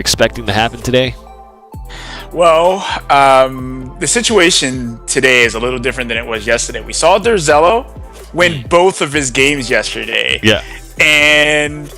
expecting to happen today? Well, the situation today is a little different than it was yesterday. We saw Derzello win both of his games yesterday. Yeah. And,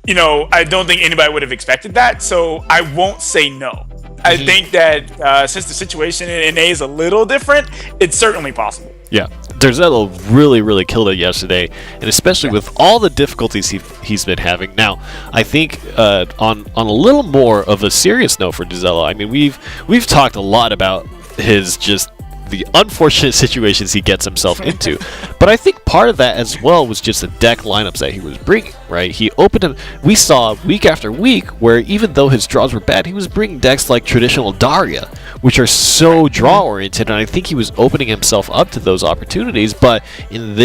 I don't think anybody would have expected that, so I won't say no. I think that since the situation in NA is a little different, it's certainly possible. Yeah, Derzello really, really killed it yesterday, and especially with all the difficulties he's been having. Now, I think on a little more of a serious note for Derzello, I mean, we've talked a lot about his just the unfortunate situations he gets himself into, but I think part of that as well was just the deck lineups that he was bringing, right? He opened them. We saw week after week where even though his draws were bad, he was bringing decks like traditional Daria, which are so draw oriented, and I think he was opening himself up to those opportunities. But in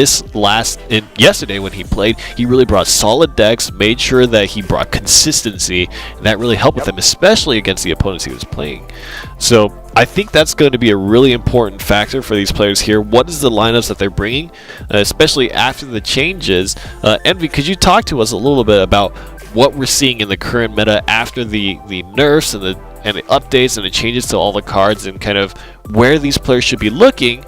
yesterday when he played, he really brought solid decks, made sure that he brought consistency, and that really helped with him, especially against the opponents he was playing. So I think that's going to be a really important factor for these players here. What is the lineups that they're bringing, especially after the changes? Envy, could you talk to us a little bit about what we're seeing in the current meta after the nerfs and the updates and the changes to all the cards, and kind of where these players should be looking,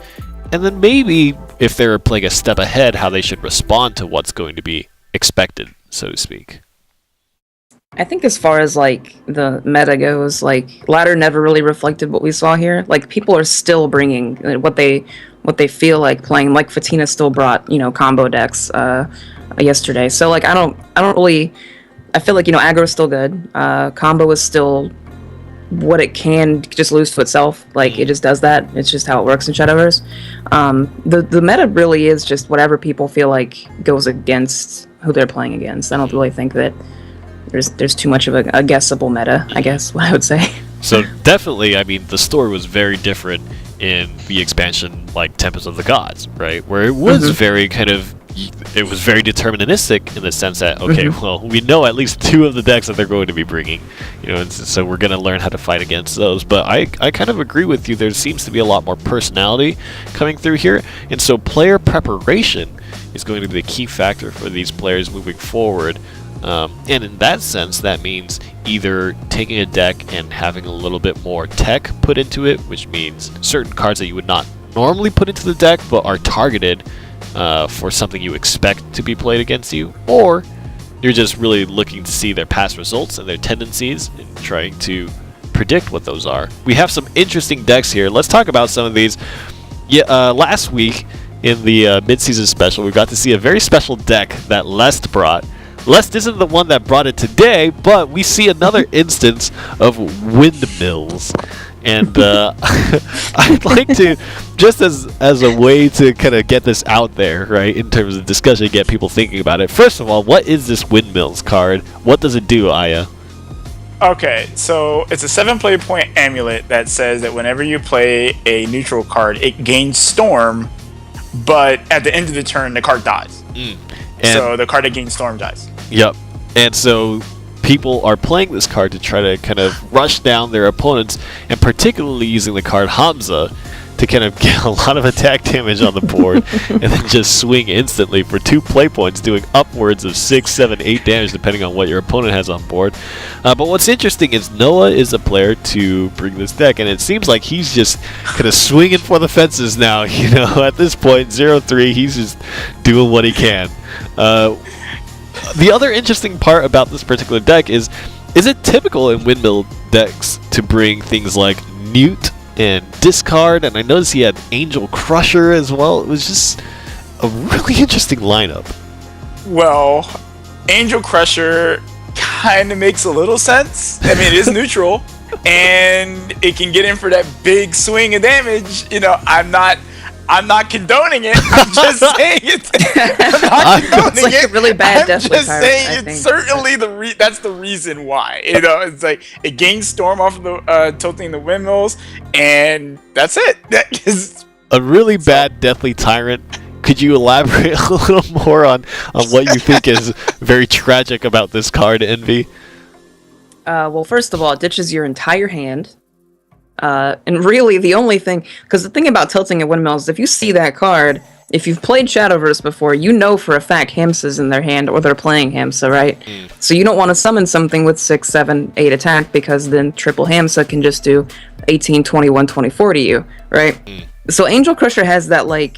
and then maybe if they're playing a step ahead, how they should respond to what's going to be expected, so to speak? I think as far as the meta goes, ladder never really reflected what we saw here. People are still bringing what they feel like playing. Like Fatina still brought combo decks yesterday. So I don't really. I feel like aggro's still good. Combo is still what it can just lose to itself. It just does that. It's just how it works in Shadowverse. The meta really is just whatever people feel like goes against who they're playing against. I don't really think that there's too much of a guessable meta, I guess, what I would say. So definitely, I mean, the story was very different in the expansion like Tempest of the Gods, right? Where it was very it was very deterministic in the sense that, okay, well, we know at least two of the decks that they're going to be bringing, and so we're going to learn how to fight against those. But I kind of agree with you. There seems to be a lot more personality coming through here, and so player preparation is going to be the key factor for these players moving forward. And in that sense, that means either taking a deck and having a little bit more tech put into it, which means certain cards that you would not normally put into the deck but are targeted for something you expect to be played against you, or you're just really looking to see their past results and their tendencies and trying to predict what those are. We have some interesting decks here. Let's talk about some of these. Last week in the mid-season special, we got to see a very special deck that Lest brought. Lest isn't the one that brought it today, but we see another instance of windmills. And I'd like to, just as a way to kind of get this out there, right, in terms of discussion, get people thinking about it. First of all, what is this windmills card? What does it do, Aya? Okay, so it's a 7 play point amulet that says that whenever you play a neutral card, it gains Storm, but at the end of the turn, the card dies. So the card that gains Storm dies. Yep. And so people are playing this card to try to kind of rush down their opponents, and particularly using the card Hamza to kind of get a lot of attack damage on the board and then just swing instantly for 2 play points, doing upwards of 6, 7, 8 damage depending on what your opponent has on board. But what's interesting is Noah is a player to bring this deck, and it seems like he's just kind of swinging for the fences now. At this point, 0-3, he's just doing what he can. The other interesting part about this particular deck is it typical in windmill decks to bring things like Mute and Discard, and I noticed he had Angel Crusher as well. It was just a really interesting lineup. Well, Angel Crusher kind of makes a little sense. I mean, it is neutral, and it can get in for that big swing of damage. I'm not condoning it. I'm just saying it. It's like a really bad Deathly I'm just saying it's certainly that's the reason why. It's like it gains Storm off of the tilting the windmills, and that's it. That is a really bad Deathly Tyrant. Could you elaborate a little more on what you think is very tragic about this card, Envy? Well, first of all, it ditches your entire hand. And really, the only thing, because the thing about tilting at windmills is if you see that card, if you've played Shadowverse before, you know for a fact Hamsa's in their hand, or they're playing Hamsa, right? So you don't want to summon something with 6, 7, 8 attack, because then triple Hamsa can just do 18, 21, 24 to you, right? So Angel Crusher has that, like,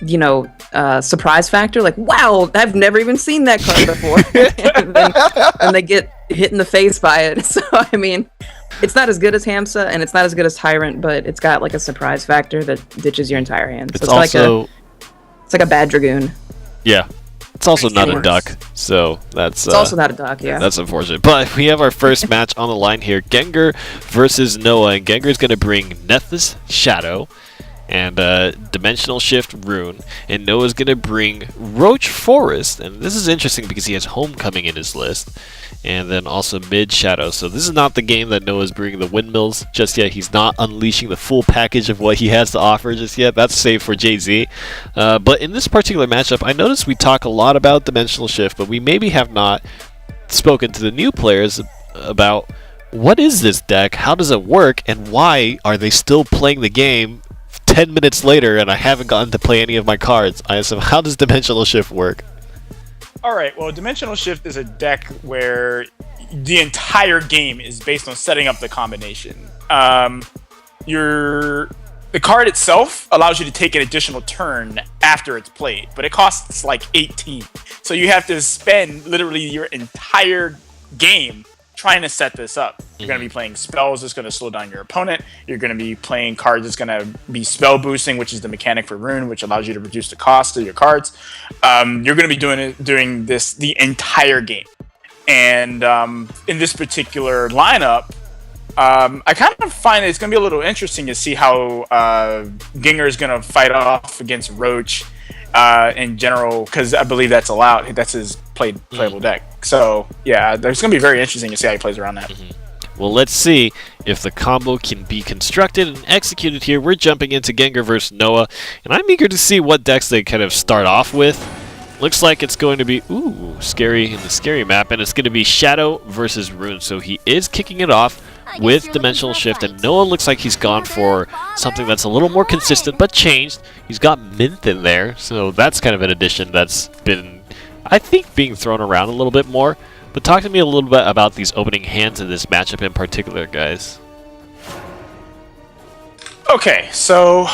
you know, surprise factor, like, wow, I've never even seen that card before. and they get hit in the face by it. So, I mean, it's not as good as Hamsa, and it's not as good as Tyrant, but it's got, like, a surprise factor that ditches your entire hand. So it's also... it's like a bad Dragoon. Yeah. It's also not a duck, so that's... It's also not a duck, yeah. That's unfortunate. But we have our first match on the line here. Gengar versus Noah, and Gengar's going to bring Nexus Shadow and Dimensional Shift Rune, and Noah's gonna bring Roach Forest, and this is interesting because he has Homecoming in his list, and then also Mid Shadow. So this is not the game that Noah's bringing the windmills just yet. He's not unleashing the full package of what he has to offer just yet. That's saved for Jay-Z. But in this particular matchup, I noticed we talk a lot about Dimensional Shift, but we maybe have not spoken to the new players about what is this deck, how does it work, and why are they still playing the game 10 minutes later and I haven't gotten to play any of my cards. So how does Dimensional Shift work? Alright, well, Dimensional Shift is a deck where the entire game is based on setting up the combination. The card itself allows you to take an additional turn after it's played, but it costs like 18. So you have to spend literally your entire game trying to set this up. You're going to be playing spells that's going to slow down your opponent. You're going to be playing cards that's going to be spell boosting, which is the mechanic for Rune, which allows you to reduce the cost of your cards. You're going to be doing this the entire game. And in this particular lineup, I kind of find it's going to be a little interesting to see how Gengar is going to fight off against Roach in general, because I believe that's allowed. That's his playable deck. So yeah, it's going to be very interesting to see how he plays around that. Well, let's see if the combo can be constructed and executed here. We're jumping into Gengar versus Noah, and I'm eager to see what decks they kind of start off with. Looks like it's going to be, scary in the scary map, and it's going to be Shadow versus Rune. So he is kicking it off with Dimensional Shift, and Noah looks like he's gone for something that's a little more consistent but changed. He's got Mint in there, so that's kind of an addition that's been, I think, being thrown around a little bit more. But talk to me a little bit about these opening hands in this matchup in particular, guys. Okay, so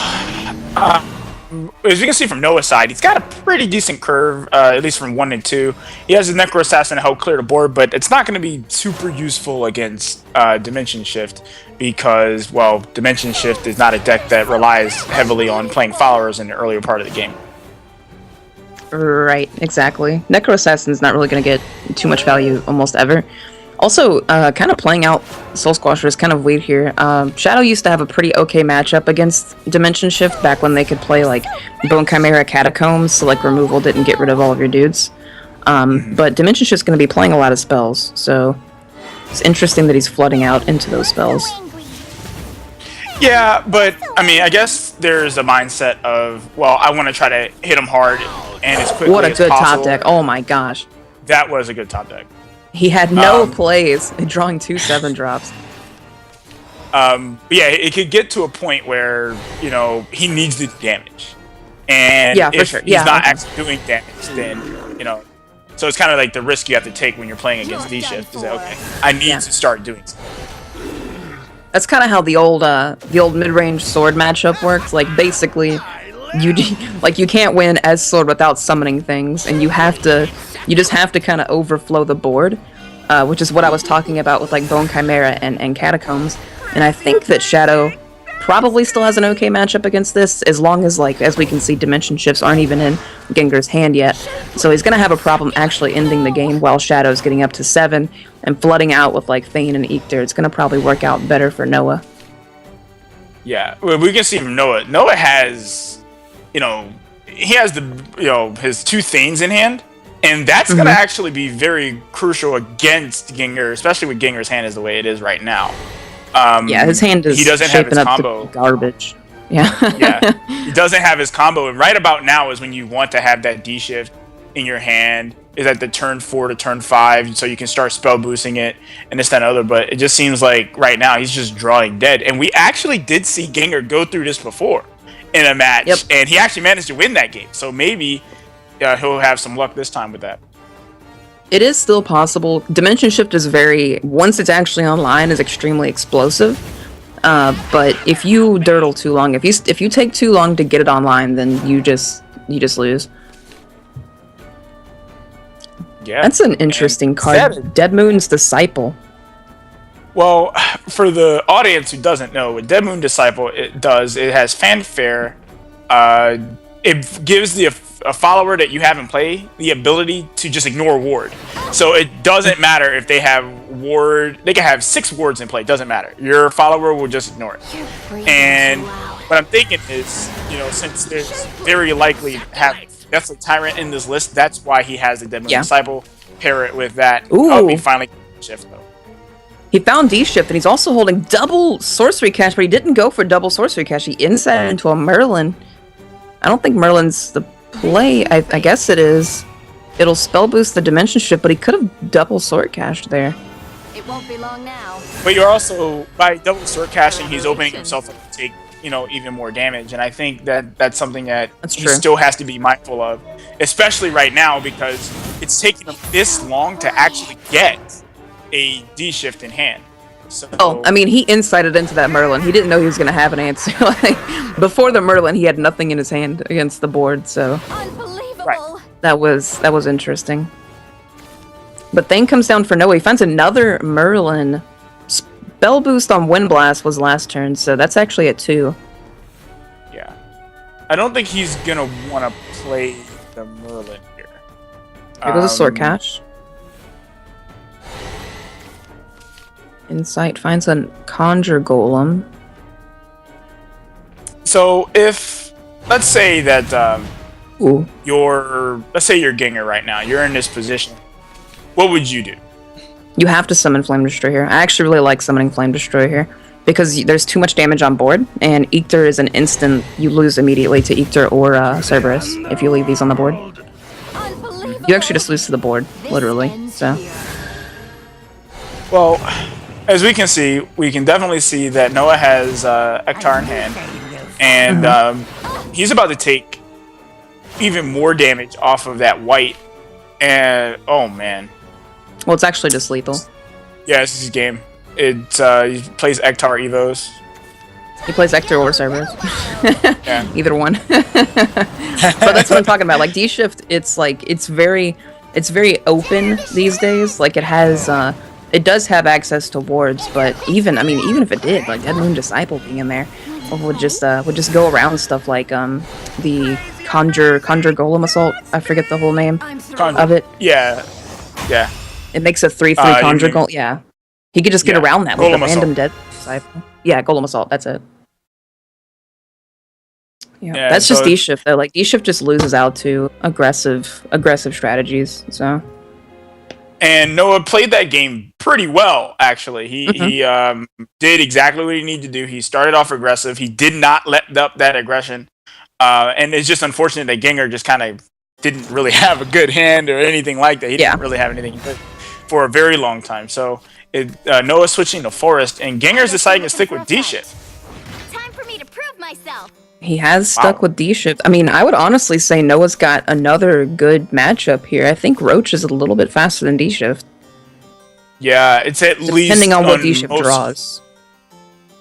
as you can see from Noah's side, he's got a pretty decent curve, at least from 1 and 2. He has his Necro Assassin to help clear the board, but it's not going to be super useful against Dimension Shift because, well, Dimension Shift is not a deck that relies heavily on playing followers in the earlier part of the game. Right, exactly. Necro Assassin's not really going to get too much value almost ever. Also, kind of playing out Soul Squasher is kind of weird here. Shadow used to have a pretty okay matchup against Dimension Shift back when they could play, like, Bone Chimera Catacombs, so, like, removal didn't get rid of all of your dudes. But Dimension Shift's going to be playing a lot of spells, so it's interesting that he's flooding out into those spells. Yeah, but, I mean, I guess there's a mindset of, well, I want to try to hit him hard and as quickly as possible. What a good top deck. Oh my gosh. That was a good top deck. He had no plays, drawing 2 7-drops. But yeah, it could get to a point where, you know, he needs to do damage. And yeah, for sure. He's not actually doing damage, then, you know. So it's kind of like the risk you have to take when you're playing against D-Shift. Is that, okay, I need to start doing something. That's kind of how the old mid-range sword matchup works. Like, basically, you can't win as sword without summoning things, and you just have to kind of overflow the board, which is what I was talking about with, like, Bone Chimera and Catacombs. And I think that Shadow probably still has an okay matchup against this, as long as, like, as we can see, Dimension Shifts aren't even in Gengar's hand yet. So he's going to have a problem actually ending the game while Shadow's getting up to 7, and flooding out with, like, Thane and Eekter. It's going to probably work out better for Noah. Yeah, well, we can see from Noah. Noah has, you know, he has his 2 Thanes in hand, and that's going to actually be very crucial against Gengar, especially with Gengar's hand is the way it is right now. Yeah, his hand is shaping up to garbage. Yeah. Yeah, he doesn't have his combo, and right about now is when you want to have that D-Shift in your hand, is at the turn 4 to turn 5, so you can start spell boosting it and this, that, and other. But it just seems like right now he's just drawing dead. And we actually did see Gengar go through this before in a match, Yep. and he actually managed to win that game. So maybe he'll have some luck this time with that. It is still possible. Dimension Shift is once it's actually online, is extremely explosive. But if you dirtle too long, if you take too long to get it online, then you just lose. Yeah, That's an interesting card. Dead Moon's Disciple. Well, for the audience who doesn't know, what Dead Moon Disciple it has fanfare. It gives a follower that you have in play the ability to just ignore ward. So it doesn't matter if they have ward. They can have 6 wards in play. It doesn't matter. Your follower will just ignore it. And what I'm thinking is, since there's very likely have definitely Tyrant in this list, that's why he has the Dead Moon Disciple. Pair it with that. Ooh. He finally shift though. He found D-Shift, and he's also holding double Sorcery Cache, but he didn't go for double Sorcery Cache. He inset into a Merlin. I don't think Merlin's the play. I guess it is. It'll spell boost the Dimension Shift, but he could have double Sword Cached there. It won't be long now. But you're also, by double sword caching, he's opening himself up to take, even more damage. And I think that's something that he still has to be mindful of, especially right now, because it's taking him this long to actually get a D-Shift in hand. So, he incited into that Merlin. He didn't know he was going to have an answer. Before the Merlin, he had nothing in his hand against the board, so Unbelievable. that was interesting. But Thane comes down for Noah. He finds another Merlin. Spell boost on Wind Blast was last turn, so that's actually at 2. Yeah. I don't think he's going to want to play the Merlin here. Here goes a Sword Cache. Insight finds a Conjure Golem. So if, let's say that Ooh. let's say you're Gengar right now, you're in this position, what would you do? You have to summon Flame Destroy here. I actually really like summoning Flame Destroy here, because there's too much damage on board, and Ictor is an instant, you lose immediately to Ictor or Cerberus if you leave these on the board. You actually just lose to the board, literally, so. Well, as we can definitely see that Noah has Ektar in hand, and he's about to take even more damage off of that white, and oh man. Well, it's actually just lethal. Yeah, this is his game. He plays Ektar Evos. He plays Ector or Cerberus. Yeah. Either one. But that's what I'm talking about. Like D-Shift, it's very open these days. Like it does have access to wards, but even if it did, like Dead Moon Disciple being in there, would just go around stuff like the Conjure Golem Assault. I forget the whole name of it. Yeah. It makes a 3/3 Conjure Golem. Yeah. He could just get around that with a random Dead Disciple. Yeah, Golem Assault, that's it. Yeah, that's just D-Shift though. Like D-Shift just loses out to aggressive strategies, so. And Noah played that game pretty well, actually. He did exactly what he needed to do. He started off aggressive. He did not let up that aggression. And it's just unfortunate that Gengar just kind of didn't really have a good hand or anything like that. He didn't really have anything good for a very long time. So Noah's switching to Forest, and Gengar's deciding to stick with D-Shift. Time for me to prove myself. He has stuck with D-Shift. I mean, I would honestly say Noah's got another good matchup here. I think Roach is a little bit faster than D-Shift. Yeah, it's at least... Depending on what D-Shift draws.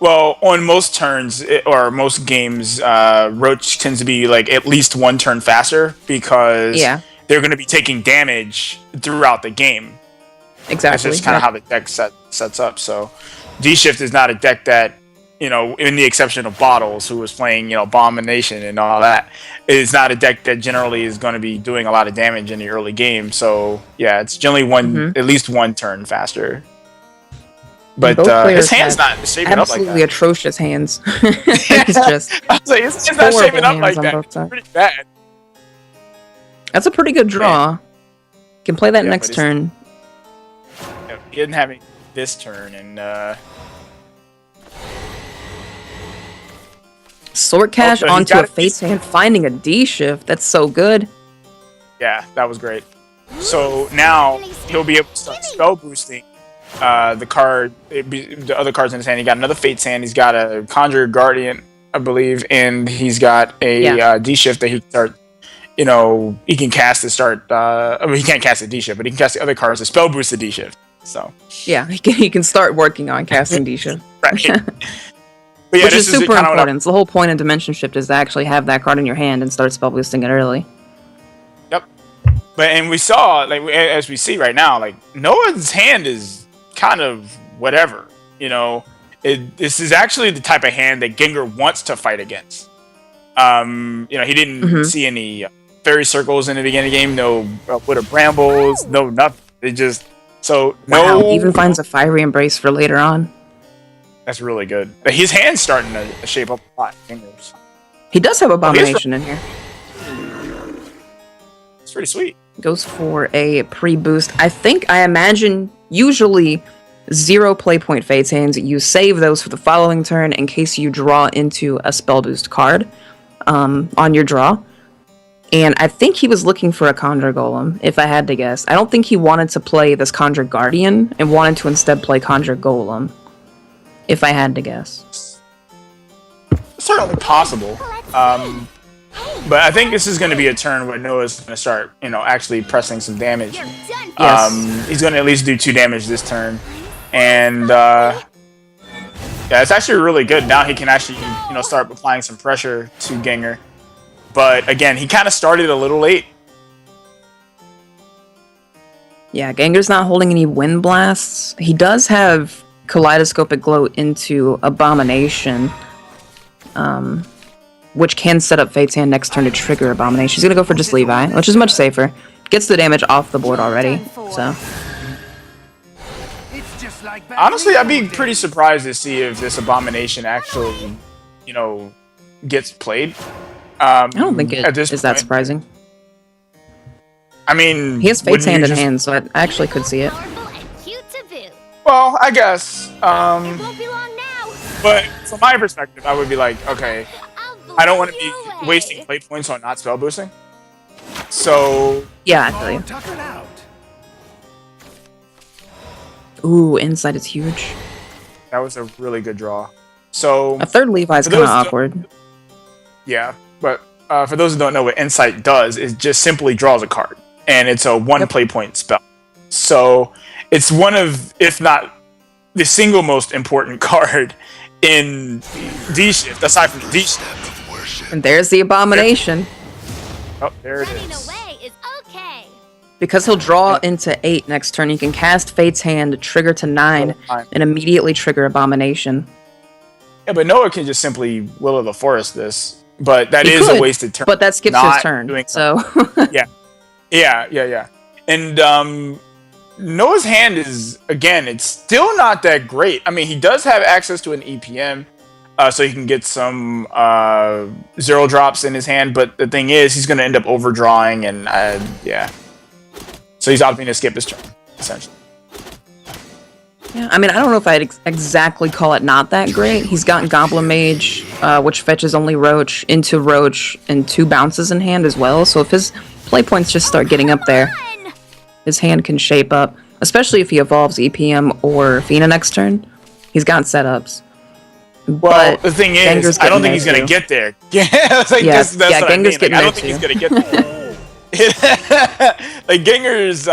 Well, on most turns, or most games, Roach tends to be like at least one turn faster, because they're going to be taking damage throughout the game. Exactly. That's just kind of how the deck sets up. So D-Shift is not a deck that, in the exception of Bottles, who was playing, Abomination and all that, it's not a deck that generally is going to be doing a lot of damage in the early game. So yeah, it's generally at least one turn faster. But his hand's not shaping up like that. Absolutely atrocious hands. It's just I was like, his hand's not shaping up like that. It's pretty bad. That's a pretty good draw. Can play that next turn. He didn't have any this turn, and Sword Cache onto a Fate's Hand, finding a D-Shift. That's so good. Yeah, that was great. So now he'll be able to start spell boosting the other cards in his hand. He got another Fate's Hand. He's got a Conjure Guardian I believe, and he's got a D shift that he can start. He can cast to start. I mean, he can't cast a D shift, but he can cast the other cards to spell boost the D shift. So yeah, he can start working on casting D shift. Right. But yeah, Which is super kinda important. So the whole point of Dimension Shift is to actually have that card in your hand and start spell boosting it early. Yep. And we saw, as we see right now, Noah's hand is kind of whatever. This is actually the type of hand that Gengar wants to fight against. He didn't see any fairy circles in the beginning of the game. No Widow Brambles. No nothing. It just Wow, he even finds a Fiery Embrace for later on. That's really good. His hand's starting to shape up a lot. Fingers. He does have Abomination in here. It's pretty sweet. Goes for a pre-boost. I imagine usually 0 play point Fate's Hands. You save those for the following turn in case you draw into a spell boost card on your draw. And I think he was looking for a Conjure Golem, if I had to guess. I don't think he wanted to play this Conjure Guardian and wanted to instead play Conjure Golem. If I had to guess. It's certainly possible. But I think this is going to be a turn where Noah's going to start, actually pressing some damage. Yes. He's going to at least do 2 damage this turn. And, it's actually really good. Now he can actually, start applying some pressure to Gengar. But, again, he kind of started a little late. Yeah, Gengar's not holding any Wind Blasts. He does have Kaleidoscopic Glow into Abomination, which can set up Fate's Hand next turn to trigger Abomination. He's going to go for just Levi, which is much safer. Gets the damage off the board already, so... Honestly, I'd be pretty surprised to see if this Abomination actually, gets played. I don't think it is that surprising. I mean... He has Fate's Hand in hand, so I actually could see it. Well, I guess. It won't be long now. But from my perspective, I would be like, okay, I don't want to be wasting play points on not spell boosting. So... Yeah, I feel you. Ooh, Insight is huge. That was a really good draw. So... A third Levi's kind of awkward. Yeah, but for those who don't know what Insight does, it just simply draws a card. And it's a 1 play point spell. So... It's one of, if not the single most important card in D Shift, aside from D Shift. And there's the Abomination. Oh, there it is. Is okay. Because he'll draw into 8 next turn, he can cast Fate's Hand, trigger to 9, and immediately trigger Abomination. Yeah, but Noah can just simply Will of the Forest this. But that is a wasted turn. But that skips his turn, so... Yeah. And, Noah's hand is, again, it's still not that great. I mean, he does have access to an EPM, so he can get some 0 drops in his hand, but the thing is, he's going to end up overdrawing, and yeah. So he's opting to skip his turn, essentially. Yeah, I mean, I don't know if I'd exactly call it not that great. He's got Goblin Mage, which fetches only Roach into Roach, and 2 bounces in hand as well, so if his play points just start getting up there, his hand can shape up, especially if he evolves EPM or Fina next turn. He's got setups. Well, the thing is, I don't think he's going to get there. Yeah, that's Gengar's what I mean. getting I don't think he's going to get there. Gengar's,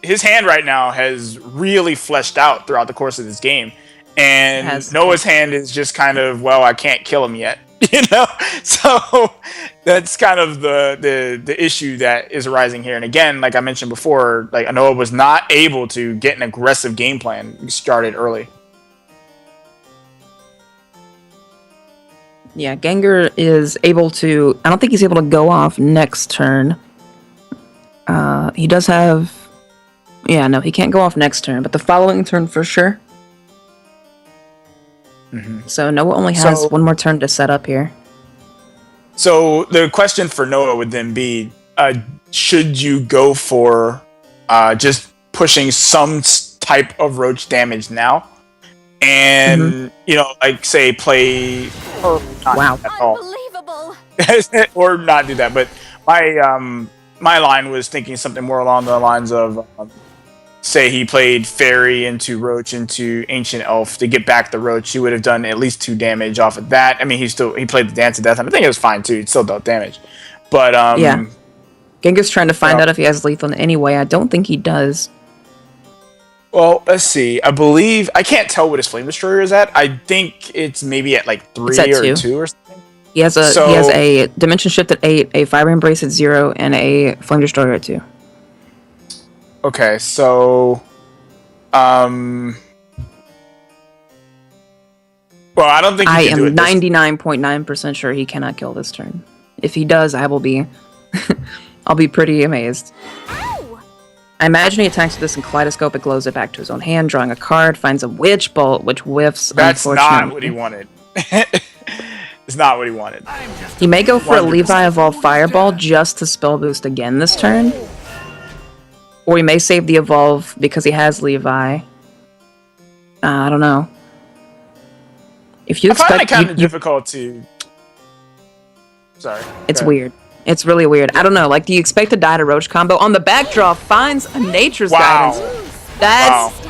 his hand right now has really fleshed out throughout the course of this game. And Noah's hand is just kind of, well, I can't kill him yet. So that's kind of the issue that is arising here. And again, like I mentioned before, Noah was not able to get an aggressive game plan started early. Yeah, Gengar is able to... I don't think he's able to go off next turn. He does have... Yeah, no, he can't go off next turn, but the following turn for sure. Mm-hmm. So Noah only has 1 more turn to set up here. So the question for Noah would then be, should you go for just pushing some type of Roach damage now? And, say play... Or not at all. Unbelievable. Or not do that. But my line was thinking something more along the lines of... say he played Fairy into Roach into Ancient Elf to get back the Roach, he would have done at least 2 damage off of that. I mean, he played the Dance of Death. I think it was fine too. It still dealt damage. But yeah. Gengar's trying to find out if he has lethal in any way. I don't think he does. Well, let's see. I believe I can't tell what his Flame Destroyer is at. I think it's maybe at like 3 or 2 or something. He has a Dimension Shift at 8, a Fiber Embrace at 0, and a Flame Destroyer at 2. Okay, so well, I don't think I am 99.9% sure he cannot kill this turn. If he does, I will be I'll be pretty amazed. Ow! I imagine he attacks with this in Kaleidoscope, it glows it back to his own hand, drawing a card, finds a Witch Bolt, which whiffs. That's not what he wanted. It's not what he wanted. He may go for a Levi Evolve Fireball just to spell boost again this turn. Or he may save the Evolve because he has Levi. I don't know. If you expect, I find it kind of difficult to. Sorry. It's weird. It's really weird. I don't know. Like, do you expect to die to Roach combo? On the back draw, finds a Nature's Guidance. That's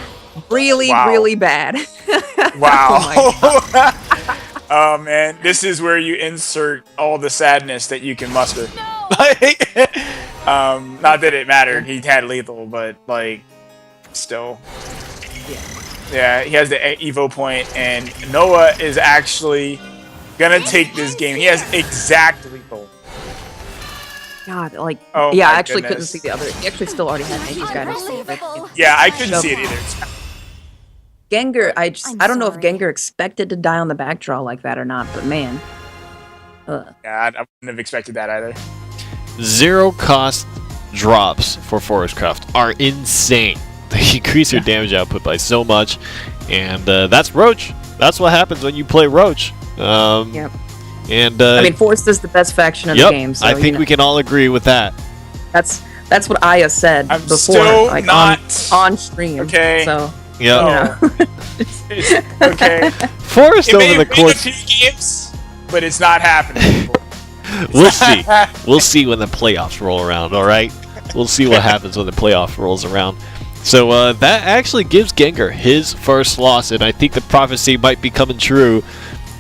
really, really bad. Wow. Oh, man. This is where you insert all the sadness that you can muster. Like, not that it mattered. He had lethal, but, like, still. Yeah, he has the Evo point, and Noah is actually gonna take this game. He has exact lethal. God, like, oh yeah, I actually goodness. couldn't see the other. He actually still already had Nature's Guidance. Yeah, I couldn't see it either. Gengar, I don't know if Gengar expected to die on the back draw like that or not, but man. Yeah, I wouldn't have expected that either. 0 cost drops for Forestcraft are insane. They increase your damage output by so much, and that's Roach. That's what happens when you play Roach. Yep. And I mean, Forest is the best faction in the game. So, I think we can all agree with that. That's what Aya said I'm before, still like not on stream. okay. So Yeah. Okay. Forest over the course. A few games, but it's not happening. We'll see. We'll see when the playoffs roll around. All right. We'll see what happens when the playoff rolls around. So that actually gives Gengar his first loss, and I think the prophecy might be coming true.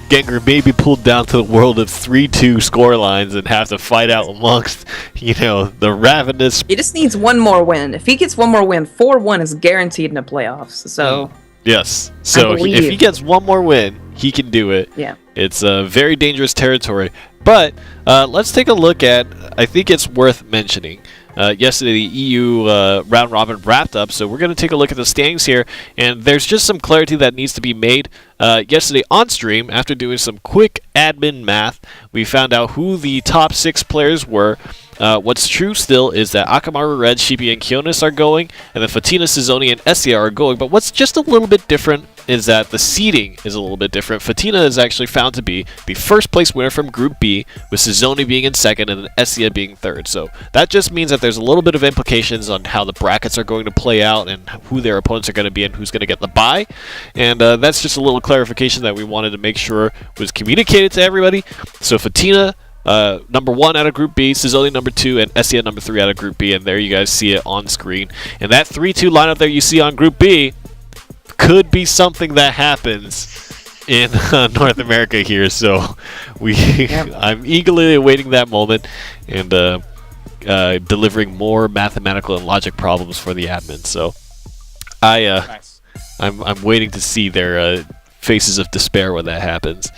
Gengar may be pulled down to the world of 3-2 score lines and have to fight out amongst, the ravenous. He just needs one more win. If he gets one more win, 4-1 is guaranteed in the playoffs. So yes. So if he gets one more win, he can do it. Yeah. It's a very dangerous territory. But let's take a look at, I think it's worth mentioning. Yesterday, the EU round robin wrapped up, so we're going to take a look at the standings here, and there's just some clarity that needs to be made. Yesterday on stream, after doing some quick admin math, we found out who the top 6 players were. What's true still is that Akamaru Red, Shibi, and Kionis are going, and then Fatina, Sizoni, and Essia are going, but what's just a little bit different is that the seeding is a little bit different. Fatina is actually found to be the first place winner from Group B, with Sizoni being in second and then Essia being third. So that just means that there's a little bit of implications on how the brackets are going to play out and who their opponents are going to be and who's going to get the bye. And that's just a little clarification that we wanted to make sure was communicated to everybody. So Fatina, number 1 out of Group B, Sizoni number 2, and Essia number 3 out of Group B, and there you guys see it on screen. And that 3-2 lineup there you see on Group B could be something that happens in North America here, so I'm eagerly awaiting that moment and delivering more mathematical and logic problems for the admin. So Nice. I'm waiting to see their faces of despair when that happens.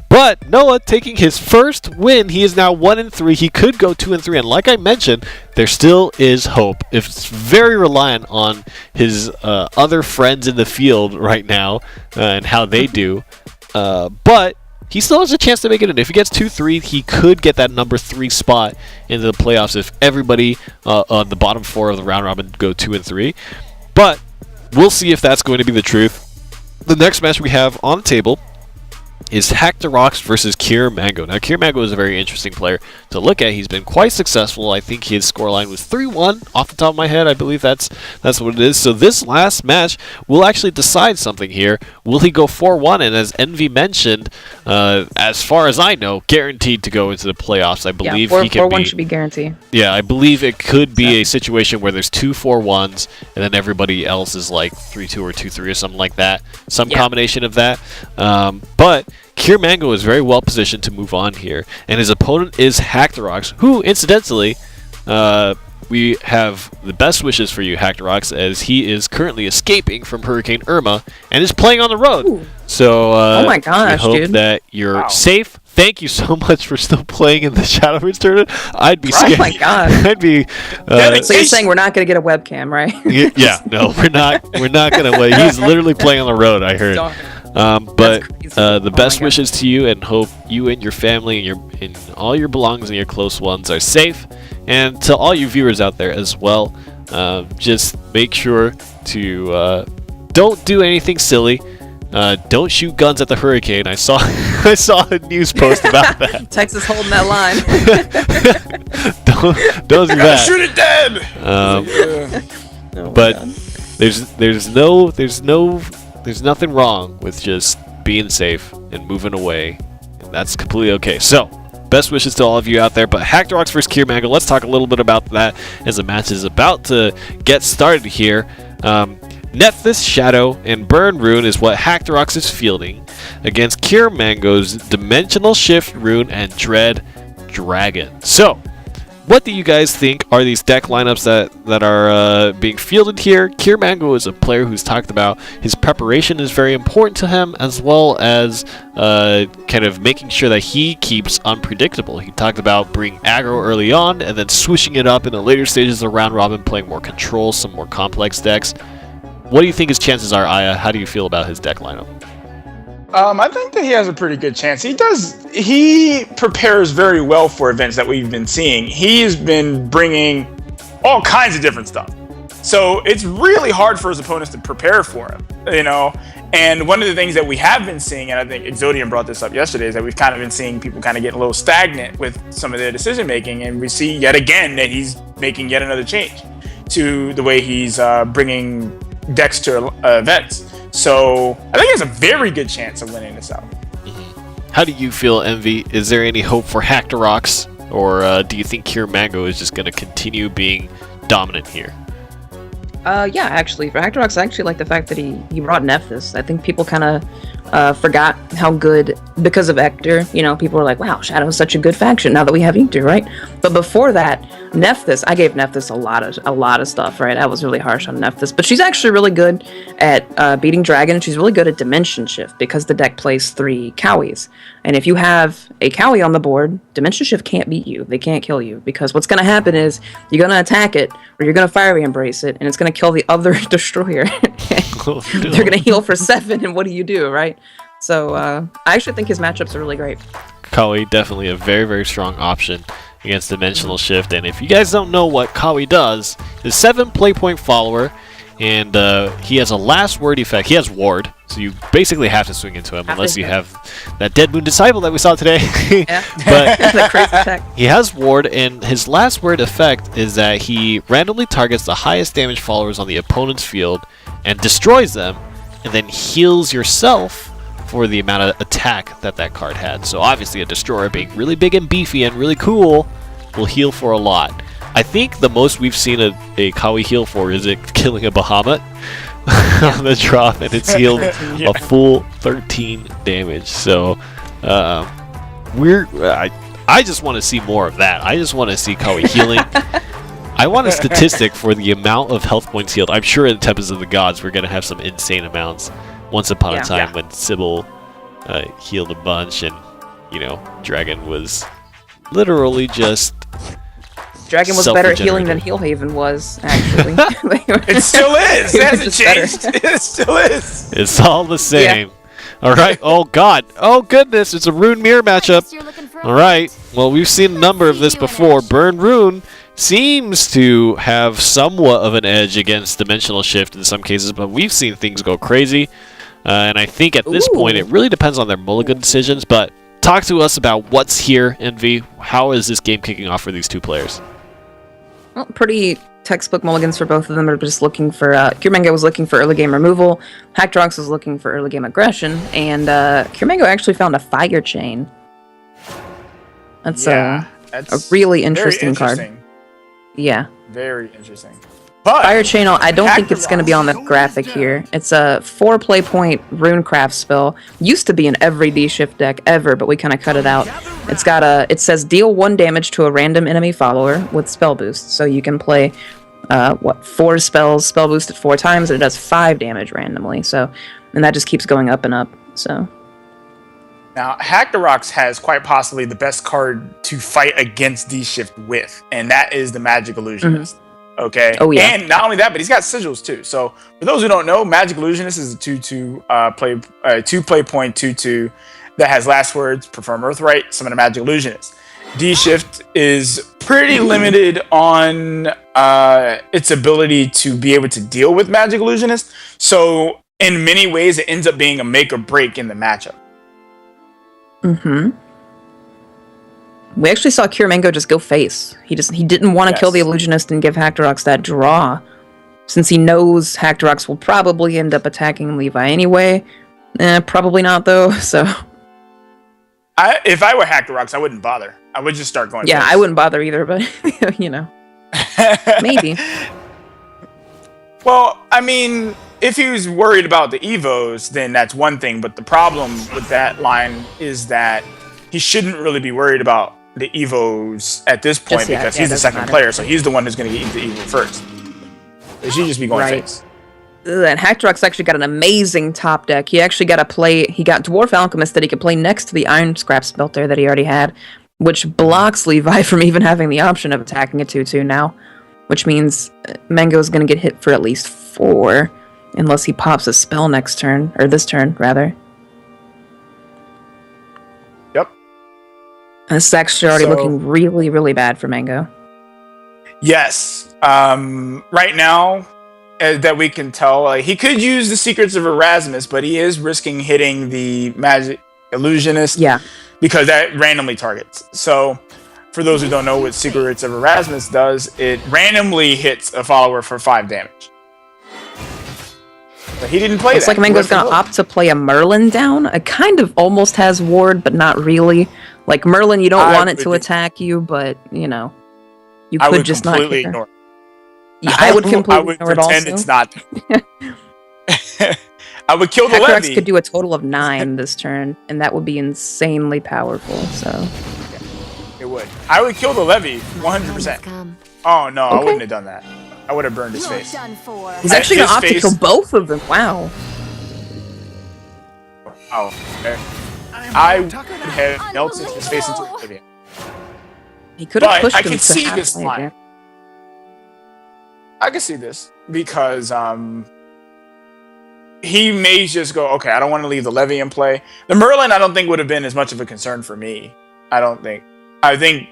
But Noah taking his first win, he is now 1-3. He could go 2-3, and like I mentioned, there still is hope. It's very reliant on his other friends in the field right now and how they do. But he still has a chance to make it in. If he gets 2-3, he could get that number 3 spot into the playoffs if everybody on the bottom 4 of the round robin go 2-3. But we'll see if that's going to be the truth. The next match we have on the table is Hack the Rocks versus Kier Mango. Now, Kier Mango is a very interesting player to to look at. He's been quite successful. I think his scoreline was 3-1 off the top of my head. I believe that's what it is. So this last match will actually decide something here. Will he go 4-1? And as Envy mentioned, as far as I know, guaranteed to go into the playoffs. I believe he can 4-1 should be guaranteed. Yeah, I believe it could be a situation where there's 2 4-1s and then everybody else is like 3-2 or 2-3 or something like that. Some combination of that. But Kier Mango is very well positioned to move on here, and his opponent is Hackterox, who, incidentally, we have the best wishes for you, Hackterox, as he is currently escaping from Hurricane Irma and is playing on the road. Ooh. So oh my gosh, we hope dude. that you're safe. Thank you so much for still playing in the Shadowverse tournament. I'd be scared. Oh my god. I'd be. So you're saying we're not going to get a webcam, right? Yeah, no, we're not. We're not gonna. He's literally playing on the road. I heard. But the best wishes to you, and hope you and your family and all your belongings and your close ones are safe. And to all you viewers out there as well, just make sure to don't do anything silly. Don't shoot guns at the hurricane. I saw a news post about that. Texas holding that line. don't do that. Shoot it dead. But there's nothing wrong with just being safe and moving away, and that's completely okay. So, best wishes to all of you out there. But Hackterox versus Kier Mango, let's talk a little bit about that as the match is about to get started here. Nexus, Shadow, and Burn Rune is what Hackterox is fielding against Kier Mango's Dimensional Shift Rune and Dread Dragon. So, what do you guys think are these deck lineups that are being fielded here? Kier Mango is a player who's talked about his preparation is very important to him, as well as kind of making sure that he keeps unpredictable. He talked about bringing aggro early on and then switching it up in the later stages of round robin, playing more control, some more complex decks. What do you think his chances are, Aya? How do you feel about his deck lineup? I think that he has a pretty good chance. He prepares very well for events that we've been seeing. He's been bringing all kinds of different stuff. So it's really hard for his opponents to prepare for him, And one of the things that we have been seeing, and I think Exodium brought this up yesterday, is that we've kind of been seeing people kind of get a little stagnant with some of their decision making. And we see yet again that he's making yet another change to the way he's bringing decks to events. So I think he has a very good chance of winning this out. How do you feel, Envy? Is there any hope for Hackterox, or do you think Kier Mango is just going to continue being dominant here? Yeah, actually, for Hackterox, I actually like the fact that he brought Nexus. I think people kind of forgot how good, because of Ector, people were like, wow, Shadow is such a good faction now that we have Ector, right? But before that, Nexus, I gave Nexus a lot of stuff, right? I was really harsh on Nexus, but she's actually really good at beating Dragon. She's really good at Dimension Shift because the deck plays 3 Cowies. And if you have a Cowie on the board, Dimension Shift can't beat you. They can't kill you, because what's going to happen is you're going to attack it, or you're going to Fiery Embrace it, and it's going to kill the other Destroyer. They're going to heal for 7, and what do, right? So I actually think his matchups are really great. Kawi, definitely a very, very strong option against Dimensional Shift. And if you guys don't know what Kawi does, he's 7 play point follower, and he has a last word effect. He has ward, so you basically have to swing into him unless you have that Dead Moon Disciple that we saw today. Yeah. But The crazy tech. he has ward, and his last word effect is that he randomly targets the highest damage followers on the opponent's field and destroys them, and then heals yourself for the amount of attack that card had. So obviously a Destroyer, being really big and beefy and really cool, will heal for a lot. I think the most we've seen a Kawi heal for is it killing a Bahamut on the drop, and it's healed a full 13 damage. So I just want to see more of that. I just want to see Kawi healing. I want a statistic for the amount of health points healed. I'm sure in Tempest of the Gods we're going to have some insane amounts. Once upon a time when Sybil healed a bunch, and Dragon was literally just Dragon was better at healing than Heelhaven was, actually. It still is. It hasn't changed. It still is. It's all the same. Yeah. All right. Oh God. Oh goodness. It's a Rune Mirror matchup. All right. Well, we've seen a number of this before. Burn Rune seems to have somewhat of an edge against Dimensional Shift in some cases, but we've seen things go crazy. And I think at this point it really depends on their mulligan decisions, but talk to us about what's here, Envy. How is this game kicking off for these two players? Well, pretty textbook mulligans for both of them. Are just looking for Kurmango was looking for early game removal, Hackdrox was looking for early game aggression, and Kurmango actually found a Fire Chain. That's a really interesting card. Yeah. Very interesting. But Fire Chain, I don't think it's going to be on the graphic here. It's a 4 play point runecraft spell. Used to be in every D-Shift deck ever, but we kind of cut it out. It says deal 1 damage to a random enemy follower with spell boost. So you can play, 4 spells, spell boosted 4 times, and it does 5 damage randomly. So, and that just keeps going up and up. So. Now, Hackdrox has quite possibly the best card to fight against D-Shift with, and that is the Magic Illusionist. Okay. Oh yeah. And not only that, but he's got sigils too. So for those who don't know, Magic Illusionist is a 2/2 play point 2/2 that has last words, Perform Earthright, summon a Magic Illusionist. D-Shift is pretty limited on its ability to be able to deal with Magic Illusionist. So in many ways, it ends up being a make or break in the matchup. Mm-hmm. We actually saw Kurmango just go face. He didn't want to kill the Illusionist and give Hackdrox that draw, since he knows Hackdrox will probably end up attacking Levi anyway. Probably not though. So, if I were Hackdrox, I wouldn't bother. I would just start going. Yeah, face. I wouldn't bother either, but you know, maybe. Well, I mean, if he was worried about the Evos, then that's one thing. But the problem with that line is that he shouldn't really be worried about the Evos at this point because he's the second player, so he's the one who's going to get into Evo first. They should just be going face. And Hackdrox actually got an amazing top deck. He actually got he got Dwarf Alchemist that he could play next to the Iron Scrap Smelter that he already had, which blocks Levi from even having the option of attacking a 2/2 now, which means Mango is going to get hit for at least 4, unless he pops a spell next turn, or this turn, rather. This is actually already looking really, really bad for Mango. Yes. Right now, that we can tell, he could use the Secrets of Erasmus, but he is risking hitting the Magic Illusionist. Yeah. Because that randomly targets. So, for those who don't know what Secrets of Erasmus does, it randomly hits a follower for 5 damage. But he didn't play that. Looks like Mango's going to opt to play a Merlin down. It kind of almost has ward, but not really. Like Merlin, you don't want it to attack you, but you know, you could just not ignore it. Yeah, I would completely ignore it also. Pretend it's not. I would kill the Hackdrox Levy. could do a total of 9 this turn, and that would be insanely powerful. So it would. I would kill the Levy 100%. Oh no, I wouldn't have done that. I would have burned his face. He's actually going to opt to kill both of them. Wow. Oh. Okay. I would have melted his face into oblivion. He could have pushed him. I can see this line. I can see this because he may just go, okay, I don't want to leave the Levy in play. The Merlin, I don't think would have been as much of a concern for me. I don't think. I think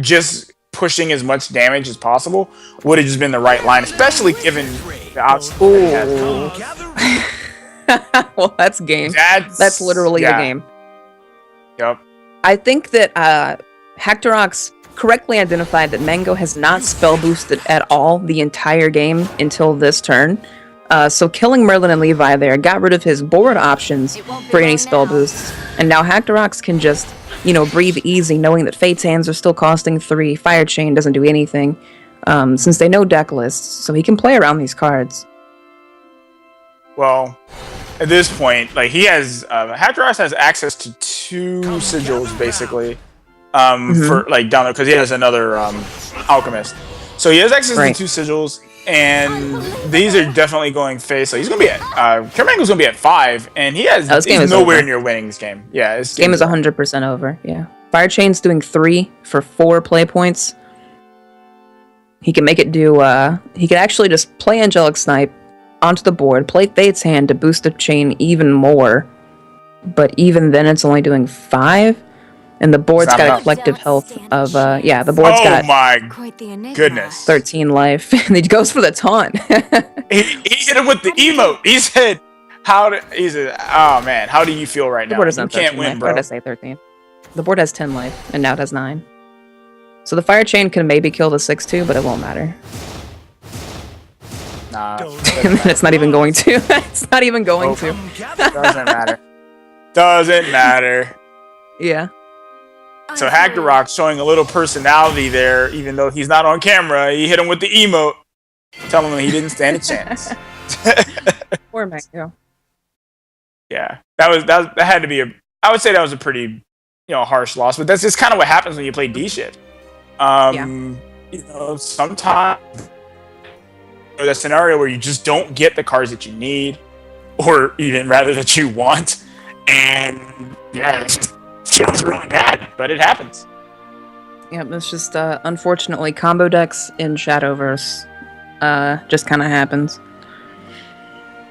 just pushing as much damage as possible would have just been the right line, especially given the option. Well, that's game. That's literally a game. Yep. I think that Hackdrox correctly identified that Mango has not spell boosted at all the entire game until this turn. So killing Merlin and Levi there got rid of his board options for any spell boosts. And now Hackdrox can just, you know, breathe easy knowing that Fate's Hands are still costing 3. Fire Chain doesn't do anything since they know deck lists. So he can play around these cards. Well, at this point, like he has, Hackdrox has access to 2 sigils basically, for like down there because he has another alchemist. So he has access to 2 sigils, and these are definitely going face. So he's gonna be at Kurmango's gonna be at 5, and he's nowhere near winning this game. Yeah, this game is 100% over. Yeah, Fire Chain's doing 3 for 4 play points. He can make it do. He could actually just play Angelic Snipe onto the board, play Fate's Hand to boost the chain even more, but even then it's only doing 5, and the board's got a collective health of the board's got goodness 13 life, and he goes for the taunt. he hit him with the emote. He said, Oh man, how do you feel right The now? board is You on can't 13 win, life. bro. Or did I say 13? The board has 10 life, and now it has 9. So the fire chain can maybe kill the 6-2, but it won't matter. Nah, It's not even going to. It's not even going to. doesn't matter. Doesn't matter. Yeah. So Hackrock showing a little personality there, even though he's not on camera. He hit him with the emote, telling him he didn't stand a chance. Poor Mango. Yeah, that had to be I would say that was a pretty, harsh loss. But that's just kind of what happens when you play D shift. Sometimes that scenario where you just don't get the cards that you need, or even rather that you want, and yeah, it's just really bad. But it happens. Yep, it's just unfortunately combo decks in Shadowverse just kind of happens.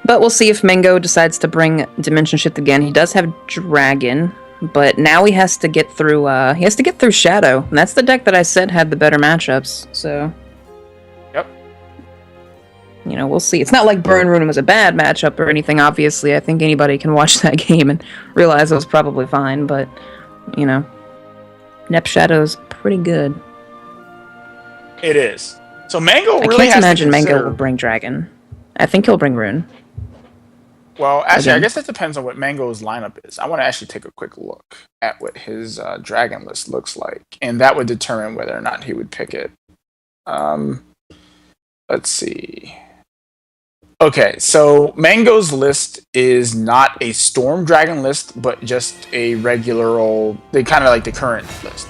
But we'll see if Mango decides to bring Dimension Shift again. He does have Dragon, but now he has to get through Shadow, and that's the deck that I said had the better matchups. So, yep. We'll see. It's not like Burn Rune was a bad matchup or anything. Obviously, I think anybody can watch that game and realize it was probably fine. But Nep Shadow's pretty good. It is. So Mango I really can't has imagine to consider... Mango will bring Dragon. I think he'll bring Rune. Well, actually, Again. I guess that depends on what Mango's lineup is. I want to actually take a quick look at what his Dragon list looks like, and that would determine whether or not he would pick it. Let's see. Okay, so Mango's list is not a Storm Dragon list, but just a regular old... They kind of like the current list.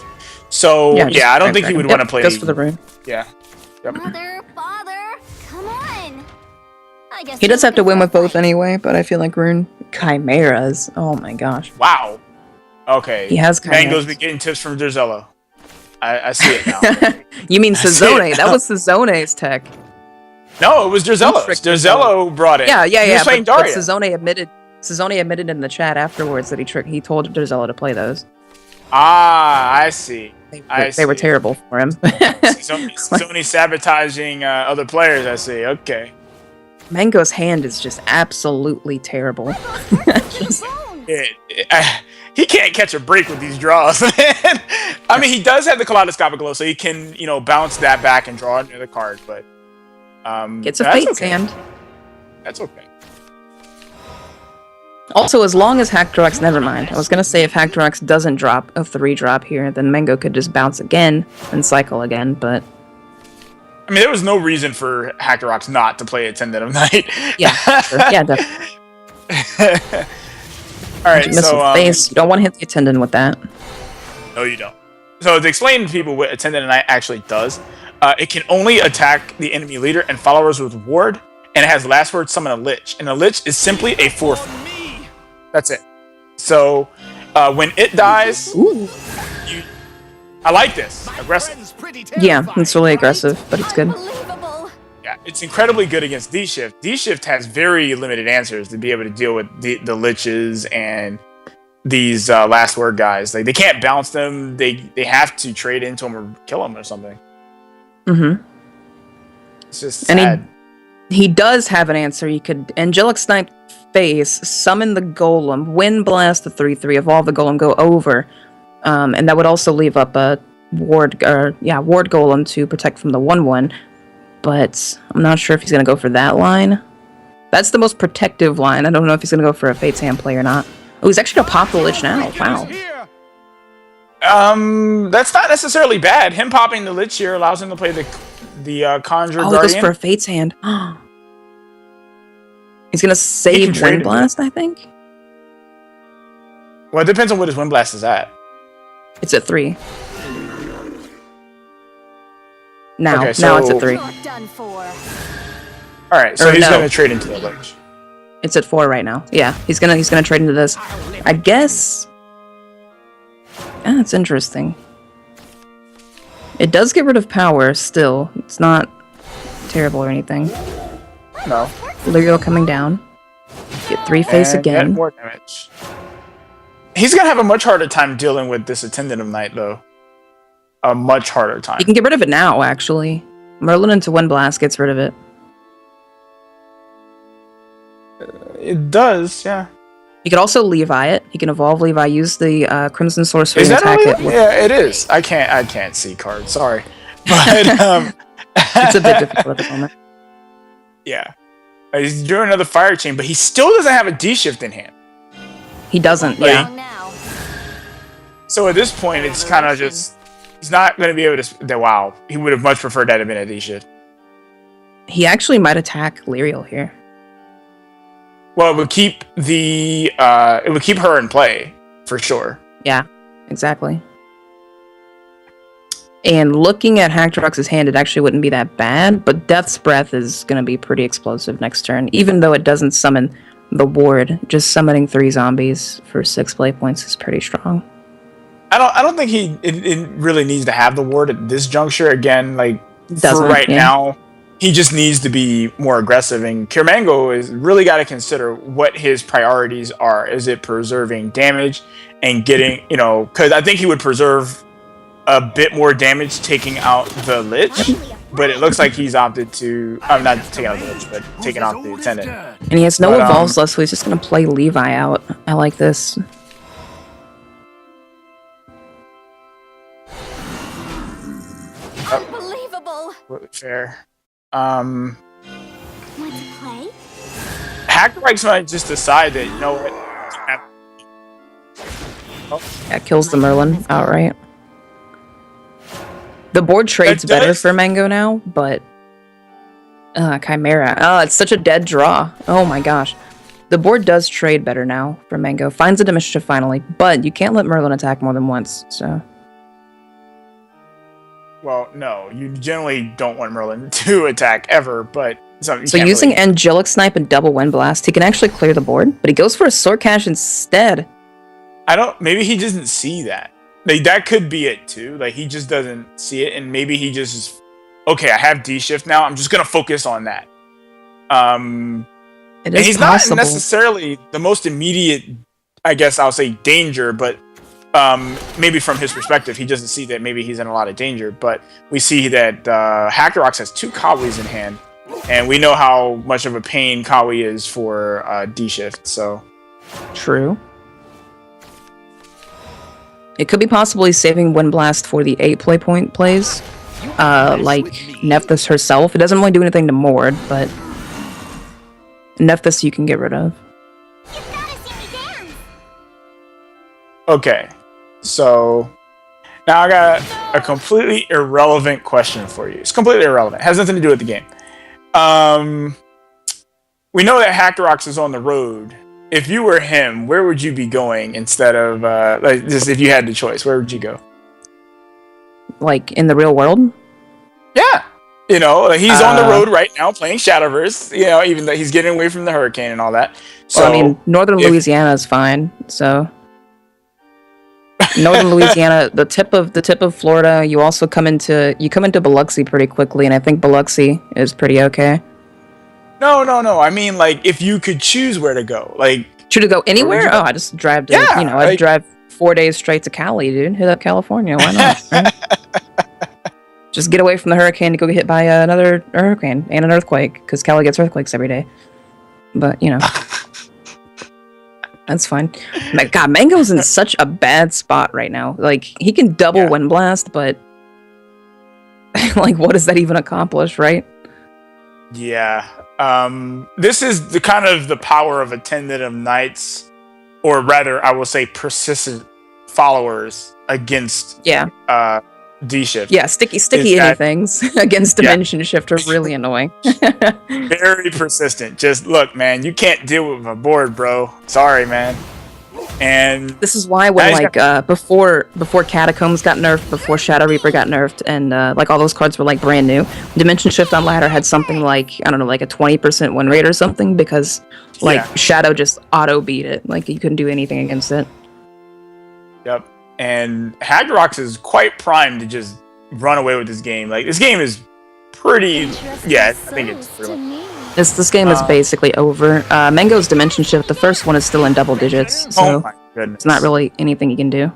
So, yeah, I don't think he would want to play... Just for the Rune. Yeah. Yep. Mother, father, come on. I guess He does have to win with both anyway, but I feel like Rune Chimeras. Oh my gosh. Wow. Okay. He has Chimeras. Mango's been getting tips from Derzello. I see it now. You mean Sazone? That was Sazone's tech. No, it was Derzello. Derzello brought it. Yeah. He was playing But Daria. Sazone admitted in the chat afterwards that he told Derzello to play those. Ah, I see. They were terrible for him. Sony sabotaging other players, I see. Okay. Mango's hand is just absolutely terrible. He can't catch a break with these draws, man. I mean, he does have the kaleidoscopic glow, so he can, bounce that back and draw another card, but... Gets a Fate's hand. That's okay. Also, as long as Hackdrox, never mind. I was gonna say if Hackdrox doesn't drop a 3-drop here, then Mango could just bounce again and cycle again, but... I mean, there was no reason for Hackdrox not to play Attendant of Night. Yeah, sure. Yeah, definitely. Alright, so... face. You don't want to hit the Attendant with that. No, you don't. So, to explain to people what Attendant of Night actually does, it can only attack the enemy leader and followers with Ward, and it has last word summon a Lich. And a Lich is simply a 4/4. That's it. So, when it dies, I like this. Aggressive. Yeah, it's really aggressive, but it's good. Unbelievable. Yeah, it's incredibly good against D-Shift. D-Shift has very limited answers to be able to deal with the Liches and these last word guys. Like, they can't bounce them. They have to trade into them or kill them or something. Mm-hmm. It's just sad. And he does have an answer. You could Angelic Snipe face, summon the Golem, Wind Blast the 3/3, evolve the Golem, go over, and that would also leave up a Ward Golem to protect from the 1/1. But I'm not sure if he's gonna go for that line. That's the most protective line. I don't know if he's gonna go for a Fate's Hand play or not. Oh, he's actually gonna pop the Lich now. Wow. That's not necessarily bad. Him popping the Lich here allows him to play the Conjure Oh, Guardian. he goes for a Fate's Hand. He's gonna save Wind Blast, I think. Well, it depends on what his Wind Blast is at. It's at 3. Now, Okay, now it's so- at 3. You're done for. Alright, so Or he's no. going to trade into the Lich. It's at 4 right now. Yeah, he's gonna trade into this. I guess. Yeah, that's interesting. It does get rid of power still. It's not terrible or anything. No. Lyrio coming down. Get 3 face And again. more damage. He's going to have a much harder time dealing with this Attendant of Night, though. A much harder time. You can get rid of it now, actually. Merlin into Wind Blast gets rid of it. It does, yeah. He could also Levi it. He can evolve Levi, use the Crimson Sorcery Is and that attack really? it. With Yeah, it is. I can't see cards. Sorry, but it's a bit difficult at the moment. Yeah, he's doing another fire chain, but he still doesn't have a D shift in hand. He doesn't. Like, Yeah. Now. So at this point, it's kind of just he's not going to be able to. Wow, he would have much preferred that have been a D shift. He actually might attack Lyriel here. Well, it would keep her in play for sure. Yeah, exactly. And looking at Hackrox's hand, it actually wouldn't be that bad, but Death's Breath is going to be pretty explosive next turn. Even though it doesn't summon the ward, just summoning 3 zombies for 6 play points is pretty strong. I don't think it really needs to have the ward at this juncture. Again, like Doesn't, for right yeah. now, he just needs to be more aggressive. And Kirmango is really got to consider what his priorities are. Is it preserving damage and getting, because I think he would preserve a bit more damage taking out the Lich, but it looks like he's opted to, I'm not taking out the Lich, but taking out the Attendant. And he has no But, evolves left, so he's just going to play Levi out. I like this. Unbelievable. Fair. Want to play? Hackrox might just decide that, you know what, That kills the Merlin outright. The board trades That better does- for Mango now, but... Chimera. Oh, it's such a dead draw. Oh my gosh. The board does trade better now for Mango. Finds a Dimension Shift finally, but you can't let Merlin attack more than once, so... well, no, you generally don't want Merlin to attack ever, but So using really... Angelic Snipe and Double Wind Blast, he can actually clear the board, but he goes for a Sword Cash instead. maybe he doesn't see that. Like, that could be it too. Like, he just doesn't see it, and maybe he just is, okay, I have D shift now, I'm just gonna focus on that. It And is he's possible. not necessarily the most immediate, I guess I'll say, danger, but maybe from his perspective, he doesn't see that maybe he's in a lot of danger. But we see that Hackrox has 2 Kawi's in hand, and we know how much of a pain Kawi is for D shift. So True. It could be possibly saving Wind Blast for the 8 play point plays. Like Nephthys herself. It doesn't really do anything to Mord, but Nephthys you can get rid of. You've gotta see me dance. okay, so now I got a completely irrelevant question for you. It's completely irrelevant. It has nothing to do with the game. We know that Hackrox is on the road. If you were him, where would you be going instead of like just if you had the choice? Where would you go? Like in the real world? Yeah, like, he's on the road right now playing Shadowverse. Even though he's getting away from the hurricane and all that. So Well, I mean, Northern Louisiana is fine. So Northern Louisiana, the tip of Florida. You also come into Biloxi pretty quickly, and I think Biloxi is pretty okay. no. I mean, like, if you could choose where to go, like, Should it go anywhere? Where would you Oh, go? I just drive to, Yeah, I'd like- drive 4 days straight to Cali, dude. Hit up California. Why not? Right? Just get away from the hurricane to go get hit by another hurricane and an earthquake, because Cali gets earthquakes every day. But, that's fine. God, Mango's in such a bad spot right now. Like, he can double Wind Blast, but like, what does that even accomplish, right? yeah. This is the kind of the power of Attendant of Knights, or rather, I will say, persistent followers against Yeah. D shift. Yeah, sticky Is that- anythings against Dimension Shift are really annoying. Very persistent. Just look, man, you can't deal with my board, bro. Sorry, man. And This is why when before Catacombs got nerfed, before Shadow Reaper got nerfed, and like all those cards were like brand new, Dimension Shift on ladder had something like, I don't know, like a 20% win rate or something, because like Shadow just auto beat it. Like you couldn't do anything against it. Yep. And Hackrox is quite primed to just run away with this game. Like, this game is pretty. Yeah, I think it's pretty much. This game is basically over. Mango's Dimension Shift, the first one is still in double digits, so Oh my goodness. it's not really anything you can do.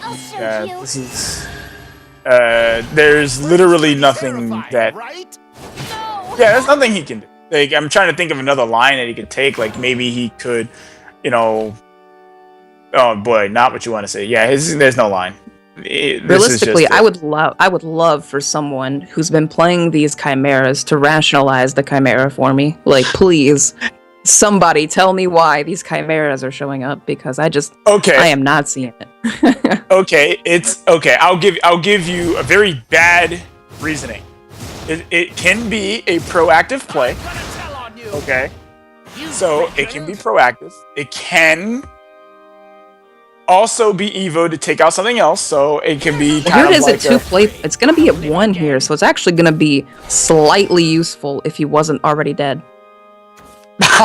I'll show Yeah, you. this is. There's literally nothing that. No. Yeah, there's nothing he can do. Like, I'm trying to think of another line that he could take. Like, maybe he could, you know... Oh, boy, not what you want to say. Yeah, there's no line. Realistically, I would love for someone who's been playing these chimeras to rationalize the chimera for me. Like, please, somebody tell me why these chimeras are showing up, because I am not seeing it. Okay, it's okay. I'll give you a very bad reasoning. It can be a proactive play. Okay, so it can be proactive. It can also be Evo to take out something else, so it can be kind here it is like at 2 play. It's gonna be at 1 here, so it's actually gonna be slightly useful if he wasn't already dead.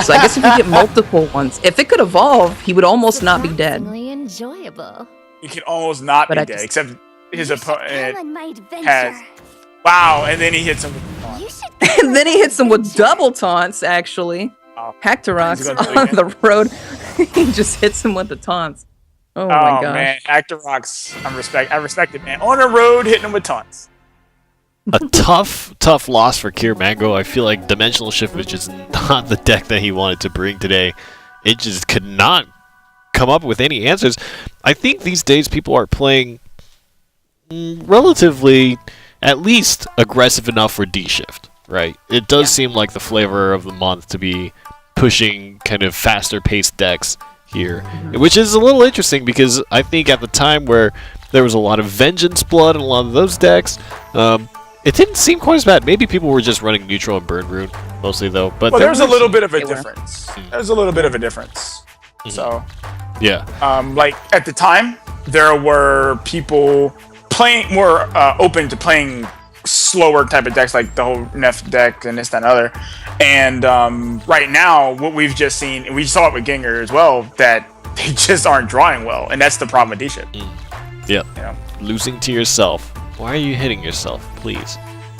So I guess if you get multiple ones, if it could evolve, he would almost not be dead. Enjoyable. He can almost not But be I dead, just- except his opponent Has. has. Wow, and then he hits him with the taunt. You should And then he hits him with double taunts, actually. Oh. Hactorox He's gonna do it on the road. He just hits him with the taunts. Oh my Oh gosh. man, Actorox, I respect it, man. On the road, hitting him with taunts. A tough loss for Kier Mango. I feel like Dimensional Shift was just not the deck that he wanted to bring today. It just could not come up with any answers. I think these days people are playing relatively, at least, aggressive enough for D-Shift, right? It does seem like the flavor of the month to be pushing kind of faster paced decks here, which is a little interesting because I think at the time where there was a lot of Vengeance Blood and a lot of those decks, it didn't seem quite as bad. Maybe people were just running neutral and Burn Rune mostly though. But Well, there's a little bit of a They were. difference. There's a little bit of a difference. So, yeah, like at the time, there were people playing more open to playing slower type of decks, like the whole Neff deck and this, that, and other. And right now, what we've just seen, and we saw it with Gengar as well, that they just aren't drawing well, and that's the problem with D-Ship. yeah. You know? Losing to yourself. Why are you hitting yourself? Please.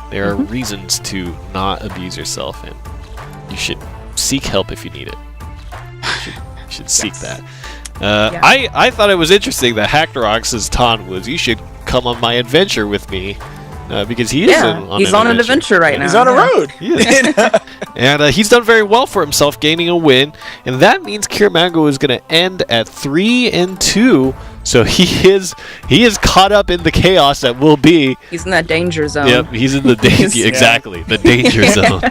There are reasons to not abuse yourself, and you should seek help if you need it. You should seek that. I thought it was interesting that Hactorox's taunt was, "You should come on my adventure with me," because he is he's on an adventure right now. He's on a road. He is. And he's done very well for himself, gaining a win, and that means Kier Mango is going to end at 3-2. So he is caught up in the chaos that will be. He's in that danger zone. Yep, he's in the danger. Exactly, the danger zone.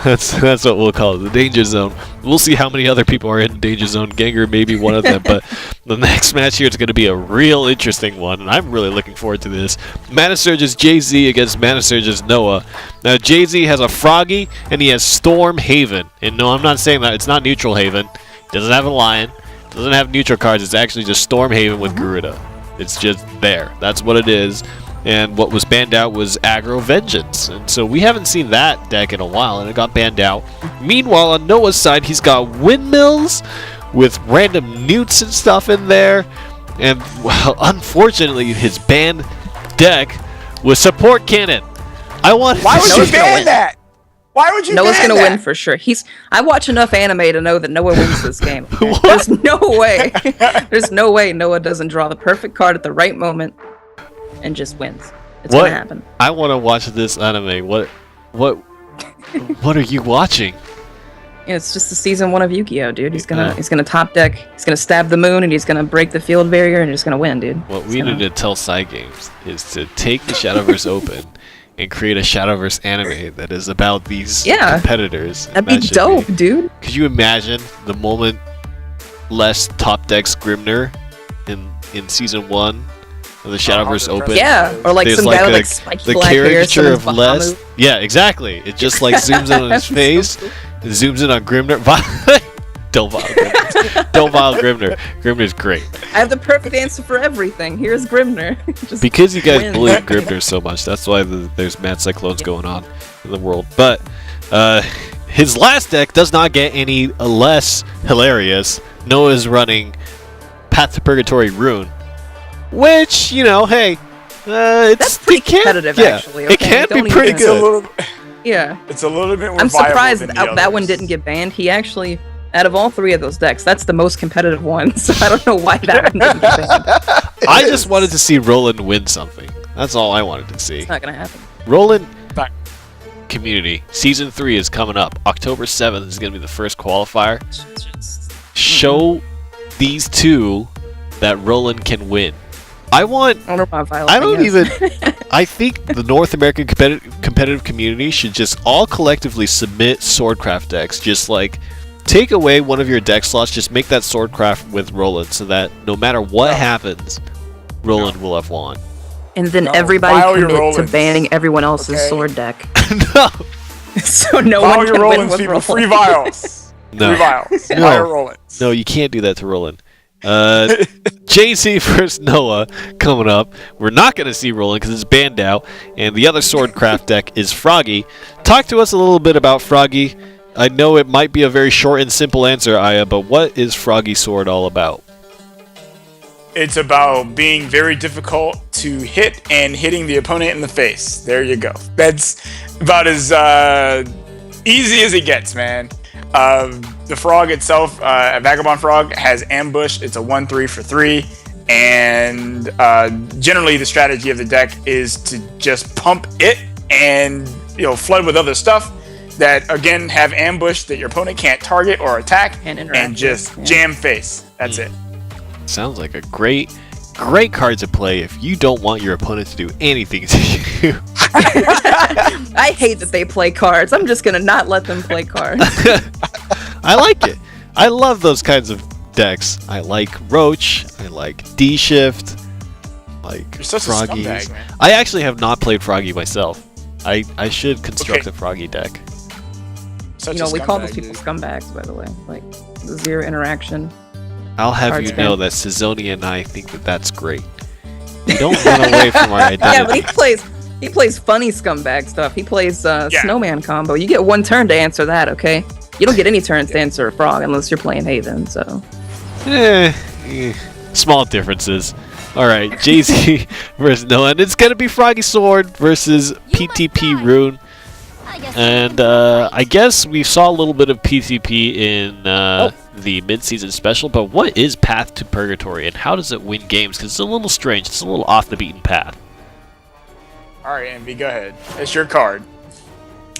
That's what we'll call it, the danger zone. We'll see how many other people are in the danger zone. Gengar may be one of them, but the next match here is going to be a real interesting one, and I'm really looking forward to this. Mana Surge's Jay-Z against Mana Surge's Noah. Now Jay-Z has a Froggy and he has Storm Haven, and no, I'm not saying that it's not Neutral Haven. He doesn't have a Lion. Doesn't have neutral cards. It's actually just Storm Haven with Garuda. It's just there. That's what it is. And what was banned out was Aggro Vengeance. And so we haven't seen that deck in a while, and it got banned out. Meanwhile, on Noah's side, he's got Windmills with random newts and stuff in there. And, well, unfortunately, his banned deck was Support Cannon. Why would you ban that? Why would you Noah's ban gonna that? win for sure. I watch enough anime to know that Noah wins this game. Okay? There's no way. There's no way Noah doesn't draw the perfect card at the right moment and just wins. It's gonna happen. I want to watch this anime. What are you watching? Yeah, it's just the season 1 of Yu-Gi-Oh, dude. He's gonna top deck. He's gonna stab the moon, and he's gonna break the field barrier, and he's gonna win, dude. What we need to tell Side Games is to take the Shadowverse Open and create a Shadowverse anime that is about these competitors. That'd be dope, dude. Could you imagine the moment Les top decks Grimner in season 1 of the Shadowverse Open? Yeah, or like There's some guy with like spiky the black hair. caricature of someone's Les. Bahamut. Yeah, exactly. It just like zooms in on his face, and zooms in on Grimner. Don't vile Grimner. Don't vile Grimner. Grimner's great. I have the perfect answer for everything. Here's Grimner. Just Because you guys wins. believe Grimner so much, that's why there's mad cyclones going on in the world. But his last deck does not get any less hilarious. Noah's running Path to Purgatory Rune, which, you know, hey, That's pretty competitive, actually. Okay? It can be Don't pretty even- good. Yeah. It's a little bit more I'm surprised viable that than the that one others. didn't get banned. He actually, out of all 3 of those decks, that's the most competitive one. So I don't know why that one didn't get banned. I just wanted to see Roland win something. That's all I wanted to see. It's not gonna happen. Roland, community. Season 3 is coming up. October 7th is going to be the first qualifier. Show these two that Roland can win. I think the North American competitive community should just all collectively submit Swordcraft decks. Just like take away one of your deck slots, just make that Swordcraft with Roland so that no matter what happens, Roland will have won. And then everybody commit to banning everyone else's sword deck. No. So no File one your can win Rollins, with people. Roland. Free vials. No. Free vials. No. Fire Rollins. No, you can't do that to Roland. JC versus Noah coming up. We're not going to see Roland because it's banned out. And the other Swordcraft deck is Froggy. Talk to us a little bit about Froggy. I know it might be a very short and simple answer, Aya, but what is Froggy Sword all about? It's about being very difficult to hit and hitting the opponent in the face. There you go. That's about as easy as it gets, man. The frog itself, a Vagabond Frog, has Ambush. It's a 1/3 for 3. And generally the strategy of the deck is to just pump it and flood with other stuff that, again, have Ambush that your opponent can't target or attack and just jam face. That's it. Sounds like a great card to play if you don't want your opponent to do anything to you. I hate that they play cards. I'm just gonna not let them play cards. I like it. I love those kinds of decks. I like Roach. I like D-Shift. Like You're such Froggies. a scumbag, man. I actually have not played Froggy myself. I should construct a Froggy deck. Such a we call those scumbag, people dude. scumbags, by the way. Like, zero interaction. I'll have Cards you know game. that Sizonia and I think that that's great. We don't run away from our identity. Yeah, but he plays funny scumbag stuff. He plays snowman combo. You get one turn to answer that, okay? You don't get any turns to answer a frog unless you're playing Haven, so. Small differences. Alright, JZ versus Noah, and it's gonna be Froggy Sword versus PTP Rune. And I guess we saw a little bit of PTP in the mid-season special, but what is Path to Purgatory and how does it win games? Because it's a little strange, it's a little off the beaten path. Alright, Envy, go ahead. It's your card.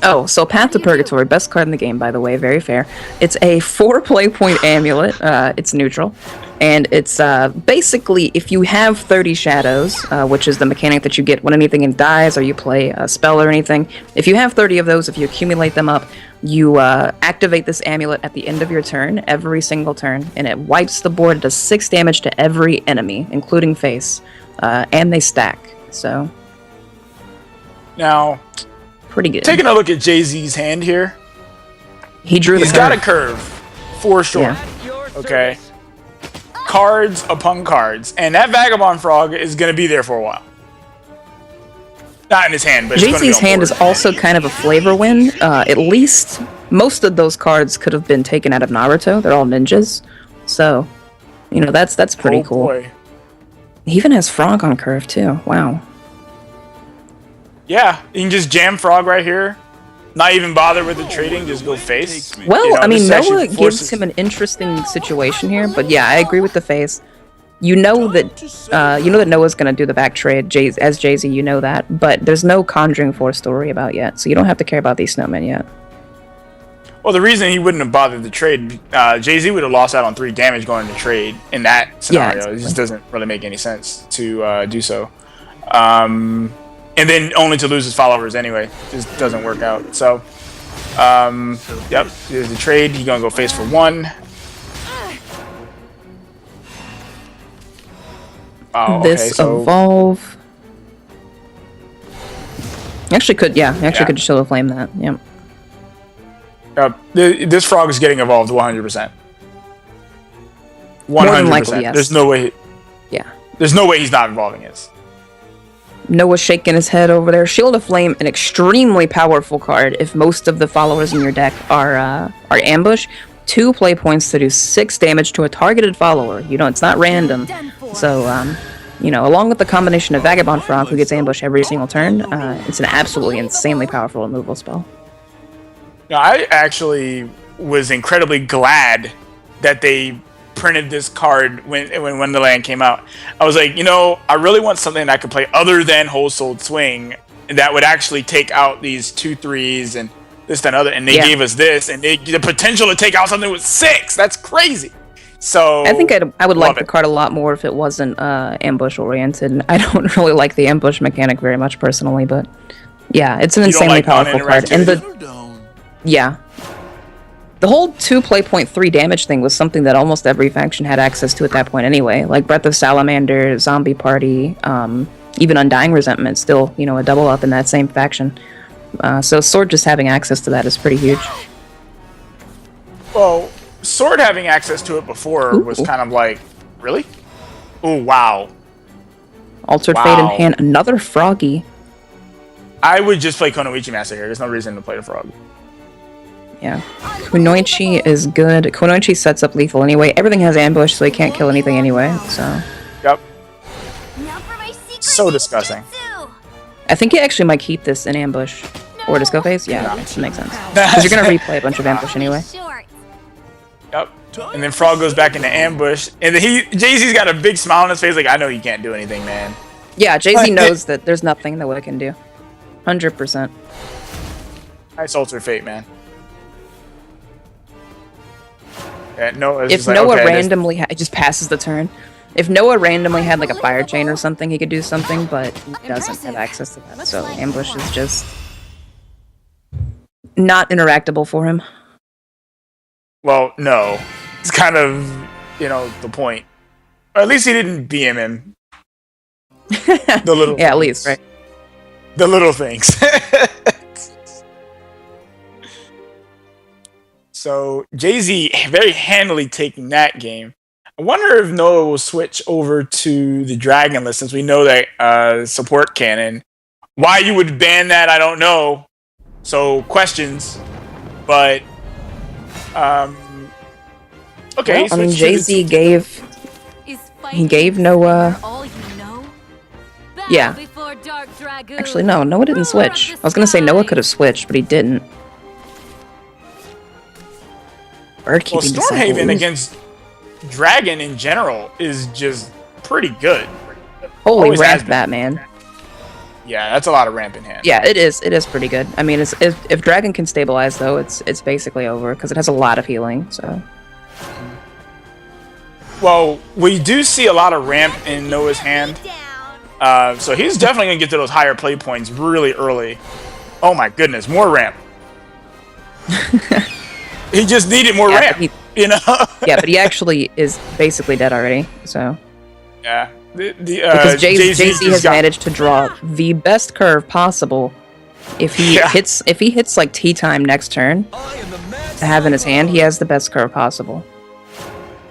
Oh, so Path to Purgatory, best card in the game, by the way, very fair. It's a 4 play point amulet. It's neutral. And it's basically, if you have 30 shadows, which is the mechanic that you get when anything dies or you play a spell or anything, if you have 30 of those, if you accumulate them up, you activate this amulet at the end of your turn, every single turn, and it wipes the board. It does 6 damage to every enemy, including face, and they stack, so... Now, pretty good. taking a look at Jay-Z's hand here, He drew the he's got a curve. curve, for sure. Yeah. Okay? Cards upon cards. And that Vagabond Frog is going to be there for a while. Not in his hand, but it's gonna be Jay-Z's on hand board. is also kind of a flavor win. At least most of those cards could have been taken out of Naruto. They're all ninjas. So, that's pretty cool. Boy. He even has Frog on curve, too. Wow. Yeah, you can just jam Frog right here. Not even bother with the trading, just go face. Well, this actually Noah gives forces- him an interesting situation here, but yeah, I agree with the face. You know that Noah's gonna do the back trade, as Jay-Z, you know that, but there's no Conjuring Force to worry about yet, so you don't have to care about these snowmen yet. Well, the reason he wouldn't have bothered the trade, Jay-Z would have lost out on 3 damage going to trade in that scenario. exactly. It just doesn't really make any sense to do so. And then only to lose his followers anyway. Just doesn't work out. So, yep, there's the trade. He's gonna go face for 1. Oh, okay, This so evolve. Actually could could Shadow Flame that. Yep. this frog is getting evolved 100%. 100%. More than likely, yes. There's no way. Yeah. There's no way he's not evolving it. Noah's shaking his head over there. Shield of Flame, an extremely powerful card if most of the followers in your deck are ambush. 2 play points to do 6 damage to a targeted follower. It's not random. So, along with the combination of Vagabond Frog, who gets ambush every single turn, it's an absolutely insanely powerful removal spell. Now, I actually was incredibly glad that they printed this card when Wonderland came out. I was like, I really want something that I could play other than Whole Souled Swing that would actually take out these 2-3s and this, that, and other, and they gave us this, and the potential to take out something with 6. That's crazy. So I think I would like the card a lot more if it wasn't ambush oriented. I don't really like the ambush mechanic very much personally, but yeah, it's an insanely powerful card. And the whole 2 play point 3 damage thing was something that almost every faction had access to at that point anyway. Like Breath of Salamander, Zombie Party, even Undying Resentment, still a double up in that same faction. So Sword just having access to that is pretty huge. Well, Sword having access to it before was kind of like, really? Oh, wow. Altered Fate in hand, another Froggy. I would just play Kunoichi Master here. There's no reason to play the Frog. Yeah. Kunoichi is good. Kunoichi sets up lethal anyway. Everything has ambush, so he can't kill anything anyway, so... Yep. So disgusting. I think he actually might keep this in ambush. Or disco phase? Yeah, that makes sense. Because you're gonna replay a bunch of ambush anyway. Yep. And then Frog goes back into ambush, and then Jay-Z's got a big smile on his face, like, I know you can't do anything, man. Yeah, Jay-Z knows that there's nothing that we can do. 100%. Nice Altered Fate, man. Yeah, Noah's if like, Noah okay, randomly it just passes the turn. If Noah randomly had like a fire chain or something, he could do something, but he doesn't have access to that. So ambush is just not interactable for him. Well, no. It's kind of, the point. Or at least he didn't BM him. The little yeah, at least, right? The little things. So Jay-Z very handily taking that game. I wonder if Noah will switch over to the Dragon list, since we know that support cannon. Why you would ban that, I don't know. So questions, but okay. Well, I mean, Jay-Z gave Noah. Yeah. Actually, no, Noah didn't switch. I was gonna say Noah could have switched, but he didn't. Well, Stormhaven against Dragon in general is just pretty good. Holy ramp, Batman. Yeah, that's a lot of ramp in hand. Yeah, it is. It is pretty good. I mean, if Dragon can stabilize, though, it's basically over, because it has a lot of healing, so... Well, we do see a lot of ramp in Noah's hand. So he's definitely going to get to those higher play points really early. Oh my goodness, more ramp. He just needed more ramp, Yeah, but he actually is basically dead already, so... Yeah. Because Jay-Z has managed to draw the best curve possible. If he hits like tea time next turn to have in his hand, he has the best curve possible.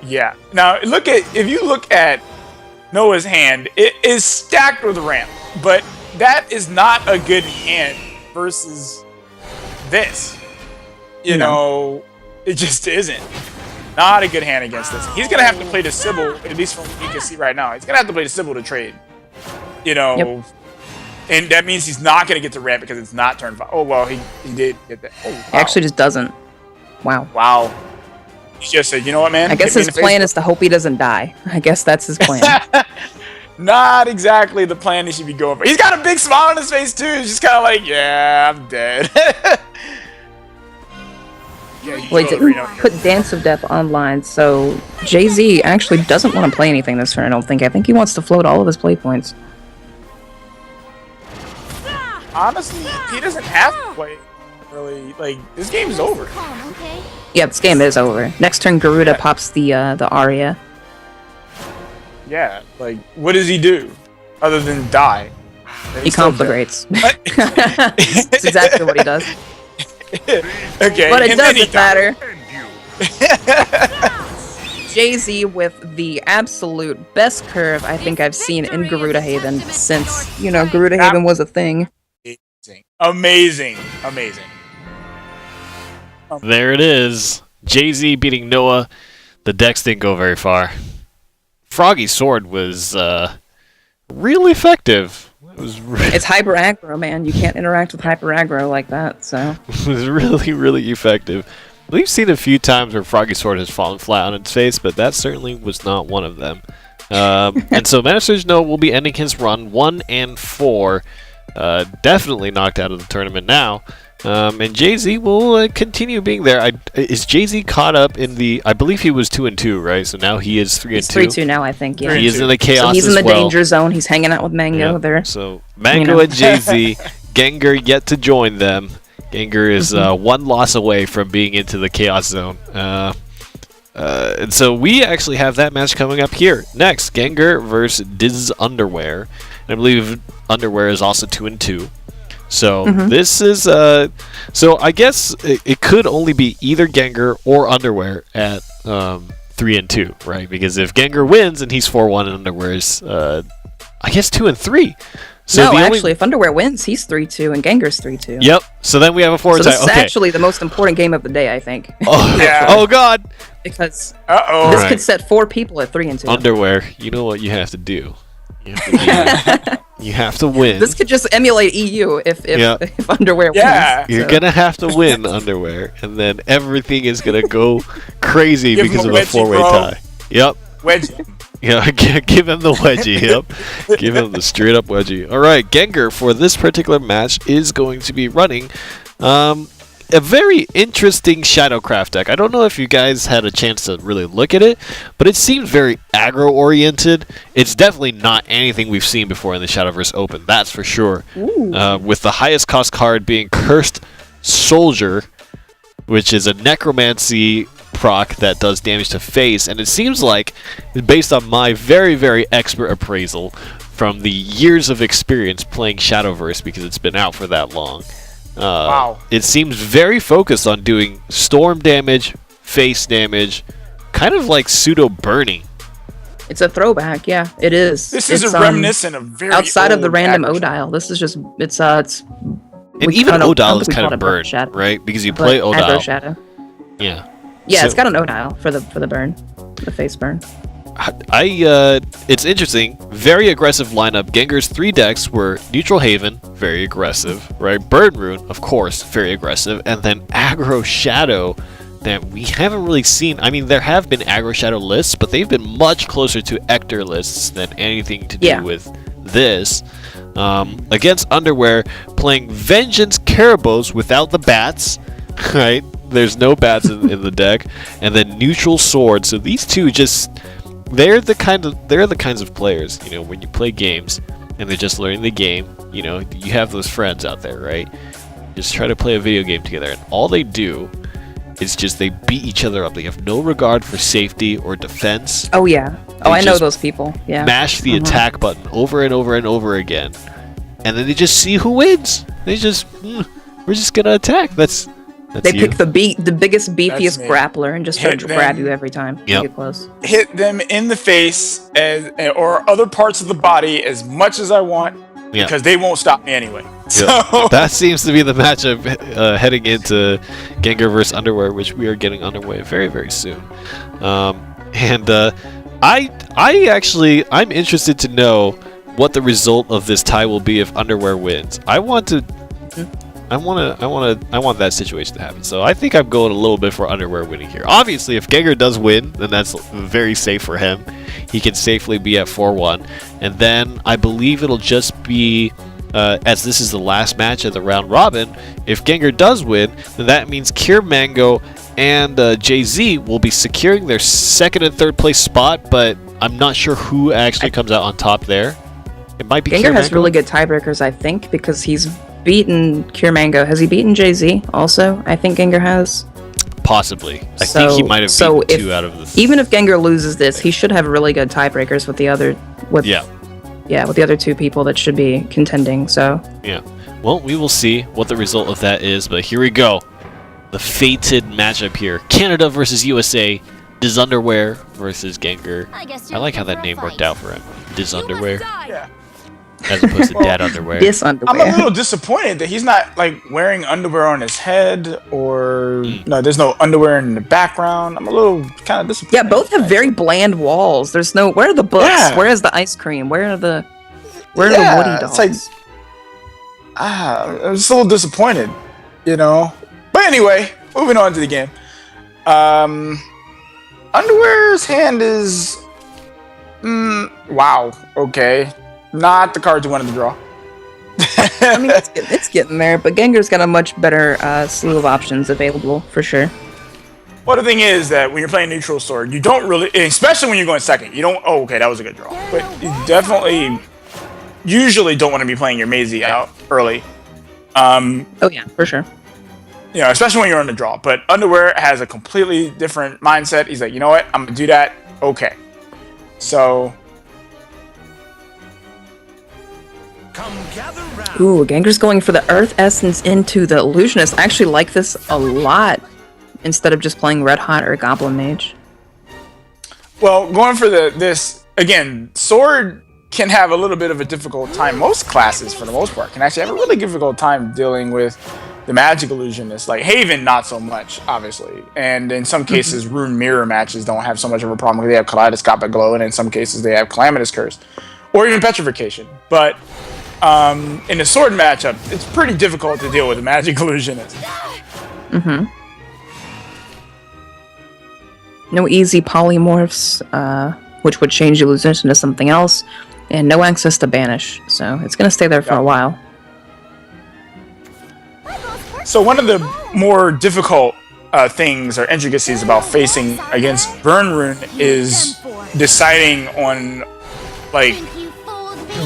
Yeah. Now if you look at Noah's hand, it is stacked with ramp, but that is not a good hand versus this. You know, it just isn't. Not a good hand against this. He's going to have to play the Sybil, at least from what you can see right now. He's going to have to play the Sybil to trade. And that means he's not going to get to ramp because it's not turn 5. Oh, well, he did get that. Oh, wow. He actually just doesn't. Wow. Wow. He just said, you know what, man? I guess his plan is to hope he doesn't die. I guess that's his plan. Not exactly the plan he should be going for. He's got a big smile on his face, too. He's just kind of like, yeah, I'm dead. Well, he didn't put Dance of Death online, so Jay-Z actually doesn't want to play anything this turn, I don't think. I think he wants to float all of his play points. Honestly, he doesn't have to play, really. Like, this game is over. Yeah, this game is over. Next turn, Garuda pops the Aria. Yeah, like, what does he do? Other than die? He conflagrates. That's exactly what he does. Okay, but it doesn't matter. Jay-Z with the absolute best curve I think I've seen in Garuda Haven since, Garuda Haven was a thing. Amazing. There it is. Jay-Z beating Noah. The decks didn't go very far. Froggy's sword was really effective. It's hyper aggro, man. You can't interact with hyper aggro like that, so... It was really, really effective. We've seen a few times where Froggy's sword has fallen flat on its face, but that certainly was not one of them. And so Mana Surge Noah will be ending his run 1 and 4. definitely knocked out of the tournament now. And Jay-Z will continue being there. Is Jay-Z caught up in the... I believe he was 2-2, right? So now he is 3-2. He's 3-2 now, I think, yeah. He is in the chaos so he's in the well. danger zone. He's hanging out with Mango there. So Mango and Jay-Z, Gengar yet to join them. Gengar is one loss away from being into the chaos zone. And so we actually have that match coming up here. Next, Gengar versus Diz Underwear. And I believe Underwear is also 2-2. So this is so I guess it could only be either Gengar or Underwear at 3-2, right? Because if Gengar wins and he's 4-1 and Underwear is I guess 2-3. So no, actually, if Underwear wins, he's 3-2 and Gengar's 3-2. Yep. So then we have a 4 so tie. This is actually the most important game of the day, I think. Oh, Yeah. Oh God. Because this Right. could set 4 people at 3-2. Underwear. You know what you have to do. You have to win. This could just emulate EU if Underwear wins. You're gonna have to win Underwear, and then everything is gonna go crazy Give because him of a a wedgie, 4-way bro. tie. Yep. Wedgie. Yeah, give him the wedgie. Yep. Give him the straight up wedgie. All right, Gengar for this particular match is going to be running a very interesting Shadowcraft deck. I don't know if you guys had a chance to really look at it, but it seems very aggro-oriented. It's definitely not anything we've seen before in the Shadowverse Open, that's for sure. With the highest cost card being Cursed Soldier, which is a necromancy proc that does damage to face, and it seems like, based on my very, very expert appraisal from the years of experience playing Shadowverse, because it's been out for that long, Wow. it seems very focused on doing storm damage, face damage, kind of like pseudo burning. It's a throwback, yeah, it is. This is It's, a reminiscent of very outside of the old random aggro- Odile. This is just it's And we- even I don't Odile think is we kind call of it burn burned, shadow, right? Because you but play aggro Odile. shadow. Yeah. Yeah, So- it's got an Odile for the burn, the face burn. It's interesting. Very aggressive lineup. Gengar's 3 decks were Neutral Haven, very aggressive, right? Burn Rune, of course, very aggressive, and then Aggro Shadow that we haven't really seen. I mean, there have been Aggro Shadow lists, but they've been much closer to Ector lists than anything to do with this. Against Underwear, playing Vengeance Caribos without the bats, right? There's no bats in the deck, and then Neutral Sword. So these two just they're the kinds of players, you know, when you play games and they're just learning the game, you know, you have those friends out there, right? Just try to play a video game together, and all they do is just they beat each other up. They have no regard for safety or defense. Oh yeah. They I know just those people. Yeah. Mash the attack button over and over and over again, and then they just see who wins. They just we're just gonna attack. That's They you. pick the biggest, beefiest That's me. grappler and just try to Hit grab them. you every time you Yep. get close. Hit them in the face or other parts of the body as much as I want Yeah. because they won't stop me anyway. So That seems to be the matchup heading into Gengar vs. Underwear, which we are getting underway very, very soon. I'm interested to know what the result of this tie will be if Underwear wins. I want that situation to happen. So I think I'm going a little bit for Underwear winning here. Obviously, if Gengar does win, then that's very safe for him. He can safely be at 4-1, and then I believe it'll just be. As this is the last match of the round robin, if Gengar does win, then that means Cure Mango and Jay-Z will be securing their second and third place spot, but I'm not sure who actually comes out on top there. It might be Gengar Cure has Mango. really good tiebreakers, I think, because he's beaten Cure Mango. Has he beaten Jay-Z also? I think Gengar has. Possibly. I think he might have beaten 2 out of the... Even if Gengar loses this, he should have really good tiebreakers with the other... with the other 2 people that should be contending, so... Yeah. Well, we will see what the result of that is, but here we go. The fated matchup here. Canada versus USA. Diz Underwear versus Gengar. I like how that name worked out for him. Diz Underwear. yeah. As opposed to Dad Underwear. This underwear. I'm a little disappointed that he's not like wearing underwear on his head or no, there's no underwear in the background. I'm a little kind of disappointed. Yeah, both have very bland walls. There's no... Where are the books? Yeah. Where is the ice cream? Where are the Woody dolls? It's like, I'm just a little disappointed, you know. But anyway, moving on to the game. Underwear's hand is, wow, okay, not the card you wanted to draw. I mean, it's getting there, but Gengar's got a much better slew of options available for sure. Well, the thing is that when you're playing neutral sword, you don't really, especially when you're going second, you don't. Oh, okay, that was a good draw. But you definitely, usually don't want to be playing your Maisie out early. Oh yeah, for sure. You know, especially when you're on the draw. But Underwear has a completely different mindset. He's like, you know what? I'm gonna do that. Okay. So. Ooh, Gengar's going for the Earth Essence into the Illusionist. I actually like this a lot instead of just playing Red Hot or Goblin Mage. Well, going for this again, Sword can have a little bit of a difficult time. Most classes, for the most part, can actually have a really difficult time dealing with the Magic Illusionist. Like Haven, not so much, obviously. And in some cases, Rune Mirror matches don't have so much of a problem because they have Kaleidoscopic Glow, and in some cases they have Calamitous Curse, or even Petrification. But in the Sword matchup, it's pretty difficult to deal with the Magic Illusionist. No easy polymorphs, which would change the Illusionist into something else, and no access to Banish, so it's gonna stay there for a while. So one of the more difficult things or intricacies about facing against Burn Rune is deciding on, like,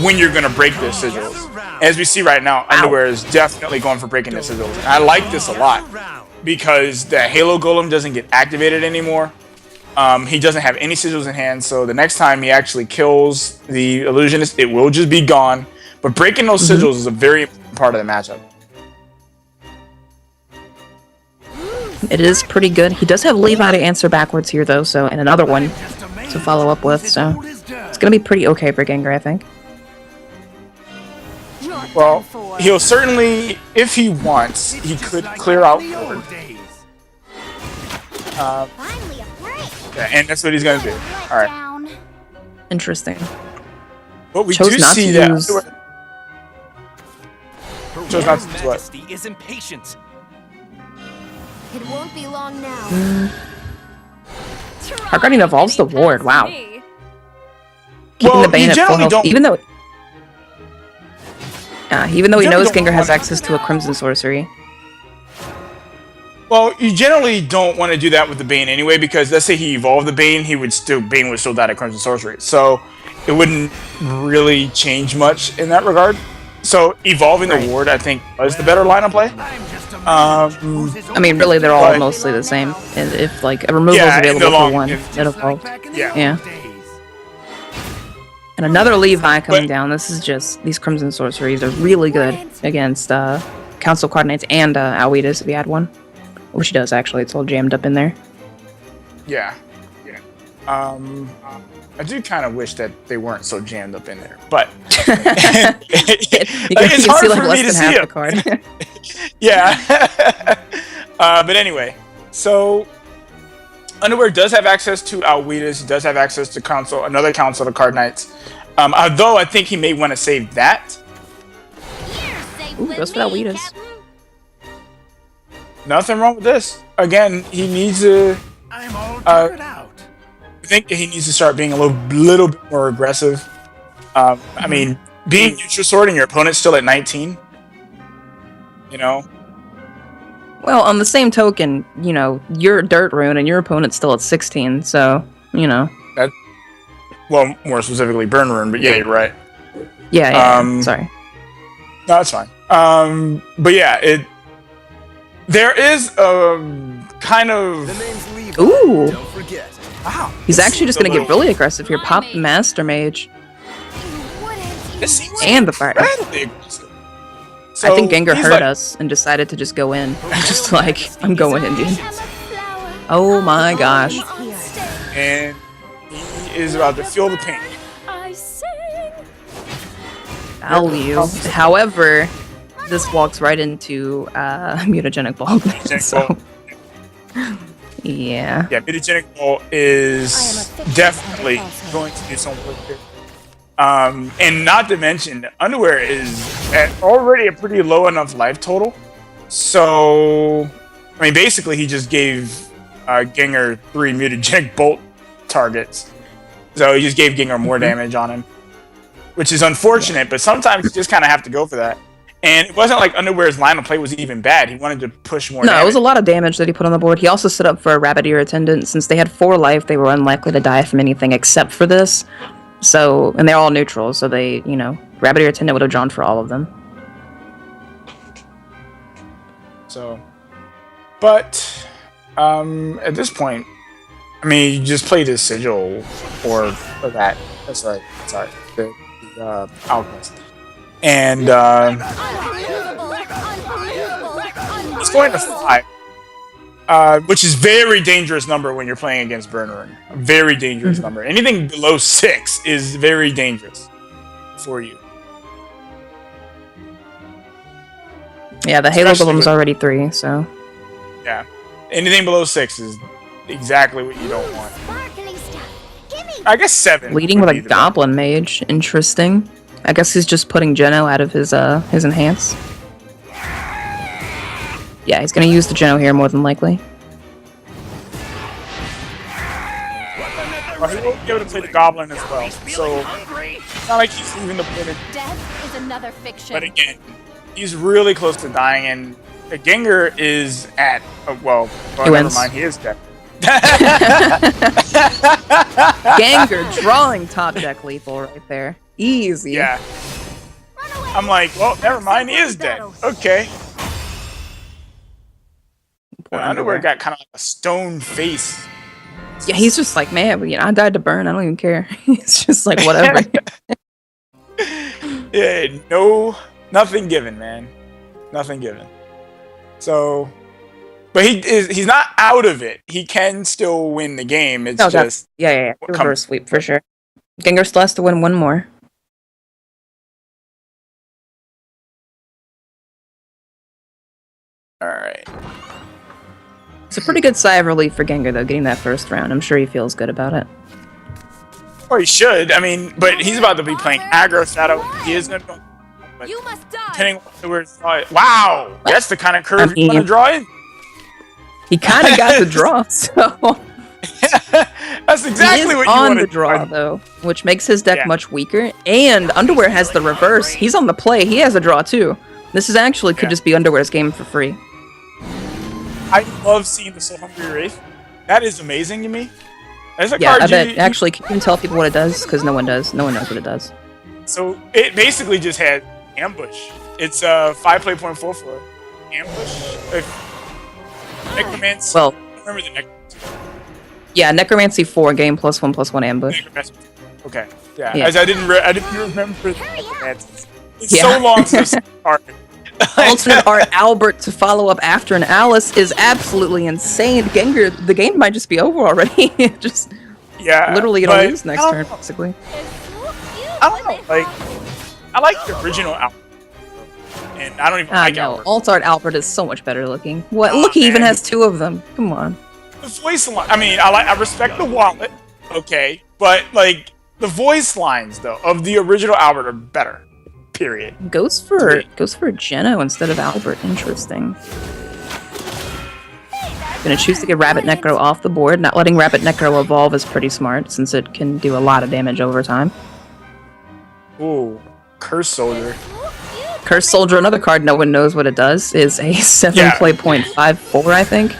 when you're going to break the sigils. As we see right now, Underwear is definitely going for breaking the sigils. And I like this a lot because the Halo Golem doesn't get activated anymore. He doesn't have any sigils in hand, so the next time he actually kills the Illusionist, it will just be gone. But breaking those sigils is a very important part of the matchup. It is pretty good. He does have Levi to answer backwards here, though, so, and another one to follow up with, so it's gonna be pretty okay for Gengar, I think. Well, he'll certainly, if he wants, he could clear out Ford. Yeah, and that's what he's gonna do. Alright. Interesting. But we Chose do not see to that. use... Chose not to use what? Is impatient. It won't be long now. Heart Guardian evolves the ward, wow. Keeping Well, the Bane you at full generally health, don't. even though he You knows generally Gengar don't has want- access to a Crimson Sorcery. Well, you generally don't want to do that with the Bane anyway, because let's say he evolved the Bane, Bane would still die to Crimson Sorcery. So it wouldn't really change much in that regard. So evolving the ward, I think, was the better line of play. I mean, really, they're all But- mostly the same. And if, like, a removal is Yeah, in the available long- for one, if- it evolved. Yeah. And another Levi coming But- down. This is just, these Crimson Sorceries are really good against Council Card Knights and Alwedas if you had one. Which he does, actually. It's all jammed up in there. Yeah. I do kind of wish that they weren't so jammed up in there, but You can it's see, hard like, for me less to than see half them. the card. Yeah. But anyway, so Underwear does have access to Alwedas. He does have access to another Council of Card Knights. Although I think he may want to save that. Ooh, goes for Alwedas. Nothing wrong with this. Again, he needs to. I'm all tired out. I think he needs to start being a little bit more aggressive. I mean, being neutral sword and your opponent's still at 19. You know. Well, on the same token, you know, you're Dirt Rune and your opponent's still at 16, so, you know. Well, more specifically Burn Rune, but yeah, you're right. Yeah, sorry. No, that's fine. But yeah, there is a kind of. Ooh! Don't forget. Wow. He's actually just gonna get really aggressive here. Pop the Master Mage. This seems And the fire. incredibly aggressive. I think So, Gengar he's heard like, us and decided to just go in. Just like, I'm going in, dude. Oh my gosh. And he is about to feel the pain. Value. However, this walks right into mutagenic bulb. So, yeah. Yeah, Mutagenic Ball is definitely going to do some work here. And not to mention, Underwear is at already a pretty low enough life total. So, I mean, basically, he just gave Gengar 3 Mutagenic Bolt targets. So he just gave Gengar more damage on him. which is unfortunate. But sometimes you just kind of have to go for that. And it wasn't like Underwear's line of play was even bad. He wanted to push more. No, it was a lot of damage that he put on the board. He also set up for a Rabbit Ear Attendant. Since they had 4 life, they were unlikely to die from anything except for this. So, and they're all neutral, so they, you know, Rabbit Ear Attendant would have drawn for all of them. So, but at this point, I mean, you just play this Sigil or that. Sorry, the Alchemist. And it's going to 5, which is very dangerous number when you're playing against Burner. A very dangerous number. Anything below 6 is very dangerous for you. Yeah, the Halo Golem's already 3, so... Yeah. Anything below 6 is exactly what you don't want. I guess 7. Leading with a Goblin Mage. Interesting. I guess he's just putting Geno out of his enhance. Yeah, he's gonna use the Geno here more than likely. Well, he will be able to play the Goblin as well, so it's not like he's leaving the point. Death is another fiction. But again, he's really close to dying, and the Gengar is at well, never mind, he is dead. Gengar drawing top deck lethal right there. Easy. Yeah. I'm like, well, never mind, he is dead. Okay. Poor Underwear got kind of like a stone face. Yeah, he's just like, man, you know, I died to burn. I don't even care. He's just like, whatever. Yeah, nothing given, man. Nothing given. So, but he's not out of it. He can still win the game. It's just yeah. Reverse sweep for sure. Gengar still has to win 1 more. All right. It's a pretty good sigh of relief for Gengar, though, getting that first round. I'm sure he feels good about it. Or he should. I mean, but he's about to be playing aggro Shadow. He is going to. You must die. Depending on where it's wow, that's the kind of curve you want to draw in. He kind of got the draw, so. That's exactly what you on want the to draw, though, which makes his deck much weaker. And Underwear has the reverse. He's on the play. He has a draw, too. This is actually could just be Underwear's game for free. I love seeing the Soul Hungry Wraith. That is amazing to me. That's a Yeah, card I bet. Actually, can you tell people what it does? Because no one does. No one knows what it does. So it basically just had ambush. It's 5 play point 4/4. Ambush. Necromancy. Well, remember the Necromancy. Yeah, Necromancy 4 game +1/+1 ambush. Okay. Yeah. As I didn't remember the Necromancy. It's so long since I started. Alternate art Albert to follow up after an Alice is absolutely insane. Gengar, the game might just be over already. Just literally gonna lose next turn, basically. I don't know. Like, I like the original Albert, and I don't even like Albert. Alt art Albert is so much better looking. What? Look, he even has 2 of them. Come on. The voice line. I mean, I respect the wallet, okay, but like the voice lines though of the original Albert are better. Period. Goes for Geno instead of Albert. Interesting. Gonna choose to get Rabbit Necro off the board. Not letting Rabbit Necro evolve is pretty smart since it can do a lot of damage over time. Ooh, Curse Soldier. Curse Soldier, another card no one knows what it does, is a 7 play point 5/4, I think.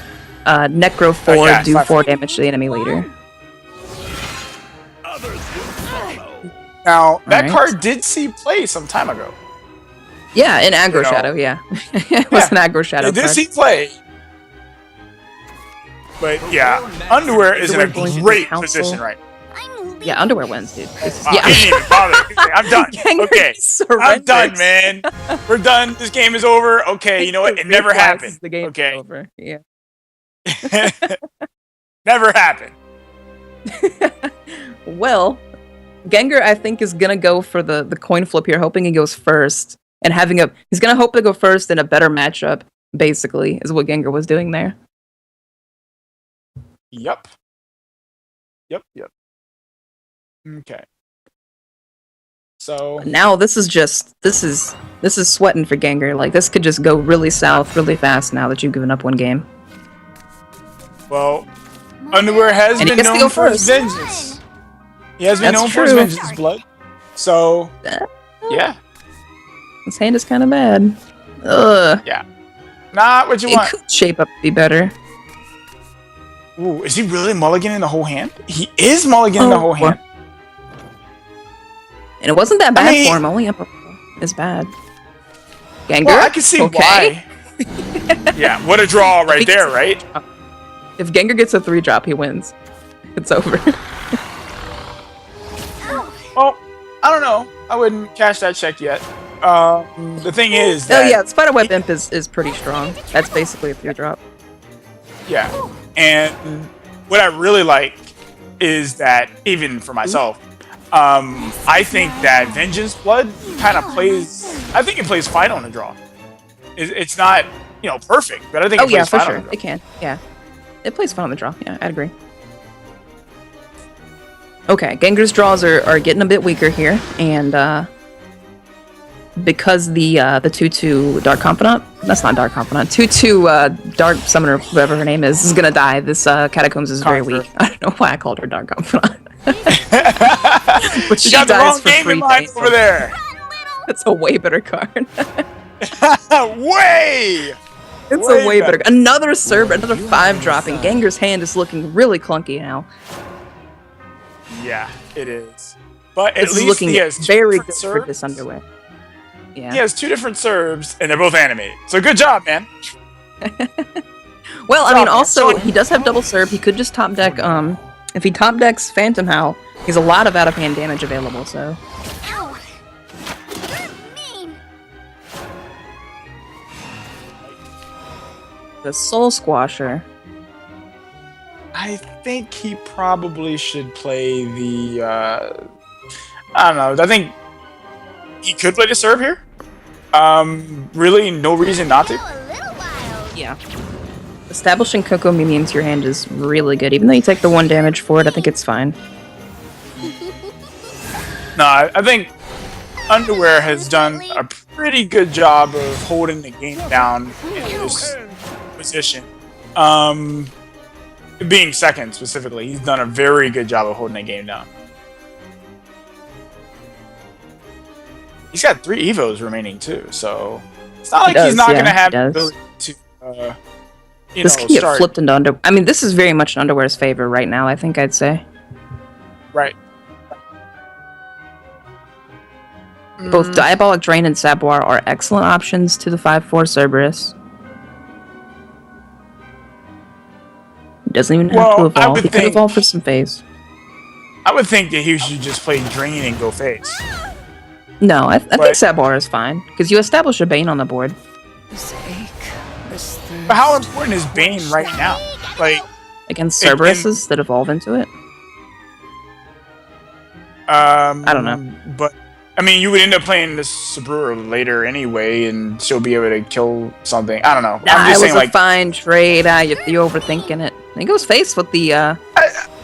Necro 4, do 4 damage to the enemy leader. Now, that card did see play some time ago. Yeah, in Aggro Shadow, yeah. It was an Aggro Shadow It did card. see play. But yeah, Underwear is in a great position right now. Yeah, Underwear wins, dude. Wow, he didn't even bother. I'm done. Okay, I'm done, man. We're done. This game is over. Okay, you know what? It never happened. The game okay. is over. Yeah. Never happened. Well, Gengar, I think, is gonna go for the coin flip here, hoping he goes first. And he's gonna hope to go first in a better matchup, basically, is what Gengar was doing there. Yep. Okay. So now this is sweating for Gengar. Like, this could just go really south really fast now that you've given up 1 game. Well, Underwear has been known for his vengeance. He has been known for his vengeance, blood. So, yeah. His hand is kind of bad. Ugh. Yeah. Not what you It want. could shape up to be better. Ooh, is he really mulliganing the whole hand? He is mulliganing the whole hand. And it wasn't that bad I mean, for him. Only up is bad. Gengar? Well, I can see why. Yeah, what a draw right there, right? If Gengar gets a 3-drop, he wins. It's over. Well, I don't know. I wouldn't cash that check yet. The thing is that... Oh yeah, Spiderweb Imp is pretty strong. That's basically a 3-drop. Yeah. And what I really like is that, even for myself, I think that Vengeance Blood kind of plays... I think it plays fine on a draw. It's not, perfect, but I think it plays fine on a draw. It can. Yeah. It plays fine on the draw. Yeah, I'd agree. Okay, Gengar's draws are getting a bit weaker here, and because the 2/2 Dark Confidant, that's not Dark Confidant, 2/2 Dark Summoner, whoever her name is gonna die. This Catacombs is very weak. I don't know why I called her Dark Confidant. But she got the dies wrong for game free in mind over there. That's a way better card. Way! It's a way better. Another Cerber, another 5-dropping. Gengar's hand is looking really clunky now. Yeah, it is. But at This is least looking he has very good serves. for this underwear. Yeah. He has 2 different serves, and they're both animated. So good job, man. Well, I mean, also, he does have double serve. He could just top deck, if he top decks Phantom Howl, he's a lot of out-of-hand damage available, so... Ow. Mean. The Soul Squasher. I think he probably should play the, I don't know. I think he could play the serve here. Really, no reason not to. Oh, a little wild. Yeah. Establishing Coco Mimi into your hand is really good. Even though you take the 1 damage for it, I think it's fine. No, I think Underwear has done a pretty good job of holding the game down in this position. Being second specifically, he's done a very good job of holding the game down. He's got 3 Evos remaining too, so it's not like he's not going to have the ability to, this can get flipped into Underwear. I mean, this is very much in Underwear's favor right now, I think I'd say. Right. Both Diabolic Drain and Saboir are excellent options to the 5/4 Cerberus. He doesn't even have to evolve. He could evolve for some phase. I would think that he should just play Drain and go phase. No, I think Saboir is fine, because you establish a Bane on the board. But how important is Bane right now? Like against Cerberuses that evolve into it? I don't know. But I mean, you would end up playing this Sabrura later anyway, and she'll be able to kill something. I don't know. Nah, I'm just saying, it was a fine trade. You're overthinking it. I think it was face with the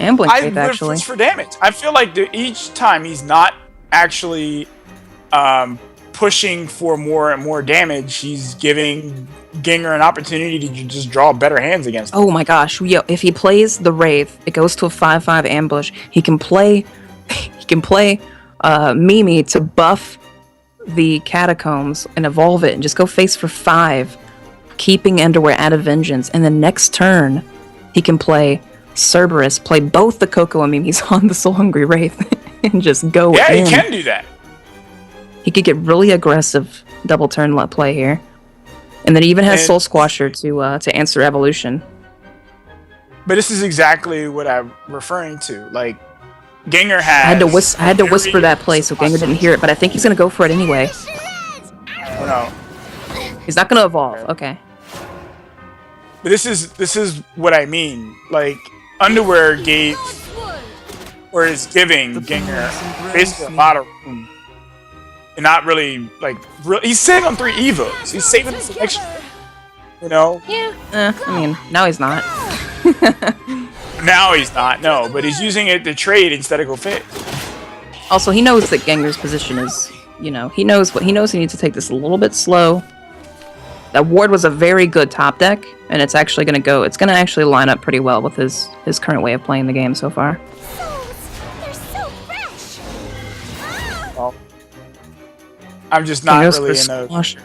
Ambling Faith, actually. For damage. I feel like each time he's not actually pushing for more and more damage, he's giving Gengar an opportunity to just draw better hands against him. Oh my gosh, yo, if he plays the Wraith, it goes to a 5/5 ambush. He can play Mimi to buff the Catacombs and evolve it and just go face for 5, keeping Underwear out of Vengeance. And the next turn, he can play Cerberus, play both the Coco and Mimi's on the Soul Hungry Wraith, and just go in. Yeah, he can do that. He could get really aggressive double turn let play here. And then he even has Soul Squasher to answer Evolution. But this is exactly what I'm referring to. Like, Gengar has... I had to whisper that play so Gengar didn't hear it, but I think he's going to go for it anyway. Oh, no. He's not going to evolve. Okay. But this is what I mean. Like, Underwear gave... or is giving Gengar basically a lot of room. And not really, like... he's saving on 3 Evos. He's saving some extra... You know? Yeah. I mean, now he's not. Now he's not, no. But he's using it to trade instead of go fit. Also, he knows that Gengar's position is... he knows he needs to take this a little bit slow. That ward was a very good top deck, and it's actually going to go... It's going to actually line up pretty well with his current way of playing the game so far. Souls, they're so fresh. Ah! Well, I'm just not Goes really for in a. squash.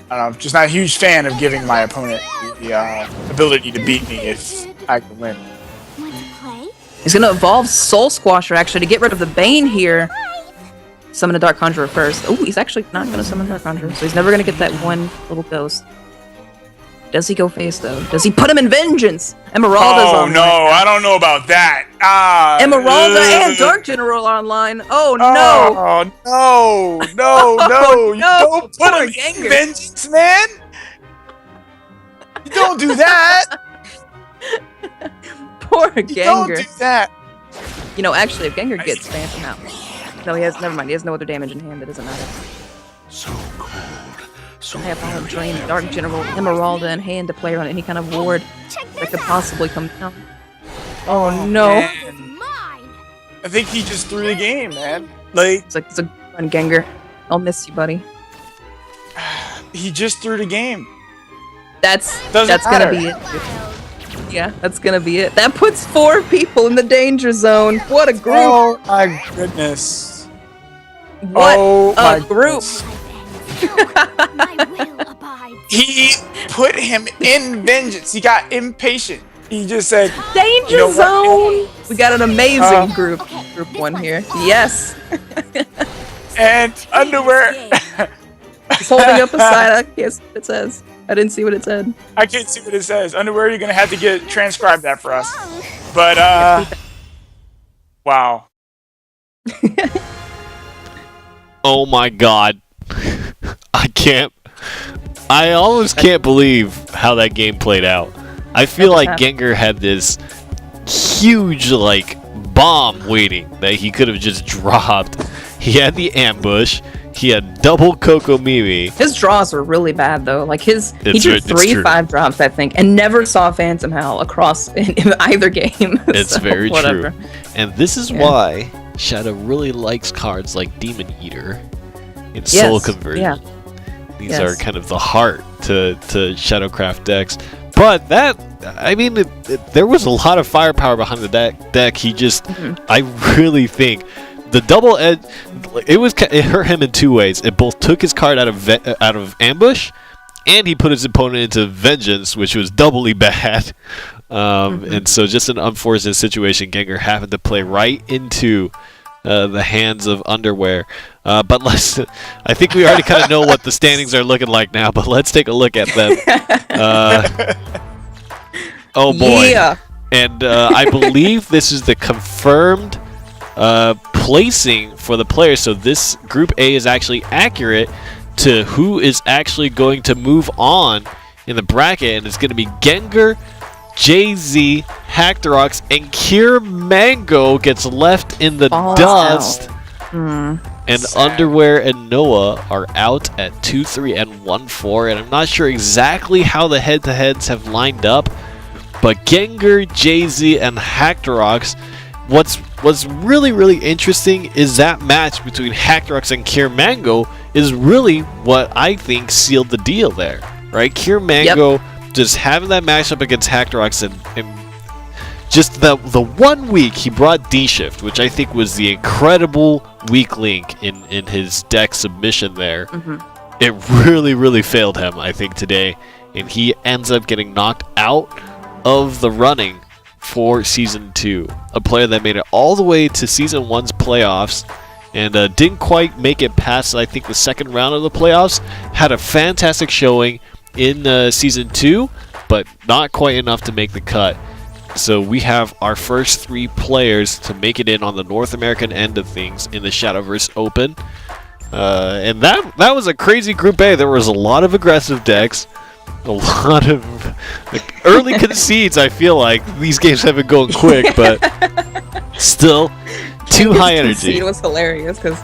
I don't know, just not a huge fan of giving my opponent the ability to beat me if I can win. Want to play? He's gonna evolve Soul Squasher actually to get rid of the Bane here. Summon a Dark Conjurer first. Oh, he's actually not gonna summon Dark Conjurer, so he's never gonna get that one little ghost. Does he go face though? Does he put him in Vengeance? Emeralda's Oh online. no, I don't know about that. Emeralda and Dark General online. Oh no! Oh no! You no, don't put poor him in Gengar. Vengeance, man. You don't do that. Poor You don't Gengar. do that. You know, actually, if Gengar gets Phantom out. No, he has. Never mind. He has no other damage in hand. That doesn't matter. So cold. So I have all Drain, Dark General, Emeralda in hand to play around any kind of ward Check that this could out. possibly come down. Oh no! Man. Mine. I think he just threw the game, man. Like It's like it's a good run, Gengar. I'll miss you, buddy. he just threw the game. That's Doesn't gonna matter. be it. Yeah, that's gonna be it. That puts 4 people in the danger zone. What a group! Oh my goodness. What Oh my a group! goodness. My will abides. He put him in Vengeance. He got impatient. He just said, Danger You know what? zone. We got an amazing Uh, group. Okay, Group this 1 one's here. fun. Yes. and underwear. He's holding up a side. I can't see what it says. I didn't see what it said. I can't see what it says. Underwear, you're gonna have to get transcribe that for us. Wrong. But wow. Oh my god. I almost can't believe how that game played out. I feel like Gengar had this huge, like, bomb waiting that he could have just dropped. He had the ambush. He had double Coco Mimi. His draws were really bad though. Like he It's did true. 3 5 drops, I think, and never saw Phantom Howl across in either game. It's So, very whatever. true. And this is Yeah. why Shadow really likes cards like Demon Eater and Soul Yes, Conversion. yeah. These Yes. are kind of the heart to Shadowcraft decks. But there was a lot of firepower behind the deck. He just, I really think the double edge, it hurt him in 2 ways. It both took his card out of ambush, and he put his opponent into Vengeance, which was doubly bad. And so just an unfortunate situation, Gengar having to play right into the hands of Underwear. But I think we already kind of know what the standings are looking like now, but let's take a look at them. Oh boy. Yeah. And I believe this is the confirmed placing for the players. So this Group A is actually accurate to who is actually going to move on in the bracket, and it's going to be Gengar, Jay-Z, Hackterox, and Cure Mango gets left in the Falls dust. Hmm. And Sad. Underwear and Noah are out at 2-3 and 1-4, and I'm not sure exactly how the head-to-heads have lined up, but Gengar, Jay-Z, and Hackterox, what's really, really interesting is that match between Hackterox and Cure Mango is really what I think sealed the deal there, right? Cure Mango just having that matchup against Hackterox and just the 1 week he brought D-Shift, which I think was the incredible weak link in his deck submission there. It really, really failed him, I think, today, and he ends up getting knocked out of the running for Season 2. A player that made it all the way to Season 1's playoffs and didn't quite make it past, I think, the second round of the playoffs. Had a fantastic showing in Season 2, but not quite enough to make the cut. So we have our first 3 players to make it in on the North American end of things in the Shadowverse Open. And that was a crazy Group A. There was a lot of aggressive decks. A lot of early concedes. I feel like these games have been going quick, but still too high His energy. concede was hilarious because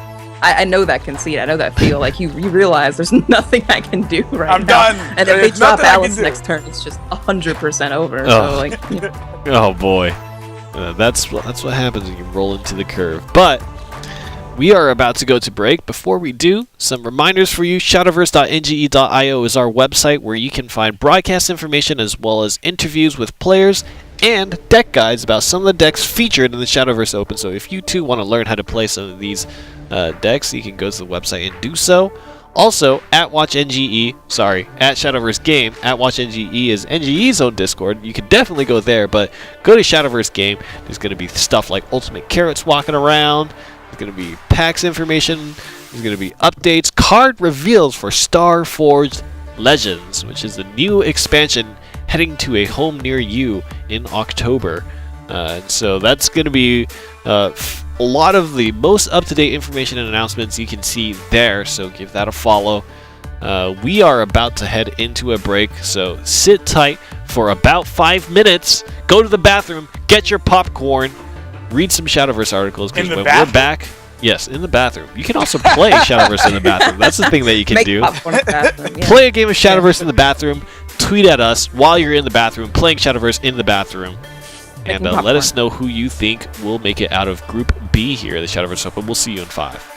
I know that conceit. I know that feel. Like you realize there's nothing I can do right I'm now. done. And if they There's drop nothing I can Alice do. next turn, it's just 100% over. Oh. So like, you know. Oh boy, that's what happens when you roll into the curve. But we are about to go to break. Before we do, some reminders for you. Shadowverse.nge.io is our website where you can find broadcast information as well as interviews with players and deck guides about some of the decks featured in the Shadowverse Open. So if you too want to learn how to play some of these decks, you can go to the website and do so. Also, at Shadowverse Game, at WatchNGE is NGE's own Discord. You can definitely go there, but go to Shadowverse Game. There's going to be stuff like Ultimate Carrots walking around. There's going to be packs information. There's going to be updates, card reveals for Starforged Legends, which is the new expansion heading to a home near you in October. And so that's going to be a lot of the most up-to-date information and announcements you can see there, so give that a follow. We are about to head into a break, so sit tight for about 5 minutes. Go to the bathroom, get your popcorn, read some Shadowverse articles, because when we're back... Yes, in the bathroom. You can also play Shadowverse in the bathroom. That's the thing that you can do. Play a game of Shadowverse in the bathroom, tweet at us while you're in the bathroom, playing Shadowverse in the bathroom. And let us know who you think will make it out of Group B here at the Shadowverse Open. We'll see you in 5.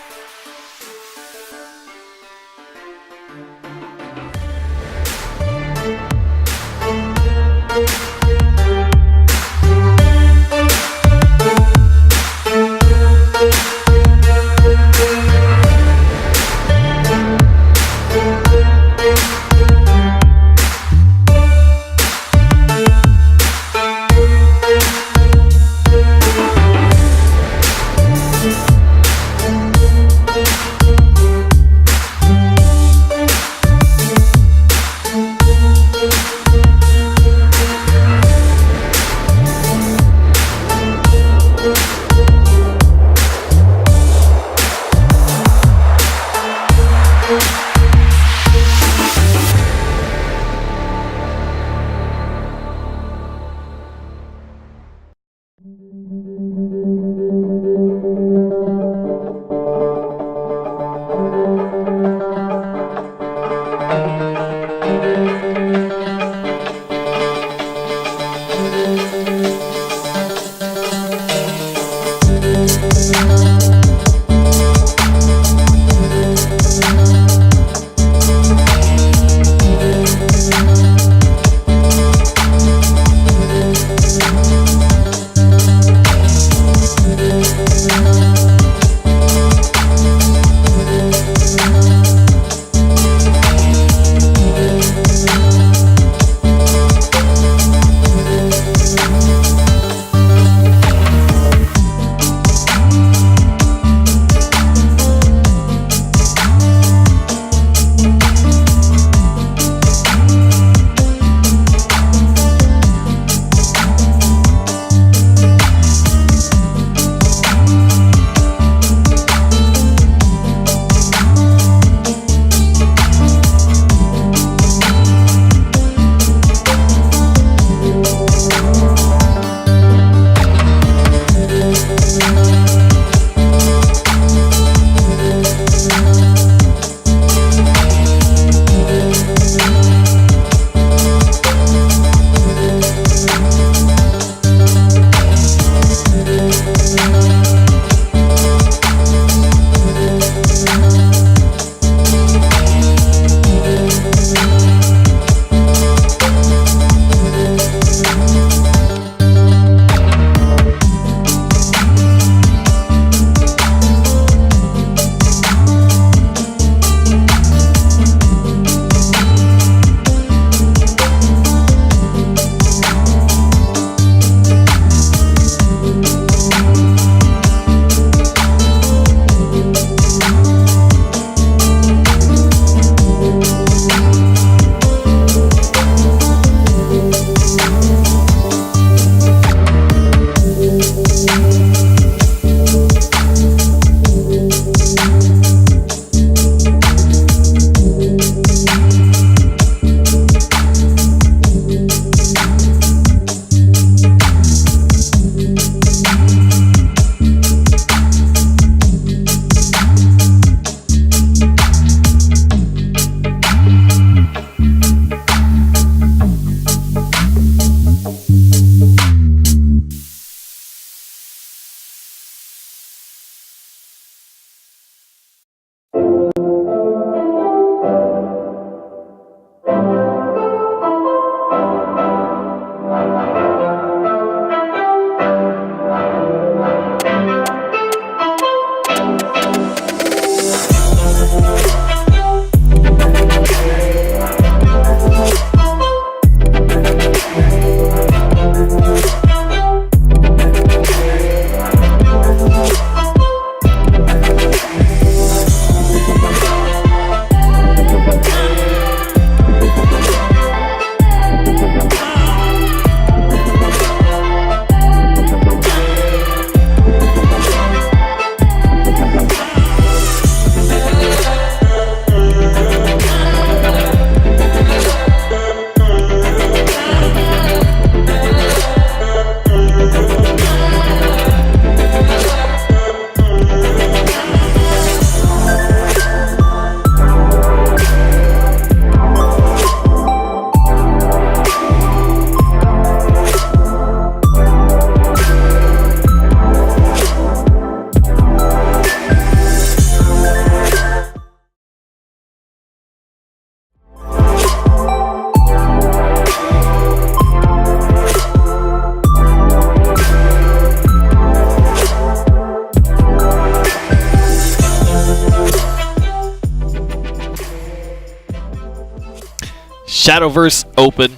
Shadowverse Open.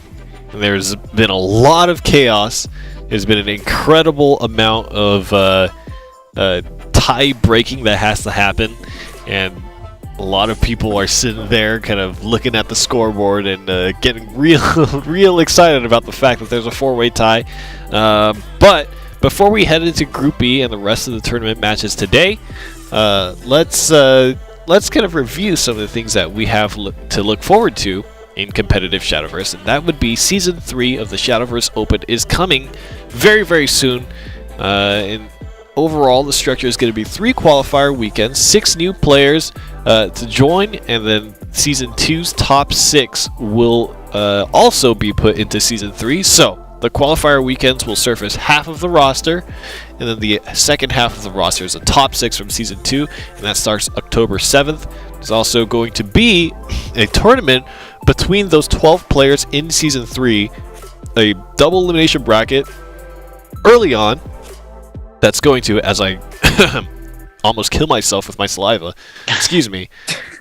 And there's been a lot of chaos. There's been an incredible amount of tie breaking that has to happen, and a lot of people are sitting there kind of looking at the scoreboard and getting real excited about the fact that there's a 4-way tie. But before we head into Group B and the rest of the tournament matches today, let's kind of review some of the things that we have to look forward to in competitive Shadowverse, and that would be Season 3 of the Shadowverse Open is coming very, very soon. And overall, the structure is going to be 3 qualifier weekends, 6 new players to join, and then Season 2's top 6 will also be put into Season 3. So the qualifier weekends will surface half of the roster, and then the second half of the roster is the top 6 from Season 2, and that starts October 7th. There's also going to be a tournament between those 12 players in Season 3, a double elimination bracket early on. That's going to, as I almost kill myself with my saliva, excuse me,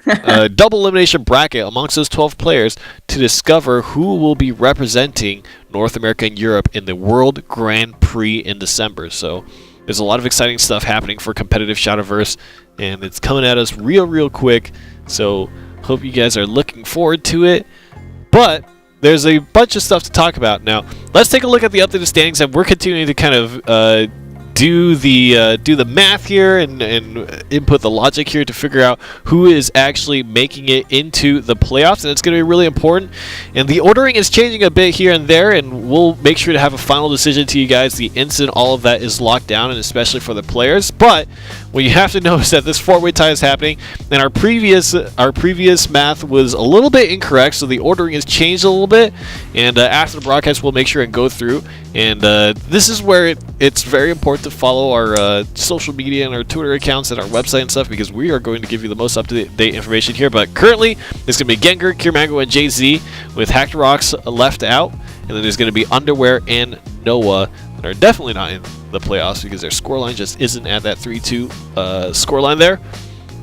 a double elimination bracket amongst those 12 players to discover who will be representing North America and Europe in the World Grand Prix in December. So there's a lot of exciting stuff happening for competitive Shadowverse, and it's coming at us real quick. So hope you guys are looking forward to it. But there's a bunch of stuff to talk about now. Let's take a look at the updated standings, and we're continuing to kind of do the math here and input the logic here to figure out who is actually making it into the playoffs, and it's going to be really important. And the ordering is changing a bit here and there, and we'll make sure to have a final decision to you guys the instant all of that is locked down, and especially for the players. But what you have to know is that this 4-way tie is happening, and our previous math was a little bit incorrect, so the ordering has changed a little bit. And after the broadcast, we'll make sure and go through. And this is where it's very important to follow our social media and our Twitter accounts and our website and stuff, because we are going to give you the most up-to-date information here. But currently, there's going to be Gengar, Kirmango, and Jay-Z, with Hacked Rocks left out. And then there's going to be Underwear and Noah that are definitely not in the playoffs because their scoreline just isn't at that 3-2 scoreline there.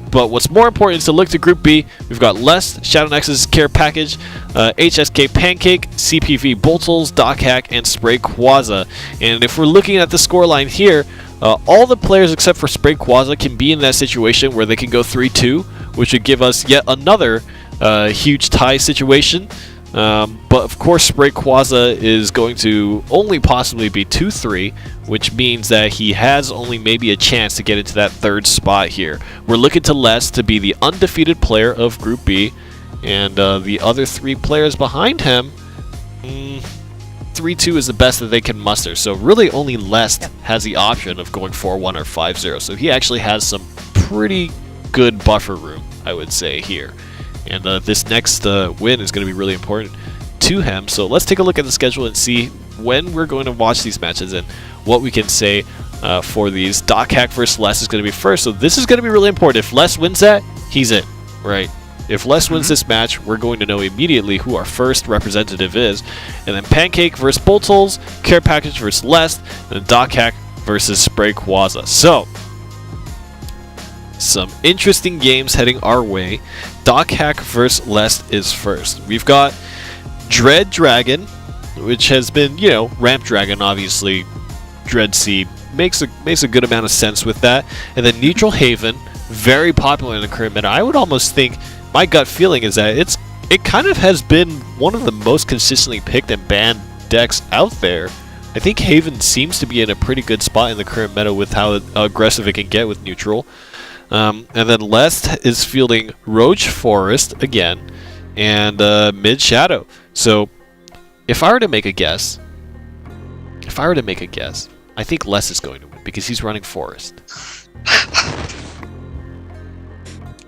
But what's more important is to look to Group B. We've got Les, Shadow Nexus, Care Package, HSK Pancake, CPV Boltles, Doc Hack, and Spray Quaza. And if we're looking at the scoreline here, all the players except for Spray Quaza can be in that situation where they can go 3-2, which would give us yet another huge tie situation. But of course, Spray Quaza is going to only possibly be 2-3, which means that he has only maybe a chance to get into that 3rd spot here. We're looking to Les to be the undefeated player of Group B, and the other 3 players behind him, 3-2 is the best that they can muster. So really only Les has the option of going 4-1 or 5-0. So he actually has some pretty good buffer room, I would say, here. And this next win is going to be really important to him. So let's take a look at the schedule and see when we're going to watch these matches and what we can say for these. Doc Hack versus Les is going to be first. So this is going to be really important. If Les wins that, he's in, right? If Les wins this match, we're going to know immediately who our first representative is. And then Pancake versus Boltles, Care Package versus Les, and Doc Hack versus Spray Quaza. So some interesting games heading our way. Doc Hack versus Les is first. We've got Dread Dragon, which has been, Ramp Dragon, obviously. Dread Seed makes a good amount of sense with that. And then Neutral Haven, very popular in the current meta. I would almost think, my gut feeling is that it kind of has been one of the most consistently picked and banned decks out there. I think Haven seems to be in a pretty good spot in the current meta with how aggressive it can get with neutral. And then Les is fielding Roach Forest again, and Mid Shadow. So if I were to make a guess, I think Les is going to win because he's running Forest.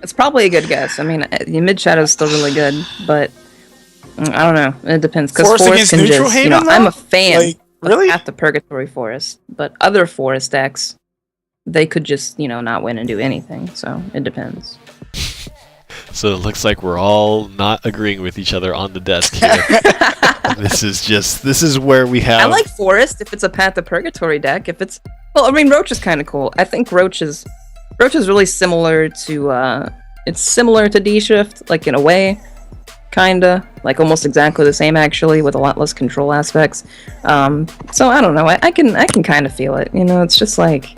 It's probably a good guess. I mean, Mid Shadow is still really good, but I don't know. It depends because Forest can just, Haven, I'm a fan of Path to Purgatory Forest, but other Forest decks, they could just, not win and do anything. So it depends. So it looks like we're all not agreeing with each other on the desk here. This is where we have. I like Forest if it's a Path to Purgatory deck. If it's, Roach is kind of cool. I think Roach is really similar to D-Shift, like in a way, kinda. Like, almost exactly the same, actually, with a lot less control aspects. So, I don't know. I can kind of feel it. You know, it's just like...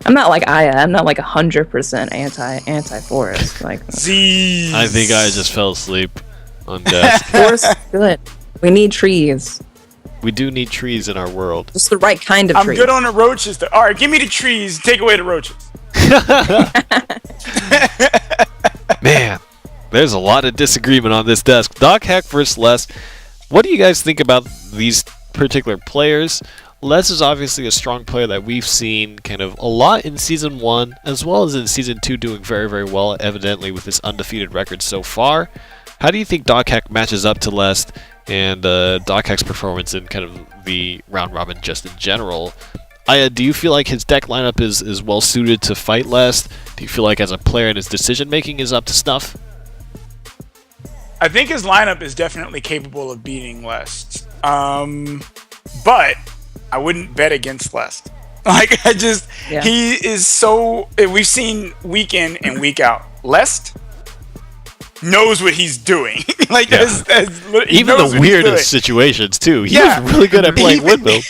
I'm not like Aya. I'm not like 100% anti-forest. Like, Z. I think I just fell asleep on desk. forest is good. We need trees. We do need trees in our world. Just the right kind of I'm tree. good on the roaches. All right, give me the trees. Take away the roaches. Man, there's a lot of disagreement on this desk. Doc Hack versus Les. What do you guys think about these particular players? Les is obviously a strong player that we've seen kind of a lot in Season 1, as well as in Season 2 doing very, very well, evidently with his undefeated record so far. How do you think Doc Hack matches up to Les and Doc Hack's performance in kind of the round robin just in general? Aya, do you feel like his deck lineup is well suited to fight Les? Do you feel like as a player and his decision making is up to snuff? I think his lineup is definitely capable of beating Lest. But I wouldn't bet against Lest. Like, he is so... We've seen week in and week out. Lest knows what he's doing. Like, Yeah. Even the weirdest situations, too. He was really good at playing windmill.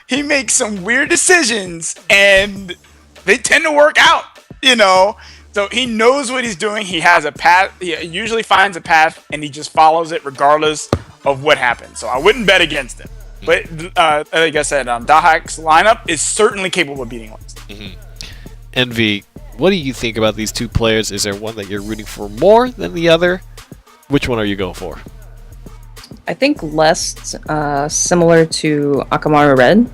He makes some weird decisions, and they tend to work out, you know? So he knows what he's doing. He has a path. He usually finds a path, and he just follows it regardless of what happens. So I wouldn't bet against him. But like I said, Dahak's lineup is certainly capable of beating Lest. Envy, what do you think about these two players? Is there one that you're rooting for more than the other? Which one are you going for? I think Lest, similar to Akamaru Red,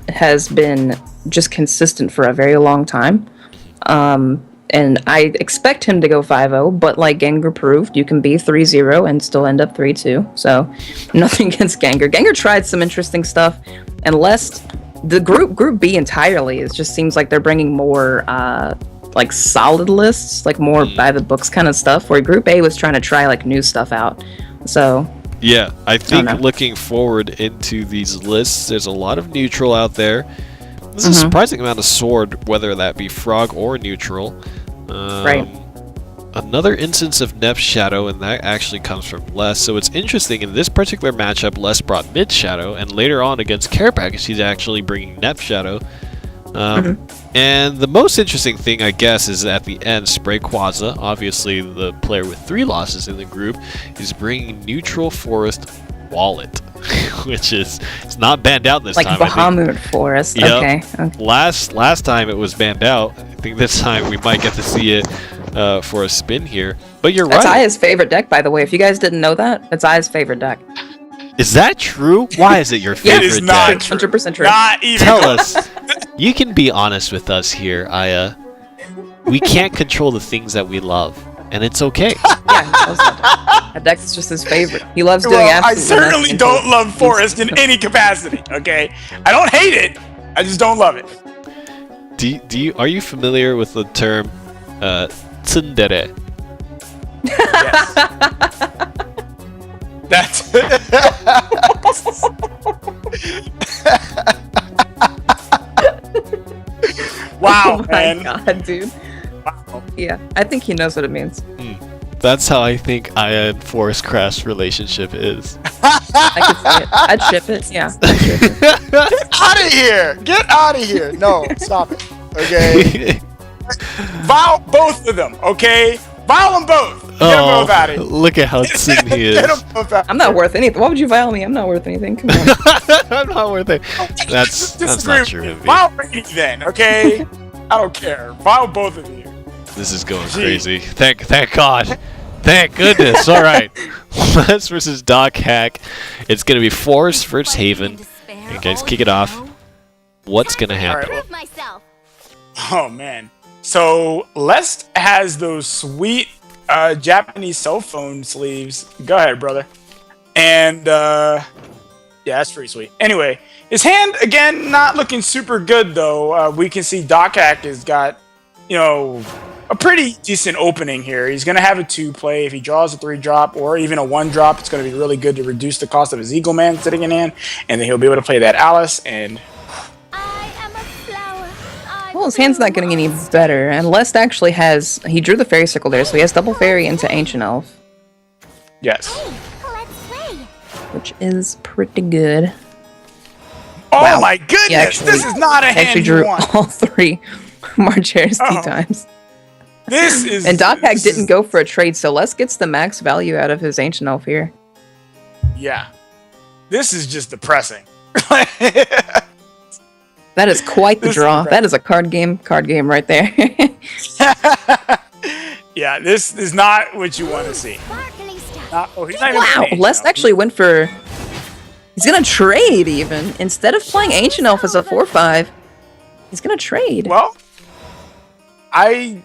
has been just consistent for a very long time. And I expect him to go 5-0, but like Gengar proved, you can be 3-0 and still end up 3-2. So, nothing against Gengar. Gengar tried some interesting stuff, and Lest, the Group B entirely, it just seems like they're bringing more, like, solid lists, like more by-the-books kind of stuff, where Group A was trying to try, like, new stuff out. So... Yeah, I think looking forward into these lists, there's a lot of neutral out there. There's a surprising amount of sword, whether that be frog or neutral. Right. Another instance of Nep Shadow, and that actually comes from Les. So it's interesting, in this particular matchup, Les brought Mid Shadow, and later on against Care Package, he's actually bringing Nep Shadow. And the most interesting thing, I guess, is at the end, Spray Quaza, obviously the player with 3 losses in the group, is bringing Neutral Forest Wallet, which is, it's not banned out this time. Like Bahamut Forest, okay. Last time it was banned out. I think this time we might get to see it for a spin here. But you're right. That's Aya's favorite deck, by the way. If you guys didn't know that, it's Aya's favorite deck. Is that true? Why is it your favorite It is not deck? true. 100% true. Not even. Tell us. You can be honest with us here, Aya. We can't control the things that we love, and it's okay. Yeah, he loves that deck. That deck's just his favorite. He loves doing Well, I absolutely certainly nothing don't until- love Forest in any capacity, okay? I don't hate it. I just don't love it. Are you familiar with the term tsundere? That's wow, Oh my man. god, dude. Wow. Yeah, I think he knows what it means. That's how I think Aya and Forest Crash relationship is. I could see it. I'd ship it, yeah. I'd ship it. Get out of here! Get out of here! No, stop it. Okay? Vow both of them, okay? Vow them both! Get them both out of here. Look at how thin he is. Get them both out. I'm not worth anything. Why would you violate me? I'm not worth anything. Come on. I'm not worth it. That's Disagree not true, with me. Envy. Vow Brady then, okay? I don't care. Vow both of you. This is going crazy. Thank God. Thank goodness. All right. Les versus Doc Hack. It's going to be Forest versus Haven. And guys, kick it off. What's going to happen? All right, Prove myself. Oh, man. So, Lest has those sweet Japanese cell phone sleeves. Go ahead, brother. And, yeah, that's pretty sweet. Anyway, his hand, again, not looking super good, though. We can see Doc Hack has got, you know, a pretty decent opening here. He's going to have a 2-play. If he draws a 3-drop or even a 1-drop, it's going to be really good to reduce the cost of his Eagle Man sitting in hand. And then he'll be able to play that Alice and... I am a flower. I Well, his hand's not getting any better, and Lest actually has... He drew the Fairy Circle there, so he has double Fairy into Ancient Elf. Yes. Hey, let's play. which is pretty good. Oh Wow. my goodness! He actually- This is not a Actually hand you drew want. all 3 Marchairs Oh. times. This is. And Doc Hack this didn't is- go for a trade, so Les gets the max value out of his Ancient Elf here. Yeah. This is just depressing. That is quite the This is draw. right. That is a card game right there. Yeah, this is not what you want to see. Sparkly stuff. He's not even Wow, playing Les Ancient Elf. actually went for... He's gonna trade, even. Instead of playing Ancient Elf as a 4/5, he's gonna trade. Well, I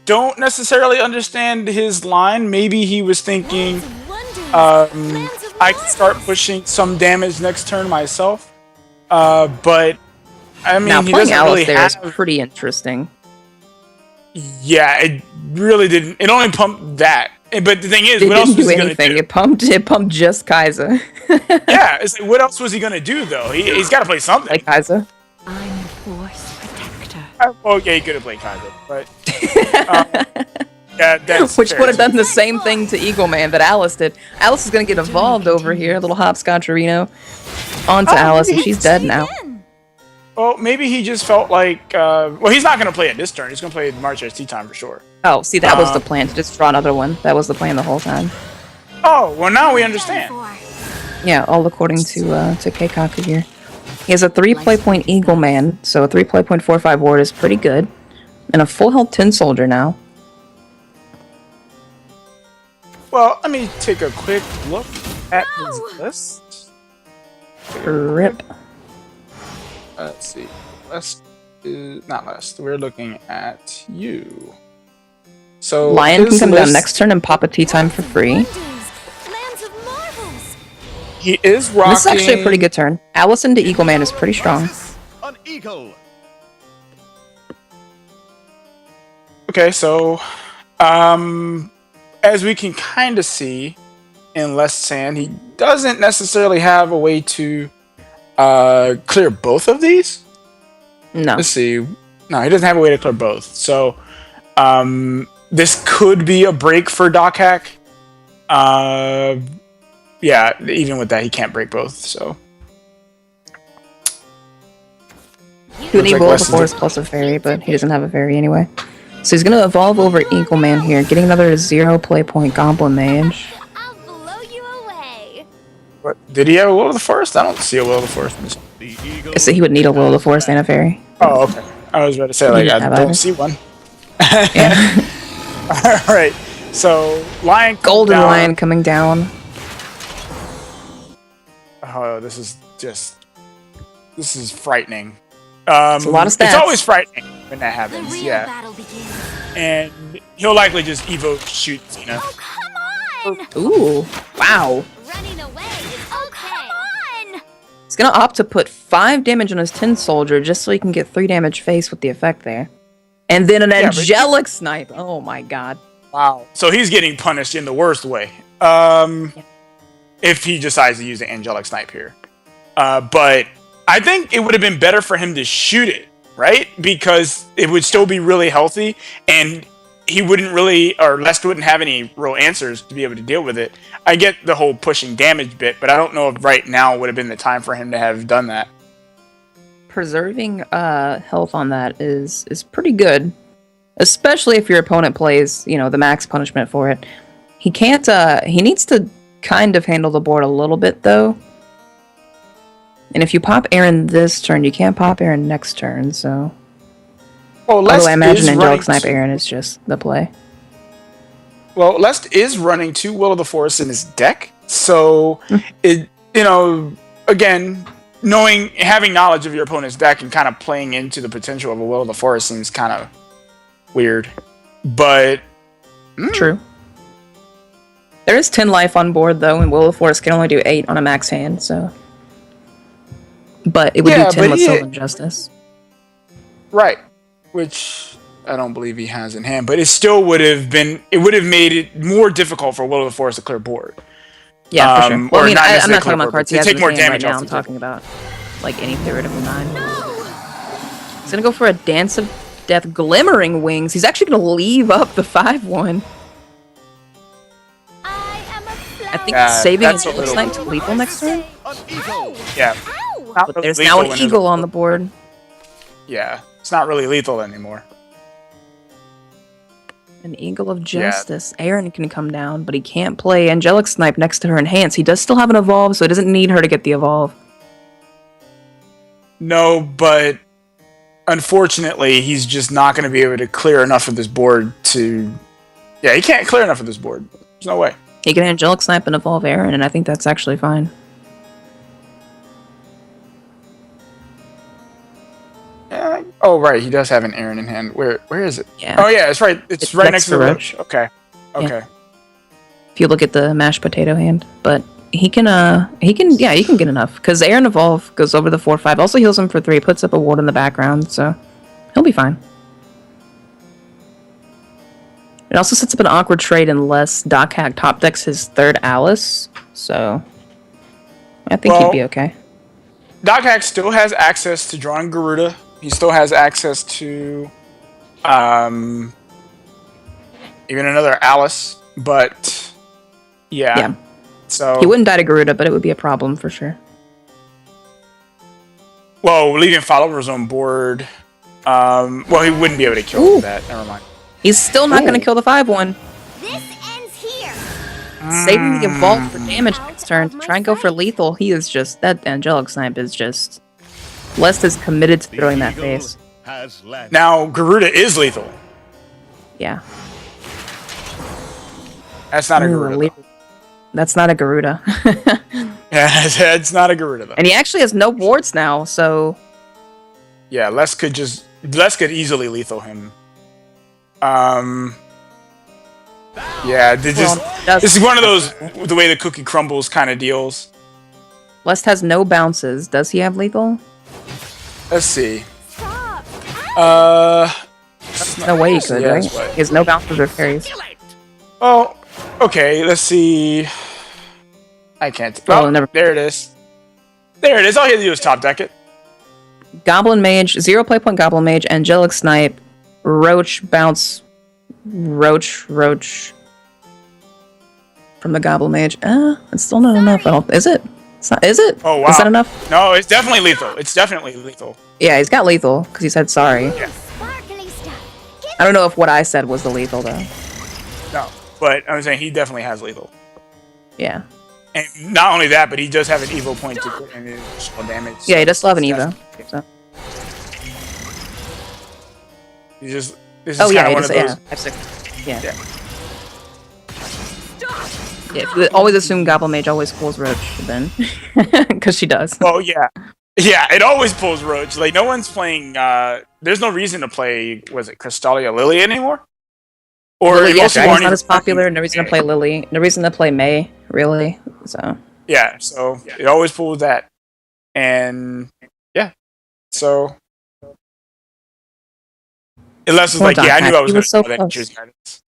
don't necessarily understand his line. Maybe he was thinking, I can start pushing some damage next turn myself. But I mean, Now, he playing doesn't Alice really there have. is pretty interesting. Yeah, it really didn't. It only pumped that. But the thing is, It what else didn't was do he gonna anything. do? It pumped just Quaza. Yeah, it's like, what else was he gonna do though? He's got to play something. Like Quaza. I'm Force Protector. Oh yeah, he could have played Kaiser, but yeah, that's Which fair would have too. done the same thing to Eagle Man that Alice did. Alice is gonna get evolved over here. A little hopscotcherino onto Alice, and she's dead now. Well, maybe he just felt like. Well, he's not gonna play it this turn. He's gonna play March ST time for sure. Oh, see, that was the plan, to just draw another one. That was the plan the whole time. Oh, well now we understand. Yeah, all according to Keikaku here. He has a 3 play point Eagle Man, so a 3 play point 4/5 ward is pretty good. And a full health Tin Soldier now. Well, let me take a quick look at his list. Rip. Let's see. List is not list. We're looking at you. So Lion can his come down list- next turn and pop a tea time for free. Lands of marvels. He is rocking. This is actually a pretty good turn. Allison to Eagle Man is pretty strong. An eagle. Okay, so as we can kind of see in Less Sand, he doesn't necessarily have a way to clear both of these. No. Let's see. No, he doesn't have a way to clear both. So this could be a break for Doc Hack. Yeah, even with that, he can't break both. So He would need like Will of Wes the is Forest plus a fairy, but he doesn't have a fairy anyway. So he's gonna evolve over Eagle Man here, getting another 0 play point Goblin Mage. I'll blow you away. what, did he have a Will of the Forest? I don't see a Will of the Forest in this. The eagle. So he would need a Will of the Forest and a fairy. Oh, okay. I was about to say like didn't I have don't either. see one. Yeah. All right. So Lion comes Golden down. Lion coming down. Oh, this is frightening. It's a lot of It's stats. always frightening when that The happens. real Yeah, battle begins. and he'll likely just evoke shoot Xena. Oh, come on! Ooh, wow. Running away is okay. Come on! He's gonna opt to put 5 damage on his Tin Soldier just so he can get 3 damage face with the effect there. And then an but- Angelic Snipe. Oh my god. Wow. So he's getting punished in the worst way. If he decides to use the angelic snipe here. But I think it would have been better for him to shoot it, right? Because it would still be really healthy and he wouldn't really, or Lest wouldn't have any real answers to be able to deal with it. I get the whole pushing damage bit, but I don't know if right now would have been the time for him to have done that. Preserving health on that is pretty good. Especially if your opponent plays, the max punishment for it. He can't, he needs to kind of handle the board a little bit, though. And if you pop Aaron this turn, you can't pop Aaron next turn, so... Well, Lest Although I imagine is Angelic running Snipe Aaron is just the play. Well, Lest is running 2 Will of the Forest in his deck, so again, having knowledge of your opponent's deck and kind of playing into the potential of a Will of the Forest seems kind of weird. But True. There is 10 life on board, though, and Will of the Forest can only do 8 on a max hand, so... But it would Yeah, do 10 but with he- Sylvan Justice. right, which I don't believe he has in hand, but it still would have made it more difficult for Will of the Forest to clear board. Yeah, for sure. Well, or I mean, not I'm necessarily not talking about clear cards he board, has to in take more his hand damage right now. off I'm the talking about, like, any theoretical 9. He's gonna go for a Dance of Death Glimmering Wings. He's actually gonna leave up the 5/1. I am a I think Yeah, saving that's a Angelic little- Snipe to lethal next turn. An eagle. Yeah. Ow! Not But really there's lethal now an when there's eagle a- on the board. Yeah, it's not really lethal anymore. An Eagle of Justice. Aaron can come down, but he can't play Angelic Snipe next to her Enhance. He does still have an Evolve, so he doesn't need her to get the Evolve. No, but unfortunately, he's just not going to be able to clear enough of this board to... Yeah, he can't clear enough of this board. There's no way. He can Angelic Snipe and Evolve Aaron, and I think that's actually fine. Yeah. Oh, right, he does have an Aaron in hand. Where is it? Yeah. Oh, yeah, it's right. It's right next to the Roach. Okay. Okay. If you look at the mashed potato hand, but he can get enough because Aaron Evolve goes over the 4/5, also heals him for 3, puts up a ward in the background, so he'll be fine. It also sets up an awkward trade unless Doc Hack top decks his third Alice, so I think he'd be okay. Doc Hack still has access to drawing Garuda. He still has access to even another Alice, but yeah. So He wouldn't die to Garuda, but it would be a problem for sure. well, leaving followers on board. Well, he wouldn't be able to kill Ooh. that. Never mind. He's still not going to Ooh. kill the 5/1. This ends here. Saving the Evolve for damage next turn to try and go for lethal. He is just... That Angelic Snipe is just... Lest is committed to The throwing that eagle face. has landed. Now Garuda is lethal. Yeah. That's not a Ooh, Garuda. lethal. That's not a Garuda. Yeah, it's not a Garuda though. And he actually has no wards now, so... Yeah, Les could easily lethal him. Yeah, this is one of those the way the cookie crumbles kind of deals. Lest has no bounces. Does he have lethal? Let's see. Stop. No way he could, Yeah, right? that's right. He has no bounces or parries. Oh, okay. Let's see. I can't. Oh, Oh, never- there it is. There it is. All he had to do is top deck it. Goblin Mage, 0 play point Goblin Mage, Angelic Snipe, Roach, bounce, Roach. From the Goblin Mage. It's still not enough. I don't, is it? It's not, is it? Oh wow. Is that enough? No, it's definitely lethal. It's definitely lethal. Yeah, he's got lethal, because he said sorry. Sparkly stuff. I don't know if what I said was the lethal, though. No, but I'm saying he definitely has lethal. Yeah. And not only that, but he does have an Evo point to put in additional damage. Yeah, he does still have an It's Evo. So. He's just. This is Oh, yeah, kind he of does, one of those. yeah. F6. Yeah. Yeah. Yeah, we always assume Goblin Mage always pulls Roach, then. Because she does. Well, yeah. Yeah, it always pulls Roach. Like, no one's playing, there's no reason to play, was it Crystalia Lily anymore? Or Lily, yeah, most people Dragon's aren't not even as popular. playing No reason to May. play Lily. No reason to play May, really. So. Yeah, so it always pulls that. And, yeah. So. Unless it's Poor like, yeah, I Doc knew I Hack. was He going was to so draw that close. Nature's Guidance.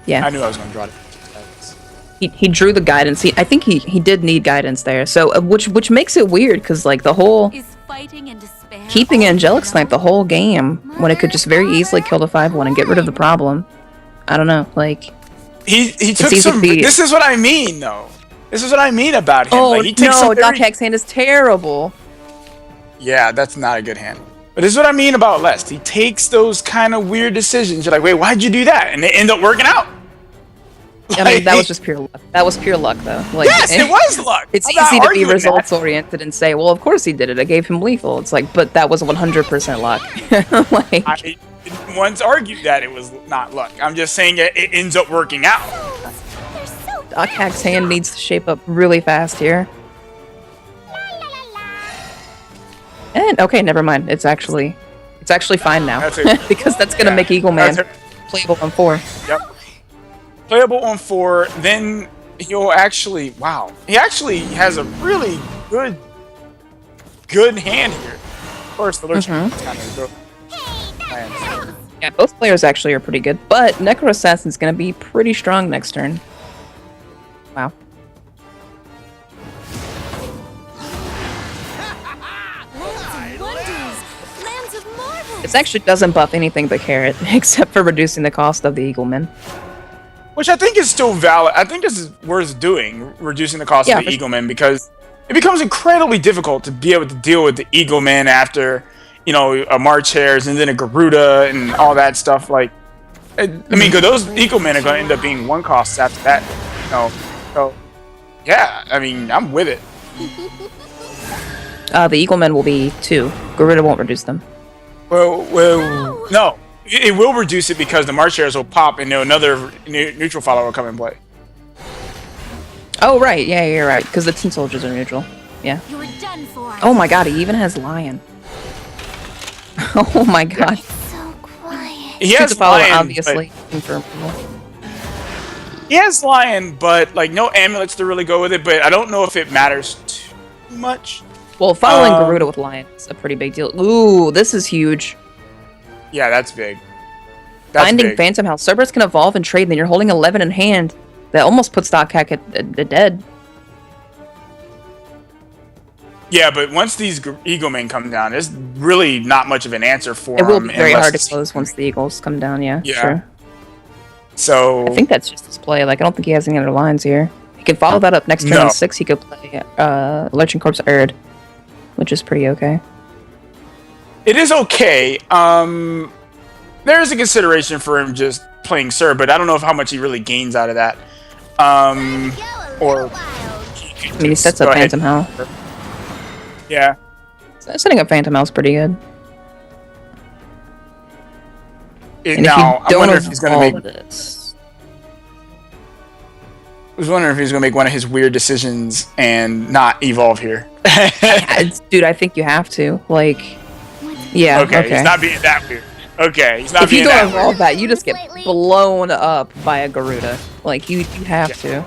Yeah. I knew I was going to draw that Nature's Guidance. He drew the guidance. I think he did need guidance there. So which makes it weird because like the whole Is fighting in despair. keeping Angelic Snipe the whole game when it could just very easily kill the 5/1 and get rid of the problem. I don't know, like He took easy to some. be- This is what I mean, though. This is what I mean about him. oh like, he takes no, some Doc very- Hack's hand is terrible. Yeah, that's not a good hand. But this is what I mean about Lest. He takes those kind of weird decisions. You're like, wait, why'd you do that? And they end up working out. I mean, that was just pure luck. That was pure luck, though. Like, Yes, it was luck. It's I'm not easy to be arguing that. results oriented and say, well, of course he did it. I gave him lethal. It's like, but that was 100% luck. Like, I didn't once argue that it was not luck. I'm just saying it ends up working out. They're so Doc Hack's hand needs to shape up really fast here. la la la la. And okay, never mind. It's actually fine now That's it. because that's gonna Yeah, make Eagle Man that's it. playable on 4. Yep. Playable on 4, then he'll actually... Wow. He actually has a really good hand here. Of course, the Lurch kind of go. Lands. Yeah, both players actually are pretty good, but Necro Assassin's gonna be pretty strong next turn. Wow. Lands of wonders. Lands of marvels. It actually doesn't buff anything but Carrot, except for reducing the cost of the Eagleman. Which I think is still valid. I think this is worth doing, reducing the cost of the Eagleman, because it becomes incredibly difficult to be able to deal with the Eagleman after, you know, a March Hares and then a Garuda and all that stuff. Like, I mean, because those Eaglemen are going to end up being one costs after that. You know, so yeah, I mean, I'm with it. The Eaglemen will be 2. Garuda won't reduce them. Well, no. It will reduce it because the March Hares will pop and another neutral follower will come and play. Oh, right. Yeah, you're right. Because the Tin Soldiers are neutral. Yeah. You're done for. Oh my god, he even has Lion. Oh my god. So quiet. He has follow, Lion, obviously. He has Lion, but like no amulets to really go with it. But I don't know if it matters too much. Well, following Garuda with Lion is a pretty big deal. Ooh, this is huge. Yeah, that's big. That's Finding big. Phantom House. Cerberus can evolve and trade, and then you're holding 11 in hand. That almost puts Stockhack at dead. Yeah, but once these Eaglemen come down, there's really not much of an answer for It will him be very unless hard to it's- close once the Eagles come down, yeah. Yeah. Sure. So I think that's just his play. Like, I don't think he has any other lines here. He can follow that up next turn No. on 6. He could play Lurching Corpse Erd, which is pretty okay. it is okay. There is a consideration for him just playing Sir, but I don't know how much he really gains out of that. Or I mean, he sets up Phantom House. Yeah. Setting up Phantom House is pretty good. And Now, if I you wonder don't if he's gonna make. evolve this, I was wondering if he's gonna make one of his weird decisions and not evolve here. dude, I think you have to. Like, yeah, okay. He's not being that weird. Okay, he's not If you being don't that evolve weird. that, you just get blown up by a Garuda. Like, you have to.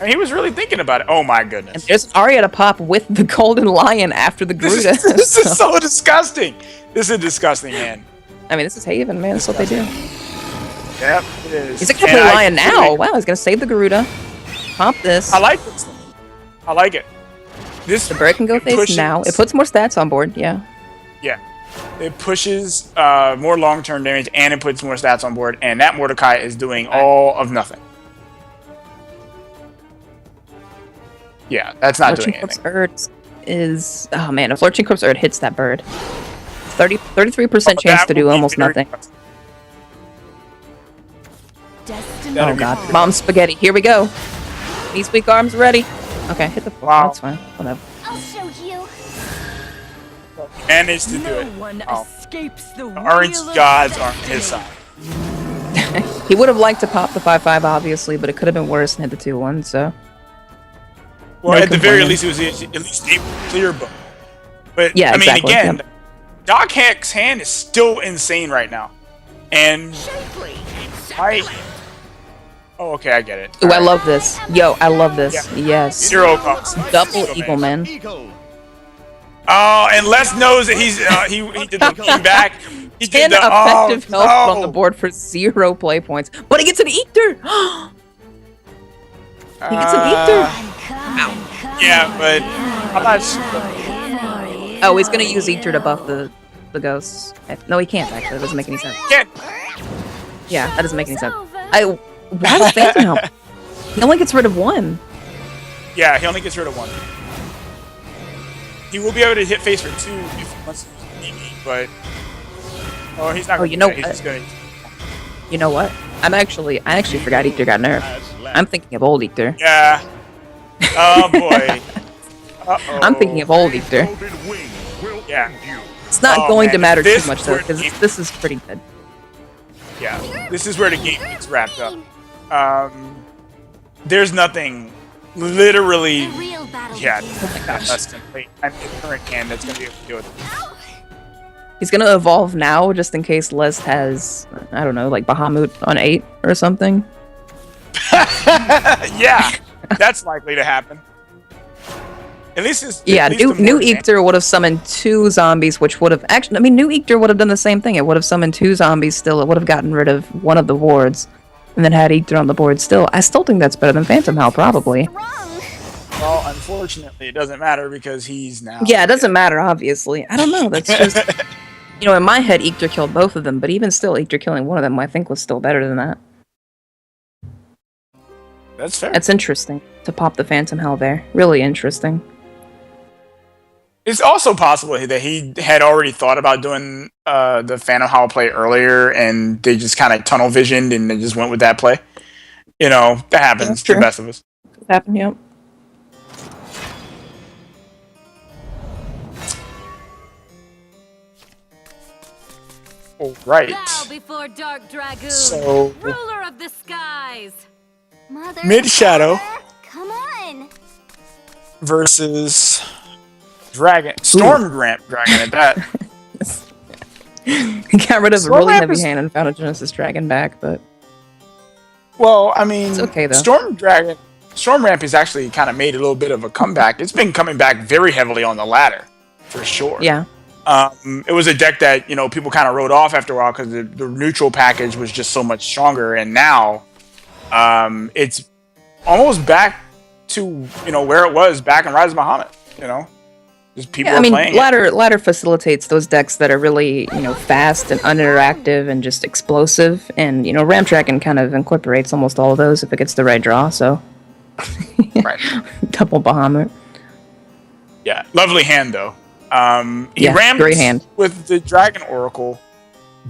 And he was really thinking about it. Oh my And goodness. there's an Aria to pop with the Golden Lion after the This Garuda. is so disgusting. This is disgusting, man. I mean, this is Haven, man. That's what they do. Yep, it is. He's gonna And play I Lion now. really- Wow, he's gonna save the Garuda. Pop this. I like this. I like it. This The bird can go face pushes- now. It puts more stats on board, yeah. Yeah. It pushes more long-term damage and it puts more stats on board, and that Mordecai is doing all of nothing. Yeah, that's not Lurching doing Corpse anything. Erd is... Oh man, if Lurching Corpse Erd hits that bird, 33% Oh, chance that to do would be almost very nothing. frustrating. Destined That'd Oh be god. fun. Mom spaghetti, here we go. Knees, weak arms, ready. Okay, hit the... Wow. That's fine, whatever. I'll show you. Managed to do No it. one Oh. escapes the The orange wheel of gods are on destiny. his side. He would have liked to pop the 5/5, obviously, but it could have been worse and hit the 2/1, so... Well, No at the very complaining. least, it was at least able to clear both. But Yeah, I mean, exactly, again, yep. Doc Hack's hand is still insane right now, and I. Oh, okay, I get it. Ooh, I Alright. love this. Yo, I love this. Yeah. Yes. 0 cost. Double Eagle Man. Eagle. Oh, and Les knows that he's he did the king back. He 10 did the effective health on the no. board for 0 play points. But he gets an Eater! He gets an Eater! Yeah, but I'm not sure. Oh, he's gonna use Eater to buff the ghosts. No, he can't actually. That doesn't make any sense. Can't. Yeah, that doesn't make any sense. Why does Phantom help? He only gets rid of 1. Yeah, he only gets rid of 1. He will be able to hit face for 2 if he wants to use DB, but he's not. Oh, gonna you do know that. He's what? just gonna. You know what? I actually forgot Eater got nerfed. I'm thinking of old Eater. Yeah. Oh boy. Uh-oh. I'm thinking of old Eater. Golden wing will Yeah. end you. It's not Oh, going man, to matter this too much though, where- because this is pretty good. Yeah. This is where the game gets wrapped up. There's nothing. Literally. The real battle Yeah. begins. Oh my gosh. That's complete. I'm the current hand that's gonna be able to deal with it. He's gonna evolve now just in case Les has, I don't know, like Bahamut on 8 or something. Yeah. That's likely to happen. At least it's. Yeah, at least the new more- Eater would have summoned 2 zombies, which would have actually. I mean, new Eater would have done the same thing. It would have summoned 2 zombies. Still, it would have gotten rid of one of the wards, and then had Eater on the board. Still, I still think that's better than Phantom Hell, probably. Wrong. Well, unfortunately, it doesn't matter because he's now. Yeah, it doesn't matter. Obviously, I don't know. That's just You know, in my head, Eekter killed both of them, but even still, Eekter killing one of them, I think, was still better than that. That's fair. It's interesting to pop the Phantom Hell there. Really interesting. It's also possible that he had already thought about doing the Phantom Howl play earlier, and they just kind of tunnel visioned and they just went with that play. You know, that happens to the best of us. Happened, yep. All right. Bow before Dark Dragoon, So ruler of the skies. Mother, Mid Shadow Father, come on. versus Storm Ramp Dragon at that. He got rid of a Storm really Ramp heavy is- hand and found a Genesis Dragon back, but Well, I mean, It's okay, though. Storm Ramp has actually kind of made a little bit of a comeback. It's been coming back very heavily on the ladder, for sure. yeah. It was a deck that, you know, people kind of wrote off after a while because the neutral package was just so much stronger, and now it's almost back to, you know, where it was back in Rise of Muhammad. You know, just people Yeah, are I mean, playing it. ladder facilitates those decks that are really, you know, fast and uninteractive and just explosive, and, you know, Ramp Dragon kind of incorporates almost all of those if it gets the right draw, so... Right. Double Bahamut. Yeah, lovely hand though. He Yeah, rammed great hand. with the Dragon Oracle,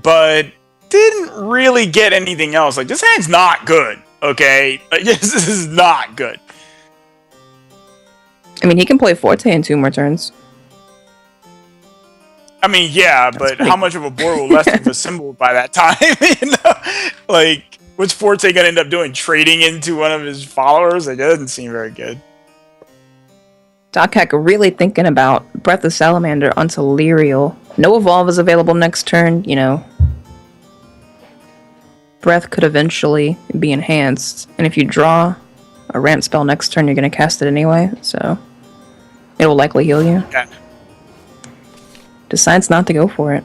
but didn't really get anything else. Like, this hand's not good. Okay, like, this is not good. I mean, he can play Forte in 2 more turns. I mean, yeah, but pretty how much of a board will Lester have assembled by that time? You know, like, what's Forte gonna end up doing? Trading into one of his followers? Like, that doesn't seem very good. Dockhack really thinking about Breath of Salamander onto Lyrial. No Evolve is available next turn, you know. Breath could eventually be enhanced, and if you draw a ramp spell next turn, you're going to cast it anyway, so it will likely heal you. Yeah. Decides not to go for it.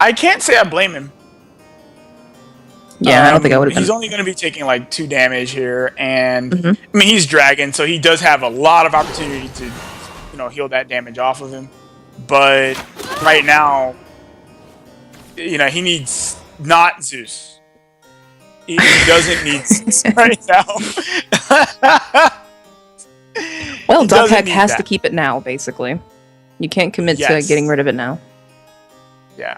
I can't say I blame him. Yeah, I don't think I would have He's been. only going to be taking like 2 damage here, and Mhm. I mean, he's Dragon, so he does have a lot of opportunity to, you know, heal that damage off of him. But right now, you know, he needs not Zeus. He doesn't need Zeus right now. Well, he doesn't Dockhack need has that. to keep it now, basically. You can't commit to Yes. getting rid of it now. Yeah,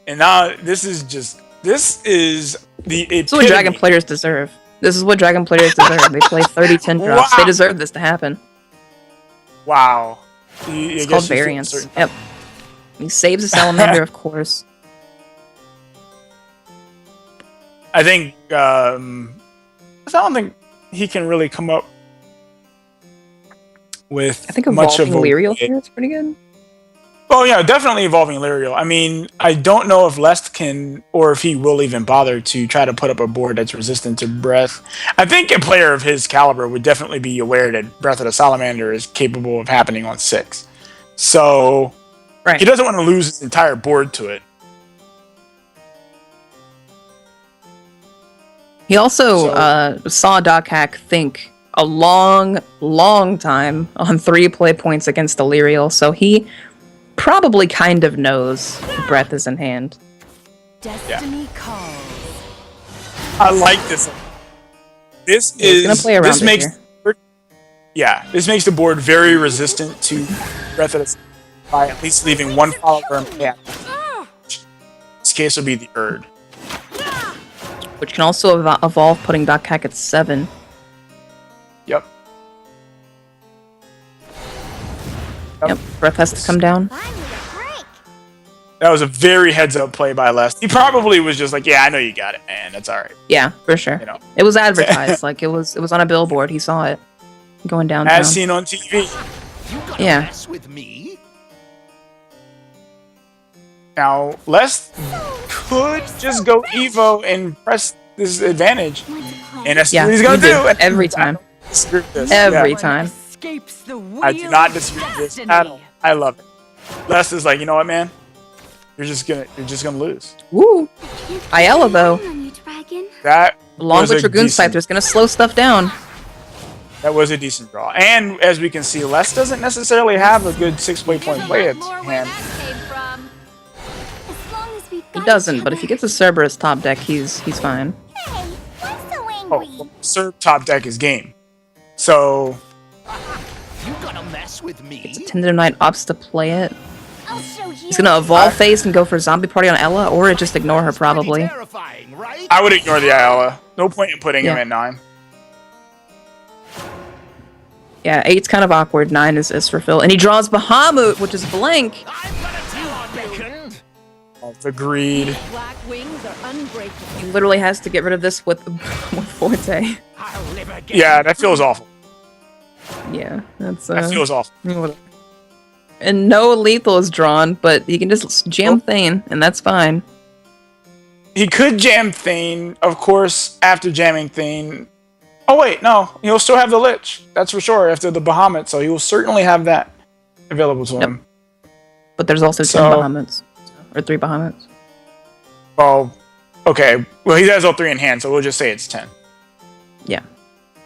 and now this is the This is what epitome. Dragon players deserve. This is what Dragon players deserve. They play 30 10 drops. Wow. They deserve this to happen. Wow. It's called variance. Yep. He saves a salamander, of course. I think I don't think he can really come up with I think much of evolving a Lyrial way. here is pretty good. Oh yeah, definitely evolving Lyrial. I mean, I don't know if Lest can, or if he will even bother to try to put up a board that's resistant to Breath. I think a player of his caliber would definitely be aware that Breath of the Salamander is capable of happening on 6. So Right. he doesn't want to lose his entire board to it. He also saw Dockhack think a long, long time on 3 play points against Illyrial, so he probably kind of knows Breath is in hand. Destiny calls. I like this. This Yeah, he's is gonna play around this it makes here. yeah, this makes the board very resistant to Breath of the by at least leaving one follower in play. This case will be the Erd. Which can also evolve, putting Dockhack at 7. Yep. Yep, Breath has to come down. Finally a break. That was a very heads-up play by Les. He probably was just like, "Yeah, I know you got it, man. That's all right." Yeah, for sure. You know, It was advertised, like it was on a billboard. He saw it going downtown. as seen on TV. You gonna Yeah. mess with me? Now, Les could just go Evo and press this advantage, and that's Yeah, what he's gonna he did. do Every time. Screw this. Every Yeah. time. Escapes the I do wheel not of disagree with this destiny. at all. I love it. Les is like, you know what, man? You're just gonna lose. Woo! Ayala, though. Come on, you dragon. That Along was with a Dragoon decent- Scyther is going to slow stuff down. That was a decent draw. And as we can see, Les doesn't necessarily have a good 6 play point play at More where hand. that came from. always be He doesn't, but if he gets a Cerberus top deck, he's fine. Hey, what's so angry? Oh, Serb top deck is game. So You gonna mess with me? It's a Tender Knight opts to play it. I'll show you. He's gonna evolve phase and go for Zombie Party on Ella, or just ignore her probably. Terrifying, right? I would ignore the Ayala. No point in putting him Yeah. at 9. Yeah, 8's kind of awkward, 9 is for Phil. And he draws Bahamut, which is blank. I'm gonna tell on you. Agreed. Black wings are unbreakable. He literally has to get rid of this with Forte. I'll live again. Yeah, that feels awful. Yeah, that's That feels awful. whatever. And no lethal is drawn, but he can just jam Thane, and that's fine. He could jam Thane, of course, after jamming Thane. Oh wait, no. He'll still have the Lich. That's for sure, after the Bahamut, so he will certainly have that available to him. But there's also 10 So- Bahamuts. Or 3 Bahamuts. Well, okay. Well, he has all 3 in hand, so we'll just say it's 10. Yeah.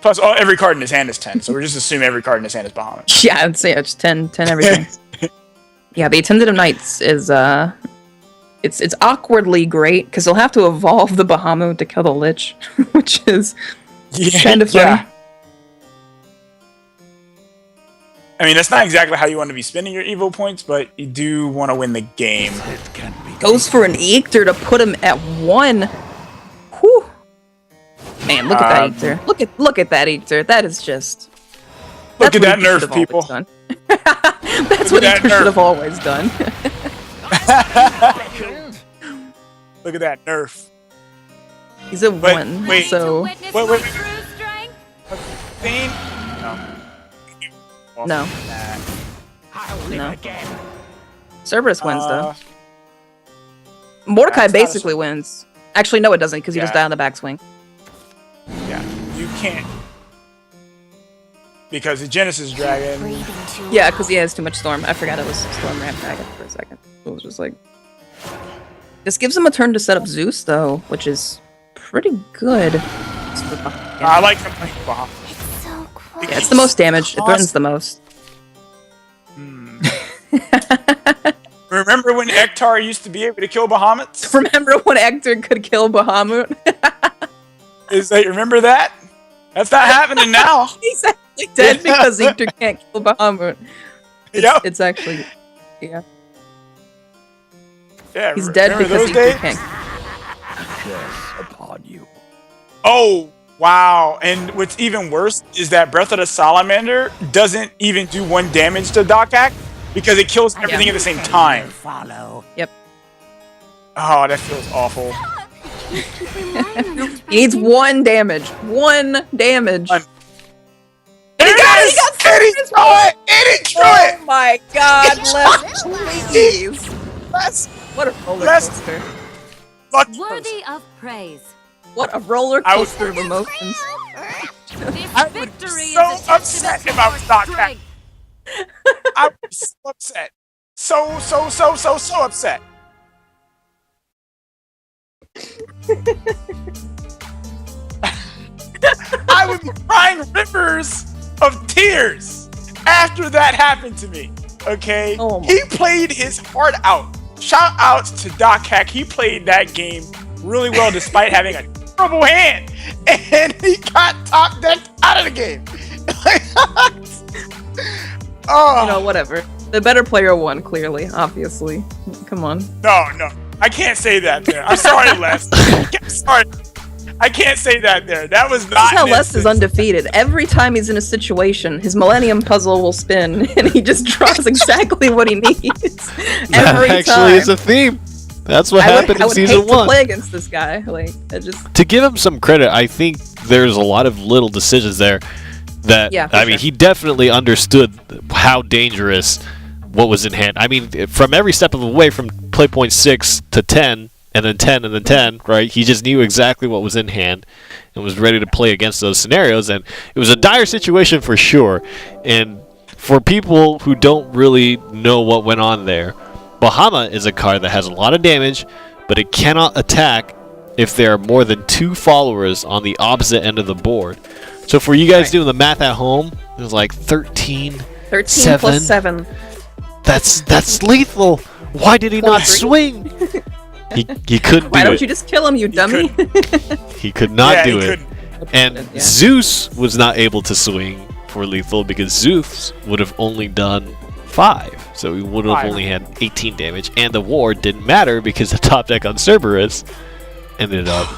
Plus, every card in his hand is 10, so we're just assuming every card in his hand is Bahamut. Yeah, I'd say it's 10 everything. Yeah, the Attendant Knights is, it's awkwardly great, because he'll have to evolve the Bahamut to kill the Lich, which is kind of funny. Yeah. I mean, that's not exactly how you want to be spending your Evo points, but you do want to win the game. Goes for an Eekter to put him at 1. Whew. Man, look at that Eekter. Look at that Eekter. That is just... Look that's at that what Eekter should nerf, have people. always done. That's Look what at that Eekter should nerf. have always done. Look at that nerf. He's a But, 1, wait. so... Witness Wait, my wait. true strength. Thane? No. No. I'll live No. again. Cerberus wins, though. Uh, Mordecai that's not a basically wins. Actually, no, it doesn't, because he just Yeah. died on the backswing. yeah, you can't. Because the Genesis Dragon. Breathing too Yeah, because he has too much Storm. I forgot it was Storm Ramp Dragon for a second. It was just like... This gives him a turn to set up Zeus, though, which is pretty good. I like him playing Bahamut. It's so close. Yeah, it's the most damage. It threatens the most. Remember when Ektar used to be able to kill Bahamuts? Remember when Hector could kill Bahamut? Remember that? That's not happening now. He's actually dead because Hector can't kill Bahamut. Yep. It's actually... Yeah. Yeah, He's dead remember because those Hector days? can't... Curse upon you. Oh, wow. And what's even worse is that Breath of the Salamander doesn't even do 1 damage to Dokak because it kills everything at the same time. Follow. Yep. Oh, that feels awful. He needs 1 damage. 1 damage. There He got it it! is! He got And he Cerberus threw it! And he threw Oh it! my god, left, please. That's What a roller Yes. coaster. lucky person. Worthy of praise. What a roller I was- coaster of emotions. This I would be victory so is a upset testament if I was to not your that- strength. I was so upset. So upset. I would be crying rivers of tears after that happened to me. Okay? Oh my- He played his heart out. Shout outs to Doc Hack. He played that game really well despite having a terrible hand. And he got top decked out of the game. Oh. You know, whatever. The better player won, clearly, obviously. Come on. No. I can't say that there. I'm sorry, Les. Sorry. I can't say that there. That was not. This is how an Les is instance. undefeated. Every time he's in a situation, his Millennium Puzzle will spin, and he just draws exactly what he needs. That Every actually time. is a theme. That's what I happened would in season hate to 1. play against this guy. Like, I just... To give him some credit, I think there's a lot of little decisions there that Yeah, for I mean, sure. he definitely understood how dangerous what was in hand. I mean, from every step of the way, from play point 6 to 10, and then 10, and then 10, right? He just knew exactly what was in hand and was ready to play against those scenarios. And it was a dire situation for sure. And for people who don't really know what went on there, Bahama is a card that has a lot of damage, but it cannot attack if there are more than 2 followers on the opposite end of the board. So for you guys doing the math at home, it was like 13. 13 7. plus 7. That's lethal. Why did he not swing? He couldn't Why do don't it. you just kill him, you dummy? He could not Yeah, do he it. couldn't. And Yeah. Zeus was not able to swing for lethal because Zeus would have only done 5. So he would have 5. only had 18 damage. And the war didn't matter because the top deck on Cerberus ended up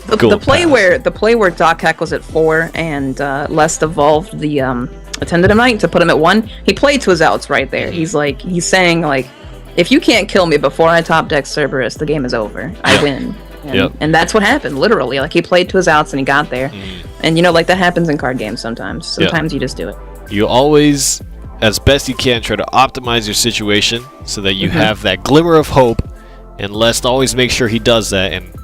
The going play past. where Doc Heck was at 4 and Lest evolved the Attendant of Night to put him at 1. He played to his outs right there. He's saying like, if you can't kill me before I top deck Cerberus, the game is over. I win. And that's what happened, literally. Like, he played to his outs and he got there. And, you know, like, that happens in card games sometimes. Sometimes you just do it. You always, as best you can, try to optimize your situation so that you have that glimmer of hope. And Lest always makes sure he does that. And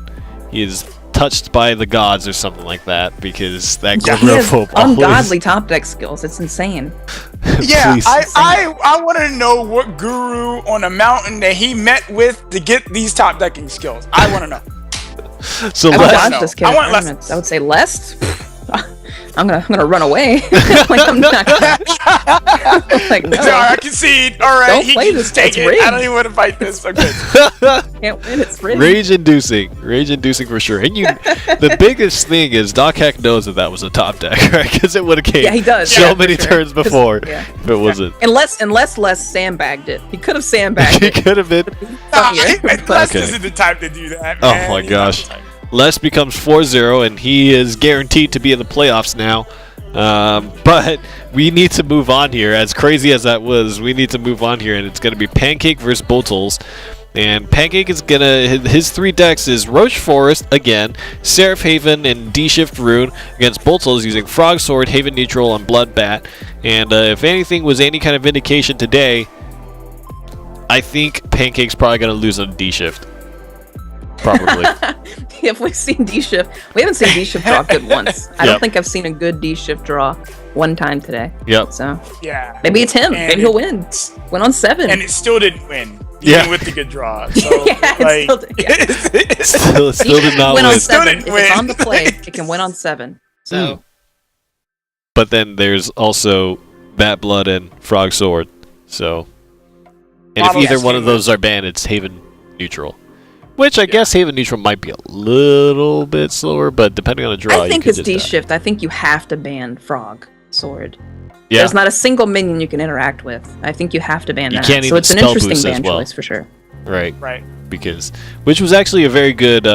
he is touched by the gods or something like that because that He glimmer of has hope ungodly top deck skills. It's insane. Yeah, Please. I want to know what guru on a mountain that he met with to get these top decking skills. I want to know. So I Lest, don't know. watch this kid I at want tournaments. I would say Lest. I'm gonna run away. Like, I'm not gonna, like, no. Sorry, I concede. All right, Don't he play can this, just take it's it. rigged. I don't even want to fight this. Okay. Can't win. It's rigged. rage inducing for sure. And the biggest thing is Doc Heck knows that was a top deck, right? Because it would have came Yeah, he does. so Yeah, many for sure. turns before Yeah. if it wasn't. Unless Les sandbagged it. He could have sandbagged He it. could have been. Funnier, but- Les Okay. isn't the type to do that. Oh man. my He's not gosh. the type. Les becomes 4-0 and he is guaranteed to be in the playoffs now. But we need to move on here. As crazy as that was, we need to move on here, and it's going to be Pancake versus Botles. And Pancake is gonna his 3 decks is Roach Forest again, Seraph Haven, and D Shift Rune against Botles using Frog Sword, Haven Neutral, and Bloodbat. And if anything was any kind of indication today, I think Pancake's probably gonna lose on D Shift. Probably. If we've seen D Shift, we haven't seen D Shift draw good once. I don't Yep. think I've seen a good D Shift draw one time today. Yep. So Yeah. maybe it's him. And Maybe he'll win. Win on 7. And it still didn't win. Yeah. Even with the good draw. So, Yeah, it like, still did, yeah. Still did not win on win. 7. Didn't If it's win. on the play, it can win on 7. So But then there's also Bat Blood and Frog Sword. So, and if Model either S one of Haven. those are banned, it's Haven Neutral. Which I guess Haven Neutral might be a little bit slower, but depending on the draw, I think you it's could D just die. Shift. I think you have to ban Frog Sword. Yeah, There's not a single minion you can interact with. I think you have to ban You that. can't So even it's an spell interesting boost as ban well. choice for sure. right. right. Because which was actually a very good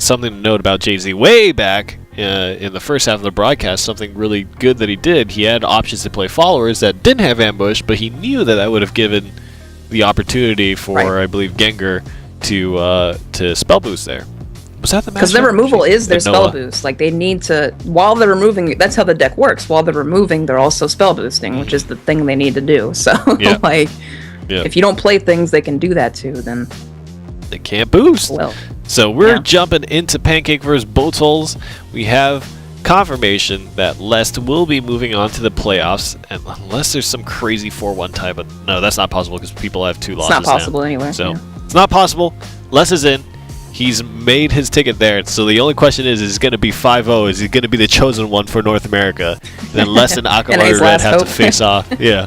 something to note about Jay-Z way back in the first half of the broadcast. Something really good that he did. He had options to play followers that didn't have ambush, but he knew that would have given the opportunity for Right. I believe Gengar to spell boost there. Was that the Because master? their removal is their With spell Noah. boost. Like, they need to, while they're removing, that's how the deck works. While they're removing, they're also spell boosting, which is the thing they need to do. So, Yeah. like, Yeah. if you don't play things they can do that to, then, They can't boost. well, So we're Yeah. jumping into Pancake versus Botles. We have confirmation that Lest will be moving on to the playoffs, and unless there's some crazy 4-1 tie, but no, that's not possible because people have 2 it's losses not possible now. anyway. So yeah. it's not possible. Les is in. He's made his ticket there. So the only question is it going to be 5-0? Is he going to be the chosen one for North America? Then Les and And Aquamarine his Red last have to hope. face off. Yeah.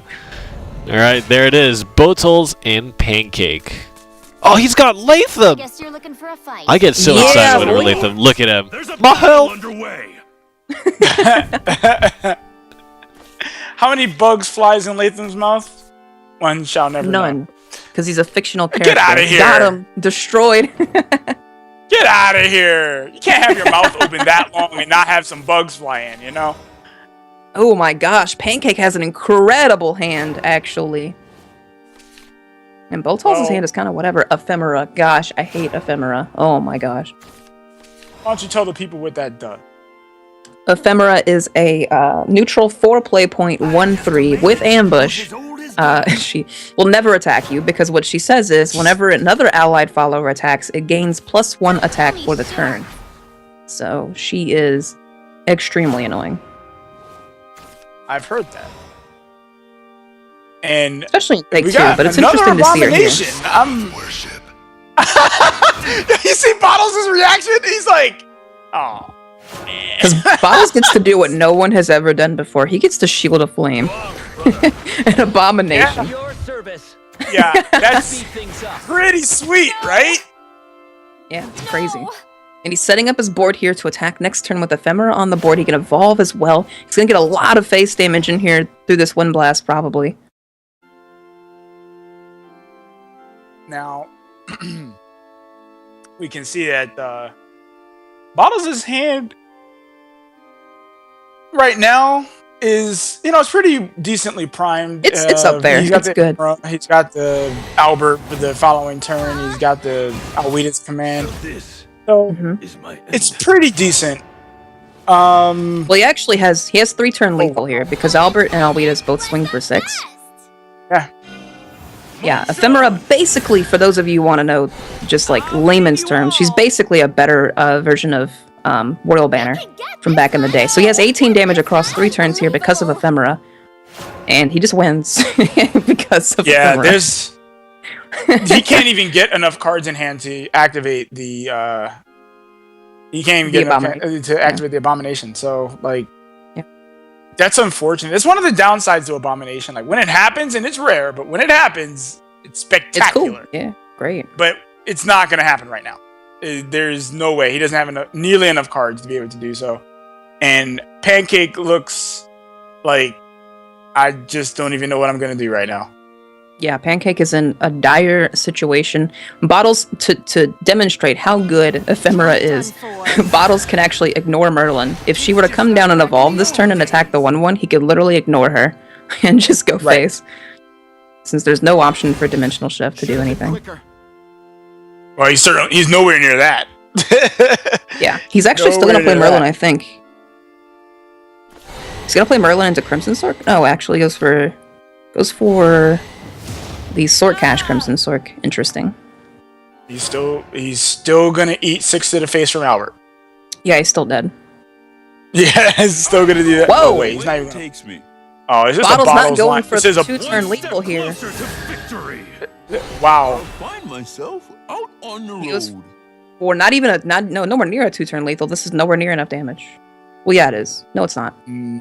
All right, there it is. Botles and Pancake. Oh, he's got Latham. Guess you're looking for a fight. I get so Yeah, excited whenever boy. Latham. Look at him. There's a My battle health. underway. How many bugs flies in Latham's mouth? One shall never know. None. Because he's a fictional character. Get outta here. Got him. Destroyed. Get out of here! You can't have your mouth open that long and not have some bugs fly in, you know? Oh my gosh, Pancake has an incredible hand, actually. And Botol's hand is kind of whatever. Ephemera. Gosh, I hate Ephemera. Oh my gosh. Why don't you tell the people what that does? Ephemera is a neutral 4 point 1/3 with ambush. She will never attack you because what she says is whenever another allied follower attacks, it gains +1 attack for the turn. So she is extremely annoying. I've heard that. And Especially in Take we 2, got but it's another interesting to see her here. abomination. You see Bottles' reaction? He's like, oh. Because Bottles gets to do what no one has ever done before. He gets to shield a flame. An abomination. Your service. Yeah, that's Speed things up. pretty sweet, right? Yeah, it's crazy. And he's setting up his board here to attack next turn with Ephemera on the board. He can evolve as well. He's going to get a lot of face damage in here through this Wind Blast, probably. Now, we can see that Bottles' hand right now is, it's pretty decently primed. It's up there. It's good. He's got the Albert for the following turn. He's got the Alweda's command. So it's pretty decent. Well, he actually has 3-turn lethal here because Albert and Alweda's both swing for 6. Yeah. Yeah, Ephemera basically, for those of you who want to know, just like layman's terms, she's basically a better version of Royal Banner from back in the day. So he has 18 damage across 3 turns here because of Ephemera, and he just wins because of Ephemera. He can't even get enough cards in hand to activate the. He can't even get enough to activate the Abomination. So that's unfortunate. It's one of the downsides to Abomination. Like when it happens, and it's rare, but when it happens, it's spectacular. It's cool. Yeah, great. But it's not going to happen right now. There's no way. He doesn't have nearly enough cards to be able to do so. And Pancake looks like I just don't even know what I'm going to do right now. Yeah, Pancake is in a dire situation. Bottles, to demonstrate how good Ephemera is, Bottles can actually ignore Merlin. If she were to come down and evolve this turn and attack the 1/1, he could literally ignore her and just go face. Since there's no option for Dimensional Shift to do anything. Well, he's nowhere near that. Yeah, he's actually still going to play Merlin, I think. He's going to play Merlin into Crimson Sork? Oh, actually goes for the Sork Cash Crimson Sork. Interesting. He's still gonna eat 6 to the face from Albert. Yeah, he's still dead. Yeah, he's still gonna do that. Whoa! Oh, wait, he's not even gonna... Oh, is this Bottle's a Bottles not going line? for the 2-turn lethal here. Wow. I'll find myself out on the road. He goes for nowhere near a 2-turn lethal. This is nowhere near enough damage. Well, yeah, it is. No, it's not.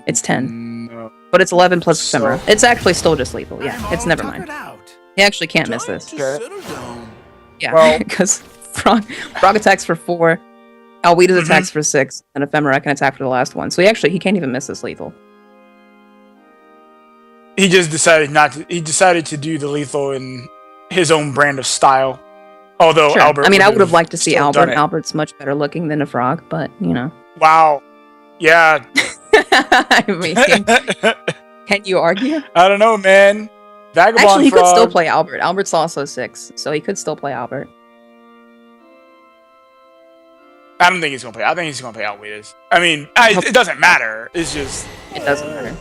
It's 10. No. But it's 11 plus Ephemera. It's actually still just lethal. Yeah, it's never mind. He actually can't miss this. Yeah, because Frog attacks for 4, Alweda's attacks for 6, and Ephemera can attack for the last one. So he can't even miss this lethal. He just decided he decided to do the lethal in his own brand of style. Although Sure. Albert, I would have liked to see Albert. done it. Albert's much better looking than a frog, but Wow. Yeah. I mean, can you argue? I don't know, man. Vagabond Actually, he Frog. could still play Albert. Albert's also 6, so he could still play Albert. I don't think he's gonna play. I think he's gonna play Alweda's. I mean, it doesn't matter. It's just It doesn't matter.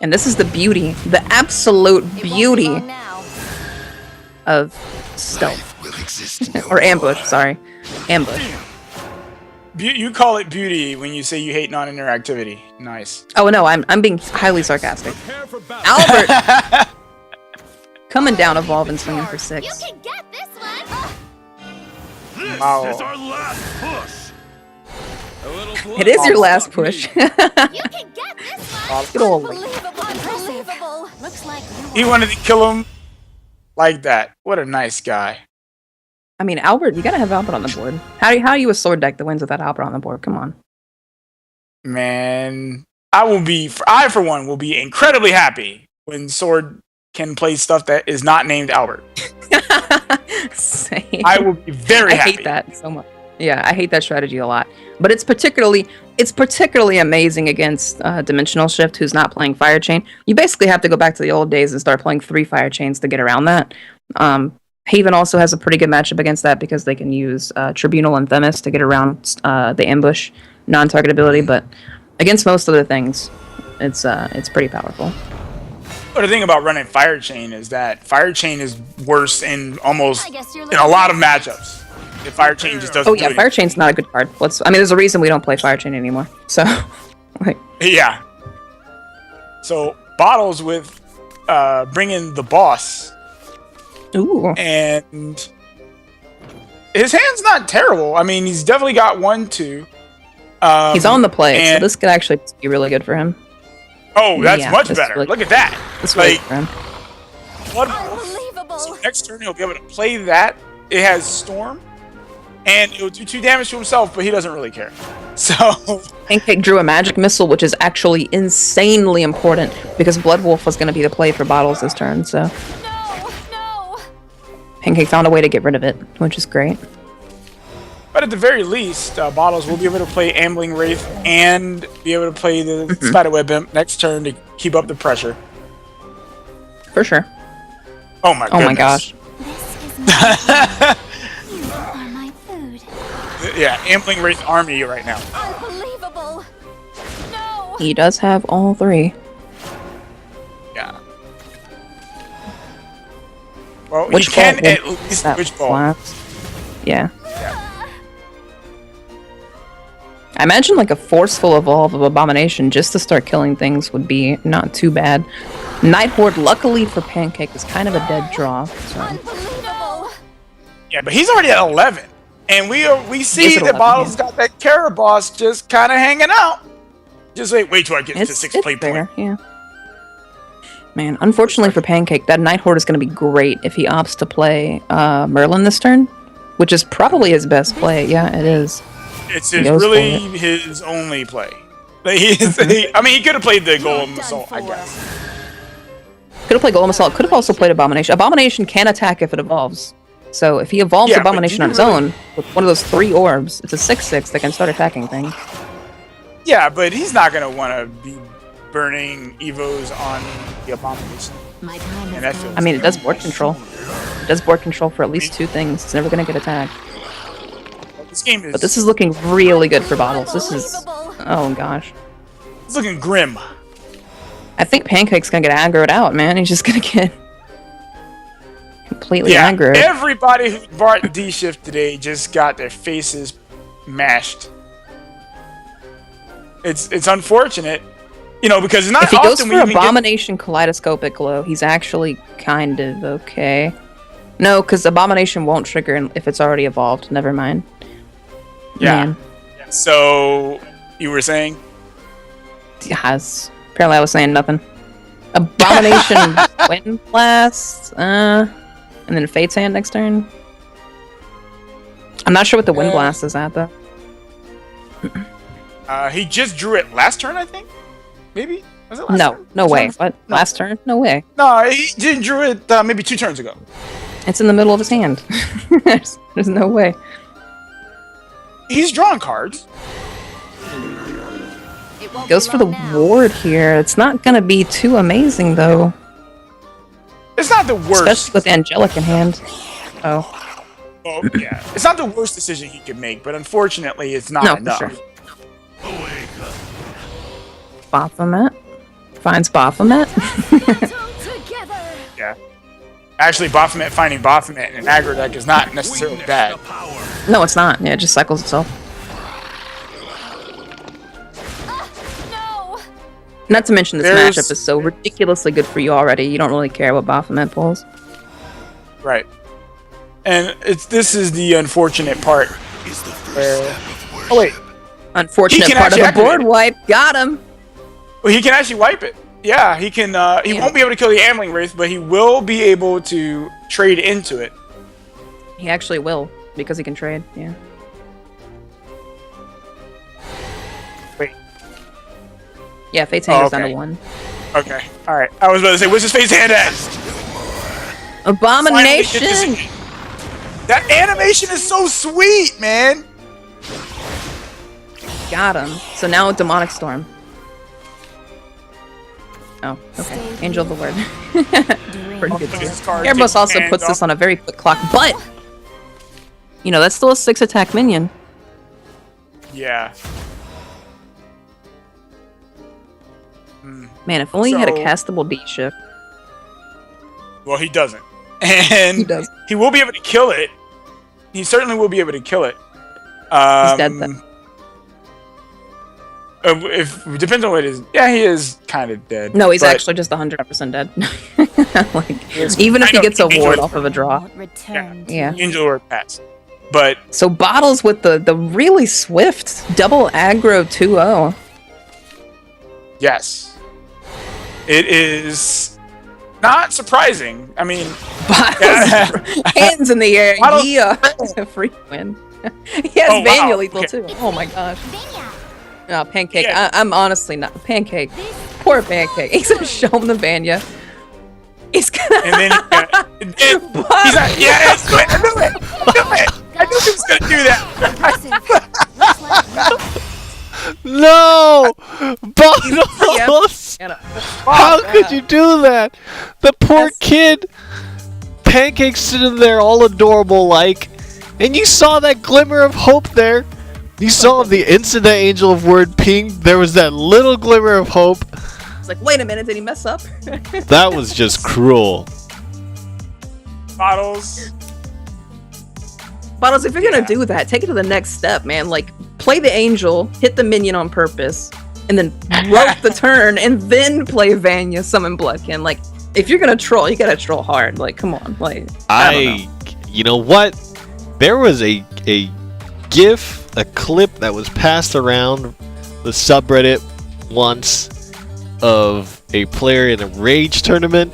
And this is the beauty, the absolute beauty of stealth. Or ambush, sorry. Ambush. You call it beauty when you say you hate non-interactivity. Nice. Oh no, I'm being highly sarcastic. Albert! Coming down, evolve, and swinging for 6. You can get this one. Wow. This is our last push. It is your last push. You can get this one. Good old Unbelievable. Looks like He wanted to kill him like that. What a nice guy. I mean, Albert, you gotta have Albert on the board. How are you a sword deck that wins without Albert on the board? Come on. Man, I for one will be incredibly happy when Sword can play stuff that is not named Albert. Same. I will be very happy. I hate that so much. Yeah, I hate that strategy a lot. But it's particularly amazing against Dimensional Shift, who's not playing Fire Chain. You basically have to go back to the old days and start playing 3 Fire Chains to get around that. Haven also has a pretty good matchup against that because they can use Tribunal and Themis to get around the ambush non-targetability, but against most other things, it's pretty powerful. But the thing about running Fire Chain is that Fire Chain is worse in almost I guess you're in a lot of matchups. If Fire Chain just doesn't. Oh yeah, Fire Chain's not a good card. There's a reason we don't play Fire Chain anymore. So, Yeah. So Bottles with bringing the boss. ooh. And his hand's not terrible. I mean, he's definitely got 1, 2. He's on the play, so and- this could actually be really good for him. Oh, that's Yeah, much this better. really- Look at that. This really Like, good for him. what? Unbelievable. So next turn he'll be able to play that it has Storm, and it'll do 2 damage to himself, but he doesn't really care. So Pancake drew a magic missile, which is actually insanely important because Blood Wolf was going to be the play for Bottles this turn. So No! Pancake found a way to get rid of it, which is great. but at the very least, Bottles will be able to play Ambling Wraith and be able to play the Spiderweb Imp next turn to keep up the pressure. For sure. Oh my Oh goodness. my gosh. This is my food. You are my food. Yeah, Ambling Wraith army right now. Unbelievable! No! He does have all 3. Yeah. Well, Which you can ball at would least that which ball? last? Yeah. I imagine like a forceful evolve of Abomination just to start killing things would be not too bad. Night Horde, luckily for Pancake, is kind of a dead draw. So. Unbelievable! Yeah, but he's already at 11, and we see He is at that 11, Bottles yeah. got that Caraboss just kind of hanging out. Just wait till I get to It's 6th play there, point. yeah. Man, unfortunately for Pancake, that Night Horde is going to be great if he opts to play Merlin this turn, which is probably his best play. Yeah, it is. It's He goes really for his only play. Like, he could have played the Golem Assault, I guess. Could have played Golem Assault. Could have also played Abomination. Abomination can attack if it evolves. So if he evolves Yeah, but Abomination do on you his really- own with one of those 3 orbs, it's a 6/6 that can start attacking things. Yeah, but he's not gonna want to be burning Evos on the Abomination. My time And that is feels- I mean, it does board control. It does board control for at least 2 things. It's never going to get attacked. This game is, But this is looking really good for Bottles. This is... Oh, gosh. it's looking grim. I think Pancake's going to get aggroed out, man. He's just going to get... completely Yeah, aggroed. everybody who bought D-Shift today just got their faces mashed. It's unfortunate, you know, because it's not If he goes often for we even get... Abomination Kaleidoscopic Glow, he's actually kind of okay. No, because Abomination won't trigger if it's already evolved. Never mind. Yeah. Man. So, you were saying? Yes. Apparently I was saying nothing. Abomination Wind Blast, and then Fate's Hand next turn. I'm not sure what the Wind Blast is at, though. He just drew it last turn, I think? Maybe? Was it last No, turn? no way. What? Last turn? No way. No, he didn't drew it maybe 2 turns ago. It's in the middle of his hand. There's no way. He's drawn cards. It won't Goes be for the long now. ward here. It's not gonna be too amazing, though. It's not the worst. Especially with Angelic in hand. Oh. Oh, yeah. It's not the worst decision he could make, but unfortunately, it's not No, for enough. sure. Baphomet. Finds Baphomet. Together! Yeah. Actually, Baphomet finding Baphomet in an aggro deck is not necessarily bad. No, it's not. Yeah, it just cycles itself. No! Not to mention this There's- matchup is so ridiculously good for you already. You don't really care what Baphomet pulls. Right. And this is the unfortunate part. Where, oh wait, Unfortunate He can part of actually the board activate wipe. Got him. well, he can actually wipe it. Yeah, he can. He won't be able to kill the Ambling Wraith, but he will be able to trade into it. He actually will because he can trade. Yeah. Wait. Yeah, Fate's hand goes down okay. to 1. Okay. All right. I was about to say, what's his face hand at? Finally get Abomination. this- That animation is so sweet, man. Got him. So now Demonic Storm. Oh, okay. Stay Angel of the Word. Dream Pretty good. Look at this card. Airbus Take also hands puts off. this on a very quick clock, but you know that's still a 6 attack minion. Yeah. Man, if only he had a So- castable D shift. Well, he doesn't. And He does. he will be able to kill it. He certainly will be able to kill it. He's dead then. If depends on what it is. Yeah, he is kind of dead. No, he's but actually just 100% dead. is- Even if I he know, gets a Angel ward is- off of a draw. won't return to Yeah. Angel or pass. But So Bottles with the really swift double aggro 2-0. yes, it is not surprising. I mean, hands in the air. Bottles- Yeah, free win. He has Oh, Vanya wow. lethal Okay. too. Oh my gosh. Vanya. No, Pancake. Yeah. I'm honestly not Pancake. Poor Pancake. He's gonna show him the Vanya. He's gonna. and then he's like, yes, do it, do it, do it. I knew he was gonna do that. Looks like No! Bottles! How could you do that? The poor kid! Pancake sitting there all adorable like, and you saw that glimmer of hope there. You saw the instant that Angel of Word pinged, there was that little glimmer of hope. It's like, wait a minute, did he mess up? That was just cruel. Bottles. Bottles, if you're gonna do that, take it to the next step, man. Like, play the angel, hit the minion on purpose, and then rope the turn, and then play Vanya, summon Bloodkin. Like, if you're gonna troll, you gotta troll hard. Like, come on, like. I don't know. You know what? There was a GIF, a clip that was passed around the subreddit once of a player in a Rage tournament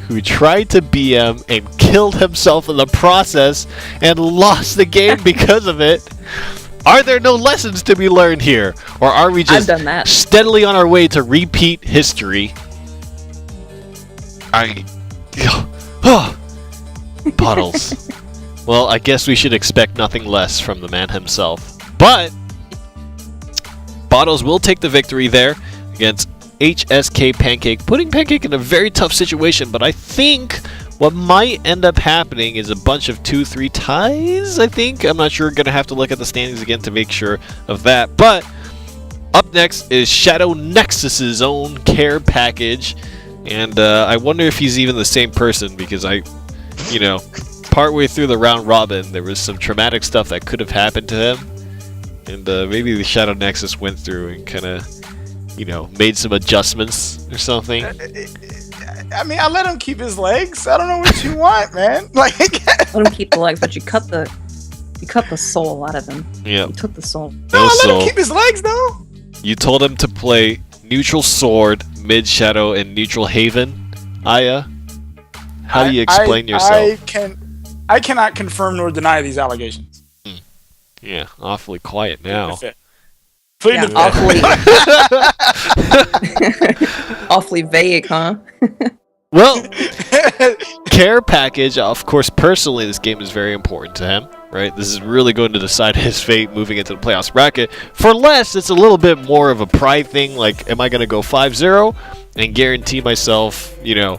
who tried to BM and killed himself in the process and lost the game because of it. Are there no lessons to be learned here? Or are we just done that. steadily on our way to repeat history? Puddles. Well, I guess we should expect nothing less from the man himself. But Bottles will take the victory there against HSK Pancake, putting Pancake in a very tough situation. But I think what might end up happening is a bunch of 2-3 ties, I think. I'm not sure. Gonna have to look at the standings again to make sure of that. But up next is Shadow Nexus's own care package. And I wonder if he's even the same person, because partway through the round robin, there was some traumatic stuff that could have happened to him. And maybe the Shadow Nexus went through and kind of, made some adjustments or something. I mean, I let him keep his legs. I don't know what you want, man. Like, Let him keep the legs, but you cut the soul out of him. Yeah. You took the soul. no, I let him keep his legs though. You told him to play neutral sword, mid shadow, and neutral haven. Aya, how do you explain yourself? I cannot confirm nor deny these allegations. Yeah, awfully quiet now. Plead the Awfully, awfully vague, huh? Well, care package, of course, personally, this game is very important to him, right? This is really going to decide his fate moving into the playoffs bracket. For Les, it's a little bit more of a pride thing, like, am I going to go 5-0 and guarantee myself, the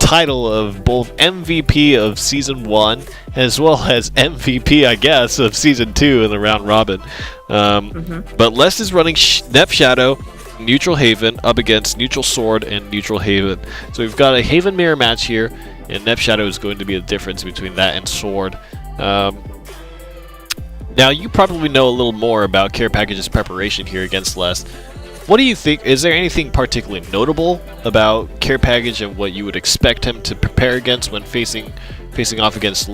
title of both MVP of Season 1 as well as MVP, I guess, of Season 2 in the round robin. But Les is running Nep Shadow, Neutral Haven up against Neutral Sword and Neutral Haven. So we've got a Haven mirror match here, and Nep Shadow is going to be the difference between that and Sword. Now, you probably know a little more about Care Package's preparation here against Les. What do you think? Is there anything particularly notable about Care Package and what you would expect him to prepare against when facing off against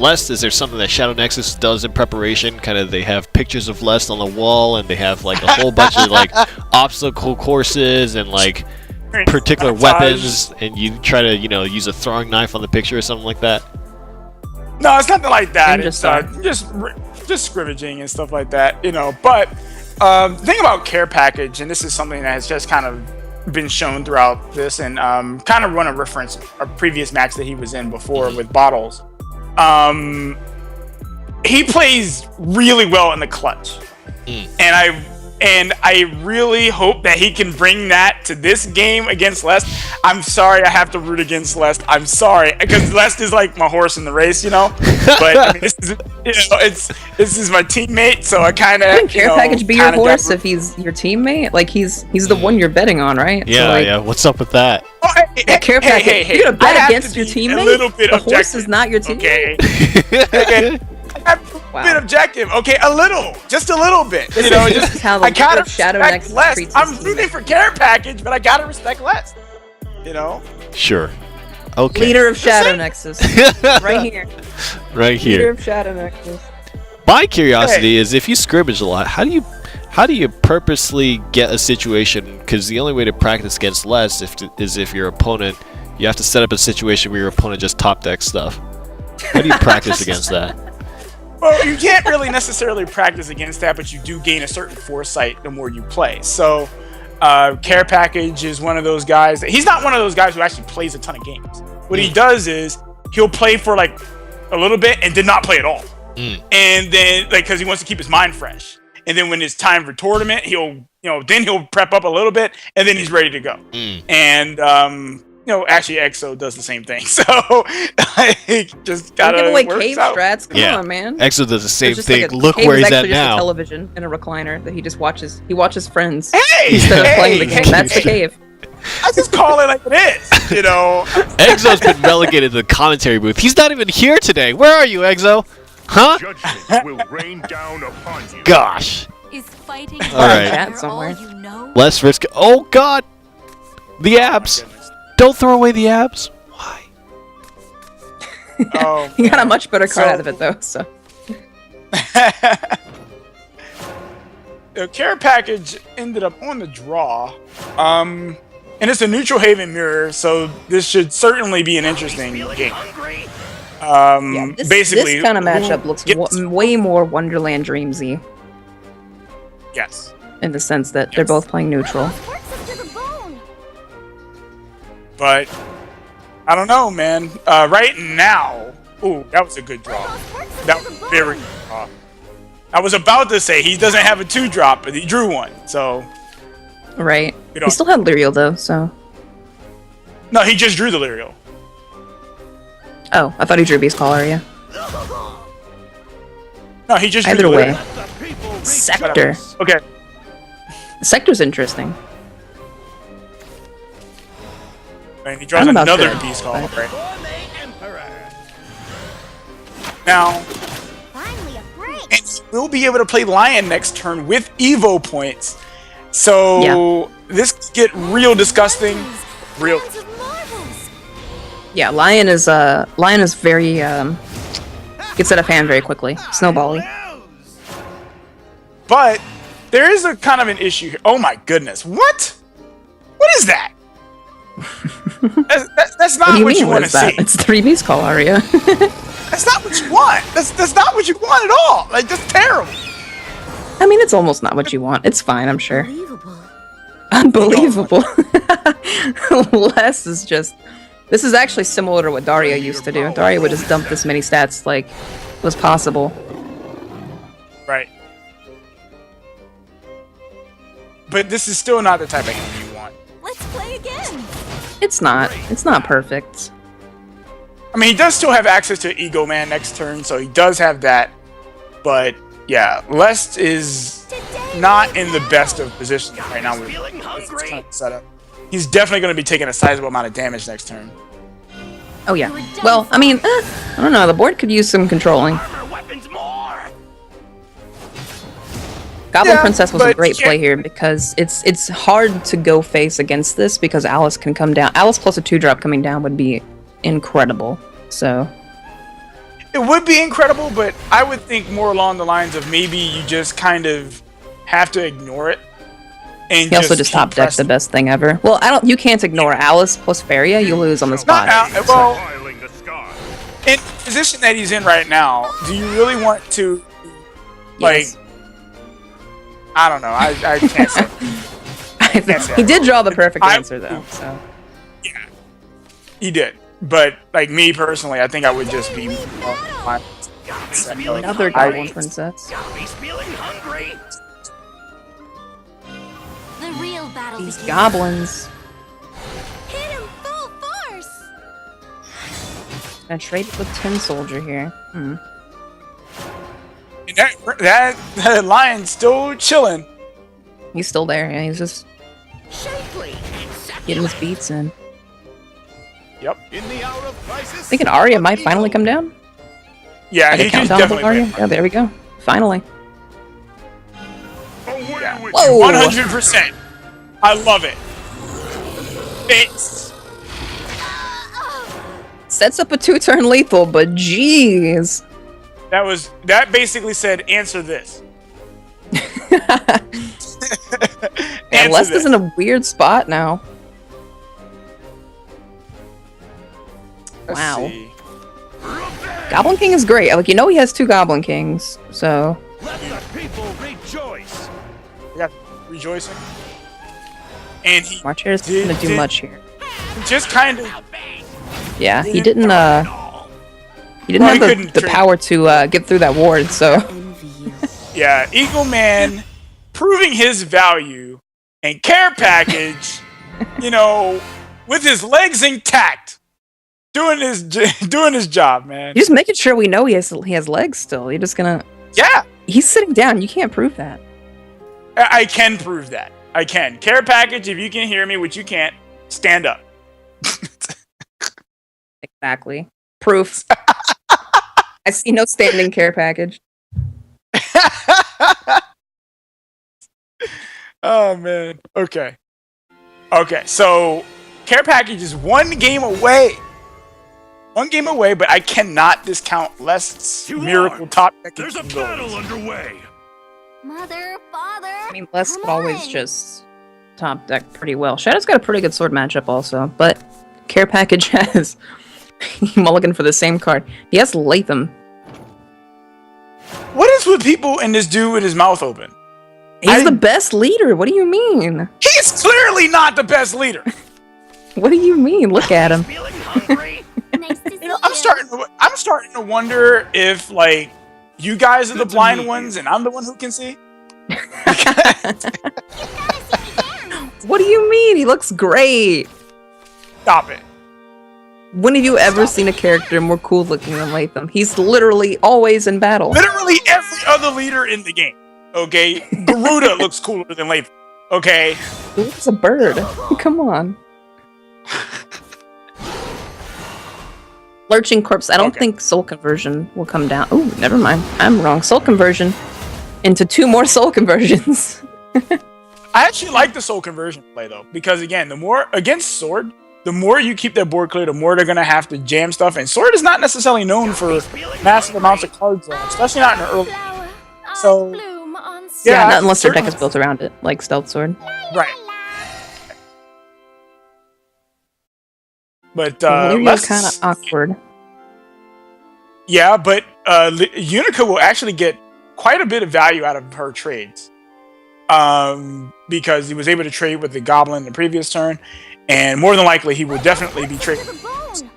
Les? Is there something that Shadow Nexus does in preparation? Kind of, they have pictures of Les on the wall, and they have like a whole bunch of like obstacle courses and like particular weapons, and you try to use a throwing knife on the picture or something like that. No, it's nothing like that. I'm It's just scrimmaging and stuff like that, But the thing about Care Package, and this is something that has just kind of been shown throughout this, and kind of want to reference a previous match that he was in before with Bottles. He plays really well in the clutch, and I really hope that he can bring that to this game against Lest. I'm sorry, I have to root against Lest. I'm sorry, because Lest is like my horse in the race, But I mean, this is my teammate, so I kind of. Wouldn't Care Package be your horse if he's your teammate? Like he's the one you're betting on, right? Yeah, so, like, yeah. What's up with that? Oh, Care Package. You're gonna bet against your teammate. A little bit the objective. horse is not your teammate. Okay. I'm a bit objective. Okay, just a little bit. This is how the I gotta Shadow respect Nexus Les. treats I'm his rooting for Care Package, but I gotta respect Les. Sure. Okay. Leader of Shadow Nexus, right here. Right here. Leader of Shadow Nexus. My curiosity is, if you scrimmage a lot, how How do you purposely get a situation? Because the only way to practice against less is if your opponent, you have to set up a situation where your opponent just top decks stuff. How do you practice against that? Well, you can't really necessarily practice against that, but you do gain a certain foresight the more you play. So, Care Package is one of those guys. He's not one of those guys who actually plays a ton of games. What he does is he'll play for like a little bit and did not play at all. And then, like, because he wants to keep his mind fresh. And then when it's time for tournament, then he'll prep up a little bit, and then he's ready to go. And actually, EXO does the same thing. So I just gotta give away work cave out. strats. Come on, man. EXO does the same There's just thing. like Look cave where is he's at actually just a now. television in a recliner that he just watches. He watches Friends Hey, instead of playing the game. That's the cave. I just call it like it is, you know. EXO's been relegated to the commentary booth. He's not even here today. Where are you, EXO? Huh? Judgment will rain down upon you. Gosh. Is fighting right. Chat all somewhere. you know? Less risk. Oh God. The abs. Don't throw away the abs. Why? Oh, He got a much better card So- out of it though. So the Care Package ended up on the draw. And it's a neutral Haven mirror, so this should certainly be an interesting game. yeah, Basically, this kind of who matchup looks gets- way more Wonderland Dreamsy Yes. in the sense that they're both playing neutral. Works us to the bone. But I don't know, man. Right now, ooh, that was a good draw. Works us That to was the very bone. good draw. I was about to say he doesn't have a 2-drop, but he drew one. So Right. We He don't- still had Lyriel though, so. no, he just drew the Lyriel. Oh, I thought he drew Beast Call Aria. No, he just drew Either the way. Lyriel. Sector. Okay. Sector's interesting. And he draws I'm about another to- Beast Call. Right. Now, Finally a break. and he will be able to play Lion next turn with Evo points. So this could get real disgusting. Real. Hands of marvels. Yeah, Lion is very gets out of hand very quickly. Snowbally. But there is a kind of an issue here. Oh my goodness. What? What is that? That's not What do you what mean? you What want to is that? see. It's 3 Beast Call Aria. That's not what you want. That's not what you want at all. Like, that's terrible. I mean, it's almost not what you want. It's fine, I'm sure. Unbelievable. Unbelievable. Less is just. This is actually similar to what Daria used to do. Daria would just dump this many stats like was possible. Right. But this is still not the type of game you want. Let's play again. It's not. It's not perfect. I mean, he does still have access to Ego Man next turn, so he does have that. But yeah, Lest is not in the best of positions right now with this kind of setup. He's definitely going to be taking a sizable amount of damage next turn. Oh yeah. Well, I mean, I don't know. The board could use some controlling. Goblin Yeah, Princess was a but great yeah. play here because it's hard to go face against this because Alice can come down. Alice plus a 2-drop coming down would be incredible. So It would be incredible, but I would think more along the lines of maybe you just kind of have to ignore it. And he also just keep top decked the pressing. best thing ever. Well, you can't ignore Alice plus Faria. You lose on the spot. Not well, in the position that he's in right now, do you really want to, like, Yes. I don't know, I can't say. He did draw the perfect I- answer though. So Yeah, he did. But, like, me personally, I think I would just be more inclined to- another Goblin Princess. The real battle These begins. goblins. Hit him full force. And trade with Tin Soldier here. And that lion's still chilling. He's still there. Yeah, he's just getting his beats in. Yep. Thinking Arya might finally come down. Yeah, Like he a can countdown of definitely Arya. win. Yeah, there we go. Finally. Yeah. Whoa! 100%. I love it. It's Sets up a 2-turn lethal, but jeez. that basically said answer this. And Lest is in a weird spot now. Let's Wow. see. Goblin King is great. Like, you know he has 2 Goblin Kings, so... Let the people rejoice. We got rejoicing. And he March here isn't gonna do much here. just kind of... Yeah, he didn't No, have he the couldn't trade. power to get through that ward, so... Envy you. Yeah, Eagle Man proving his value, and Care Package, you know, with his legs intact, doing his job, man. You're just making sure we know he has legs still. You're just gonna... Yeah, He's sitting down. You can't prove that. I can prove that. I can. Care Package, if you can hear me, which you can't, stand up. Exactly. Proof. I see no standing Care Package. Oh, man. Okay. Okay, so Care Package is 1 game away. 1 game away, but I cannot discount Lest's You Miracle aren't. top deck. There's a capabilities. battle underway. Mother, father. I mean, Les come could always on. just top deck pretty well. Shadow's got a pretty good sword matchup also, but Care Package has... mulligan for the same card. He has Latham. What is with people and this dude with his mouth open? He's the best leader. What do you mean? He's clearly not the best leader. What do you mean? Look at him. Feeling hungry? Nice to see You know, I'm starting to wonder if like you guys are the blind ones and I'm the one who can see. What do you mean? He looks great. Stop it. When have you ever seen a character more cool looking than Latham? He's literally always in battle. Literally every other leader in the game. Okay, Garuda looks cooler than Latham. Okay. He looks a bird. Come on. Lurching Corpse. I don't Okay. think Soul Conversion will come down. Oh, never mind. I'm wrong. Soul Conversion into 2 more Soul Conversions. I actually like the soul conversion play though, because again, the more against Sword, the more you keep their board clear, the more they're gonna have to jam stuff. And Sword is not necessarily known for massive amounts of card draw, especially not in the early. Flower, So- bloom on Yeah, Yeah, not unless their deck certain- is built around it, like Stealth Sword. Right. But Lyria's less kind of awkward. Yeah, but Unica will actually get quite a bit of value out of her trades. Because he was able to trade with the Goblin the previous turn, and more than likely he will definitely be trading. to the bone.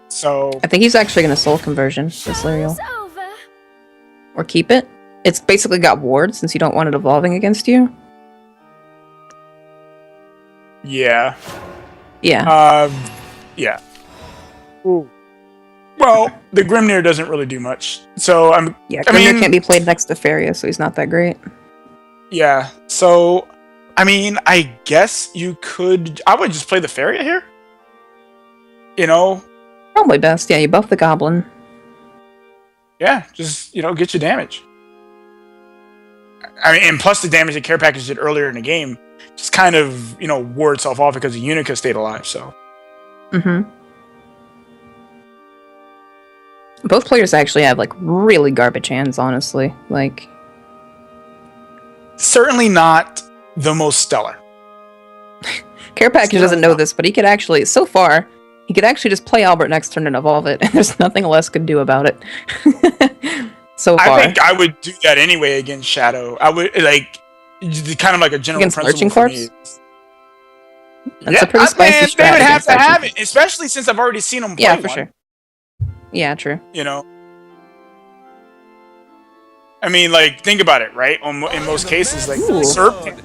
So I think he's actually going to Soul Conversion this Lyrial. It's over. Or keep it. It's basically got ward since you don't want it evolving against you. yeah, Yeah. yeah. Ooh. Well, the Grimnir doesn't really do much. So Yeah, I Grimnir mean- can't be played next to Faria, so he's not that great. yeah. So I mean, I guess you could. I would just play the Faria here. You know, Probably best. Yeah, you buff the Goblin. yeah, just get your damage. I mean, and plus the damage that Care Package did earlier in the game just kind of wore itself off because the Unica stayed alive. So Mm-hmm. Both players actually have like really garbage hands, honestly. Like, certainly not the most stellar. Care Package Still doesn't know not. this, but he could actually, so far, he could actually just play Albert next turn and evolve it, and there's nothing Les could do about it. So far. I think I would do that anyway against Shadow. I would kind of like a general Against principle Lurching for Corpse? me. That's a pretty spicy man, strat they would have against to Lurching have it, especially since I've already seen them play Yeah, for one, sure. Yeah, true. I mean, like, think about it, right? In most cases, like, Ooh. Serp.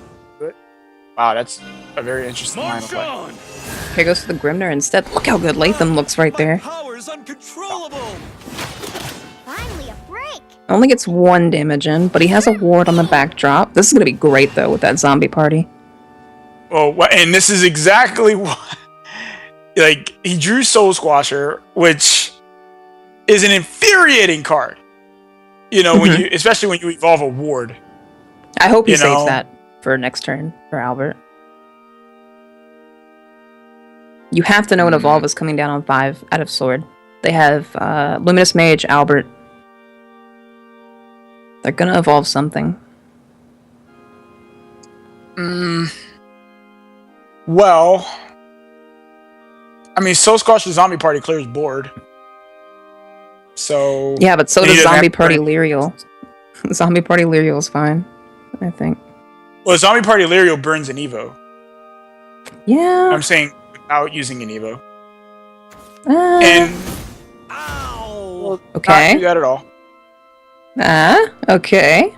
Wow, that's a very interesting line of March play. on. Here goes to the Grimnir instead. Look how good Latham looks right there. Power's uncontrollable. Finally a break. Only gets 1 damage in, but he has a ward on the backdrop. This is going to be great, though, with that zombie party. Well, and this is exactly what. Like, he drew Soul Squasher, which is an infuriating card. When you, especially when you evolve a ward. I hope he You know- saves that for next turn for Albert. You have to know an evolve is coming down on 5 out of Sword. They have Luminous Mage, Albert. They're gonna evolve something. Well, I mean, Soul Squash's Zombie Party clears board. So Yeah, but so and he does doesn't have Zombie to Party burn- Lyrial. Zombie Party Lyrial is fine, I think. Well, Zombie Party Lyrial burns an Evo. Yeah. I'm saying without using an Evo. And And Ow! not okay. do that at all. Okay.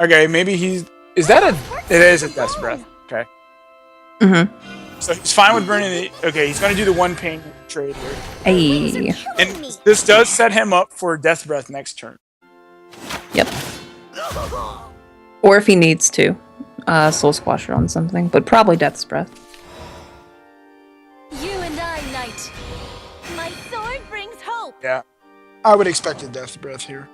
Okay, maybe he's... Is that a... It is a Death's Breath. Okay. Mm-hmm. So he's fine with burning the... Okay, he's going to do the one pain trade here. Hey. And this does set him up for Death's Breath next turn. Yep. Or if he needs to. Soul Squasher on something. But probably Death's Breath. You and I, Knight. My sword brings hope. Yeah. I would expect a Death's Breath here.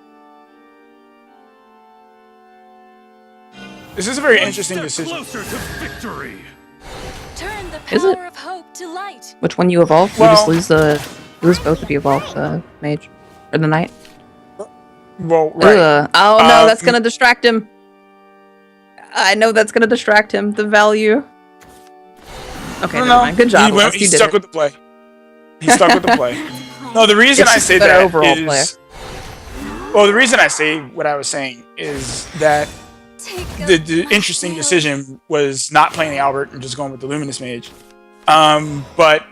This is a very One interesting step decision. closer to victory. Turn the Is it? power of hope to light. Which one you evolve? Well- you just lose both if you evolve the mage. Or the knight. Well, right. Ugh. Oh no, Um, that's gonna distract him. I know that's gonna distract him. The value. Okay, never mind. Good job. Wes, you He's did stuck it. with the play. He's stuck with the play. No, the reason Yes, I he's say a better that overall is... Well, the reason I say what I was saying is that Take a the interesting decision was not playing the Albert and just going with the Luminous Mage. But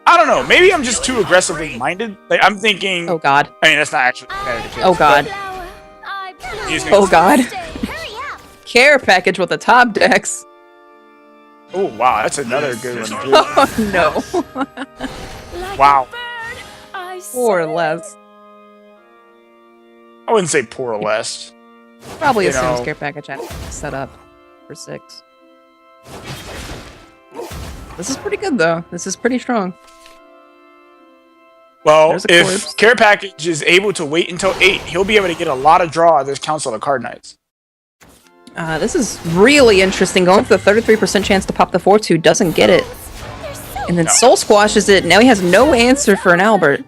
I don't know. Maybe I'm just too aggressively minded. Like I'm thinking. Oh god. I mean, that's not actually competitive. Oh god. flower. I bloom. He's Oh god. Hurry up. Care package with the top decks. Oh wow, that's another good one. Too. Oh no. Like Wow. a bird, I More or soar. less. I wouldn't say poor or less. Probably You assumes know. care package had set up for 6. This is pretty good though. This is pretty strong. Well, There's a if corpse. Care Package is able to wait until 8, he'll be able to get a lot of draw of this Council of Card Knights. This is really interesting. Going for the 33% chance to pop the 4-2 doesn't get it. They're so And then No. Soul Squashes it. Now he has no answer for an Albert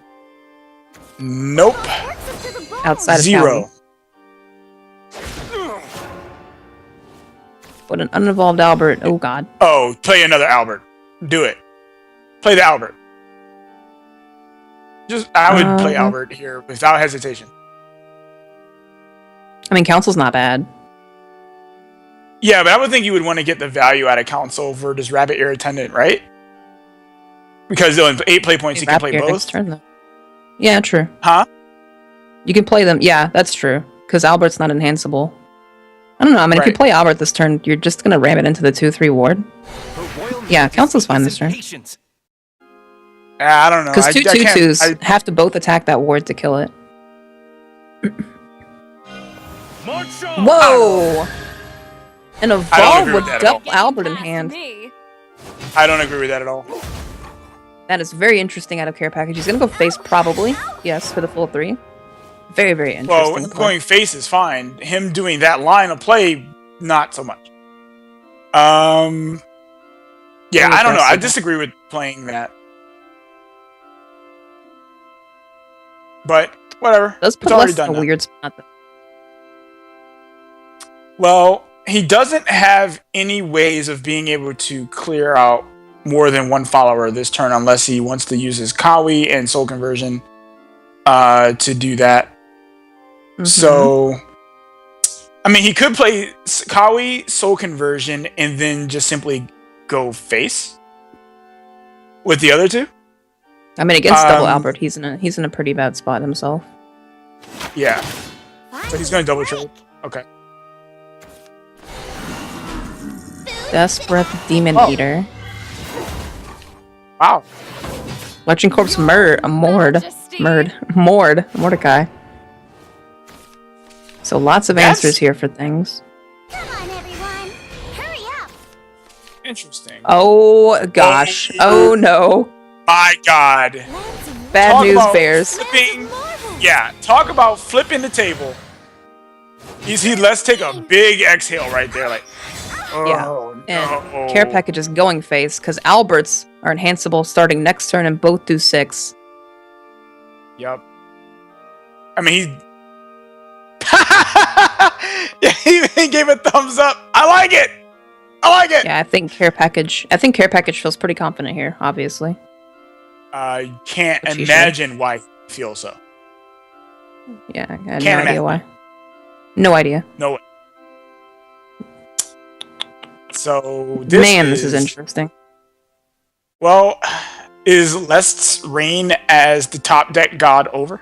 Nope. works up to the bone. outside of Zero. Calvin. But an unevolved Albert. Oh god. Oh, play another Albert. Do it. Play the Albert. I would play Albert here without hesitation. I mean, Council's not bad. Yeah, but I would think you would want to get the value out of Council versus Rabbit Ear Attendant, right? Because in 8 play points, you can Wrap play your both. next turn, though. Yeah, true. Huh? You can play them. Yeah, that's true. Because Albert's not enhanceable. I don't know. I mean, if you Right. play Albert this turn, you're just going to ram it into the 2-3 ward. Yeah, Council's fine this turn. I don't know. Because I 2 can't- 2-2s I- have to both attack that ward to kill it. March on! Whoa! An I don't evolve agree with with that at all. double Albert in Past hand. me. I don't agree with that at all. That is very interesting out of care package. He's going to go face probably. Yes, for the full 3. Very, very interesting. Well, play. going face is fine. Him doing that line of play, not so much. Yeah, Very I don't know. I aggressive. disagree with playing that. But whatever. Does It's put already less in done a now. weird spot, though. Well, he doesn't have any ways of being able to clear out more than one follower this turn unless he wants to use his Kawi and Soul Conversion to do that. Mhm. So, I mean, he could play Kawi, Soul Conversion, and then just simply go face with the other two. I mean, against double Um, Albert, he's in a pretty bad spot himself. Yeah. So he's going to double triple. Okay. Death Breath Demon Oh. Eater. Wow. Electric Corpse Mordecai. So lots of That's- answers here for things. Come on, everyone. Hurry up. Interesting. Oh gosh. Oh no. My God. Let's Bad Talk news about bears. Flipping. marvel. Yeah. Talk about flipping the table. Let's take a big exhale right there. Like, Yeah. oh, And no. care package is going face because Alberts are enhanceable starting next turn and both do 6. Yep. I mean, yeah, he even gave a thumbs up. I like it. I like it. Yeah, I think care package feels pretty confident here, obviously. I can't Which he imagine why he feels so. Yeah, I had no Can't idea imagine. why. No idea. No way. So This is interesting. Well, is Lest's reign as the top deck god over?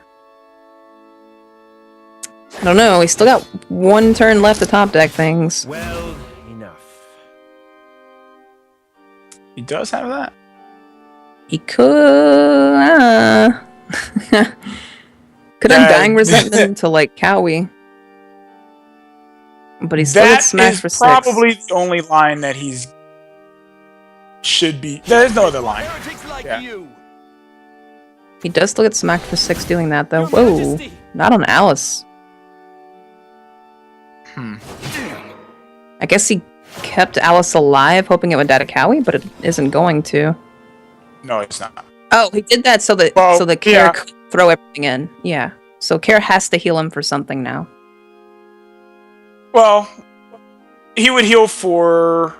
I don't know. We still got one turn left to top deck things. Well, enough. He does have that. He could. Could Yeah. Undying Resentment to like Cowie. But he's still That gets smashed is for 6. probably the only line that he's should be. There's no other line. Heretics like Yeah. you. He does still get smacked for 6 doing that though. Your Whoa. Majesty. Not on Alice. Hmm. I guess he kept Alice alive, hoping it would die to Cowie, but it isn't going to. No, it's not. Oh, he did that so that Well, Care yeah. could throw everything in. Yeah. So Care has to heal him for something now. Well, he would heal for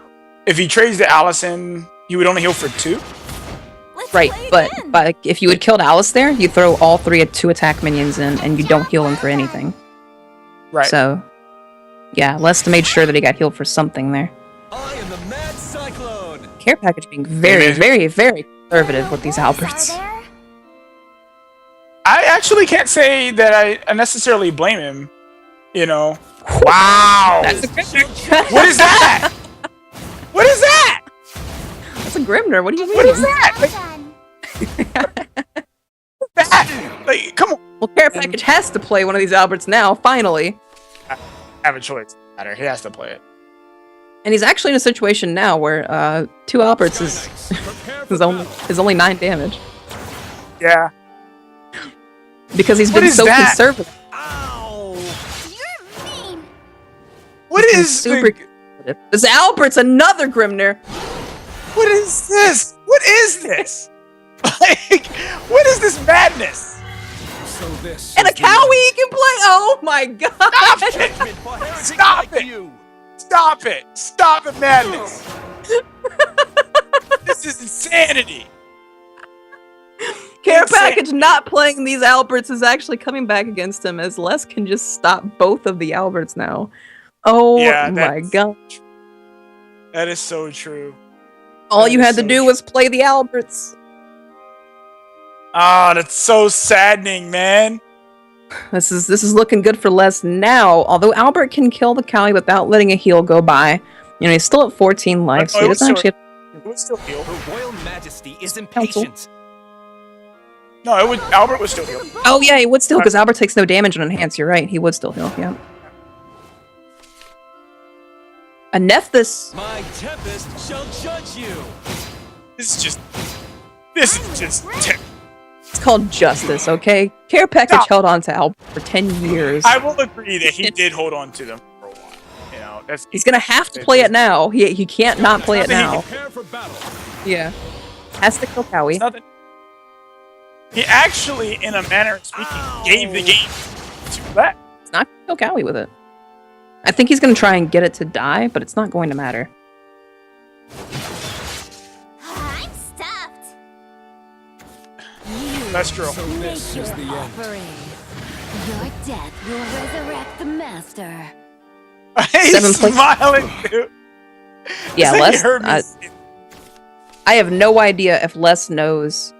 if he trades the Allison. He would only heal for 2. Let's Right, play but again. if you had killed Alice there, you throw all 3 at 2 attack minions in, and you don't heal him for anything. Right. So, yeah, Lest made sure that he got healed for something there. I am the Mad Cyclone. Care package being very, Amen. very, very conservative with these Alberts. Are there? I actually can't say that I necessarily blame him. You know. Wow. That's a Grimner. What is that? What is that? That's a Grimner. What do you mean? What is that? Well done. That? Like, come on. Well, Care package has to play one of these Alberts now, finally. I have a choice. Matter. He has to play it. And he's actually in a situation now where 2 Alberts is Prepare for is only 9 damage. Yeah. Because he's What been is so that? conservative. Ow! You're mean. What He's been is super conservative. This Albert's another Grimner. What is this? What is this? Like, what is this madness? So this And a is the Cowie he can play. Oh my god. Stop it! judgment for heretics Stop like it! you. Stop it! Stop the madness! This is insanity. Care Insane. package not playing these Alberts is actually coming back against him as Les can just stop both of the Alberts now. Oh Yeah, my that's- god. That is so true. All that you is had to so do true. was play the Alberts. Ah, that's so saddening, man. This is looking good for Les now. Although Albert can kill the Cowie without letting a heal go by. You know, he's still at 14 life, so Oh, he it was doesn't actually have It would still heal. Her Royal Majesty is Counsel. impatient. No, it would. Albert would still heal. Oh yeah, he would still, because Albert takes no damage on Enhance, you're right. He would still heal, yeah. A Nephthys. My tempest shall judge you. This is just. It's called Justice, okay? Care package Stop. held on to Albert for 10 years. I will agree that he did hold on to them for a while. You know, that's. He's gonna have to play it now. He can't not play it now. Prepare for battle. Yeah. Has to kill Cowie. It's nothing. He actually, in a manner of speaking, gave the game to that. It's not gonna kill Cowie with it. I think he's gonna try and get it to die, but it's not going to matter. I'm stuffed. That's true. So this Make is your the end. offering. Your death will resurrect the master. He's 7 points. smiling, dude. Yeah, It's like Les. he heard me say- I have no idea if Les knows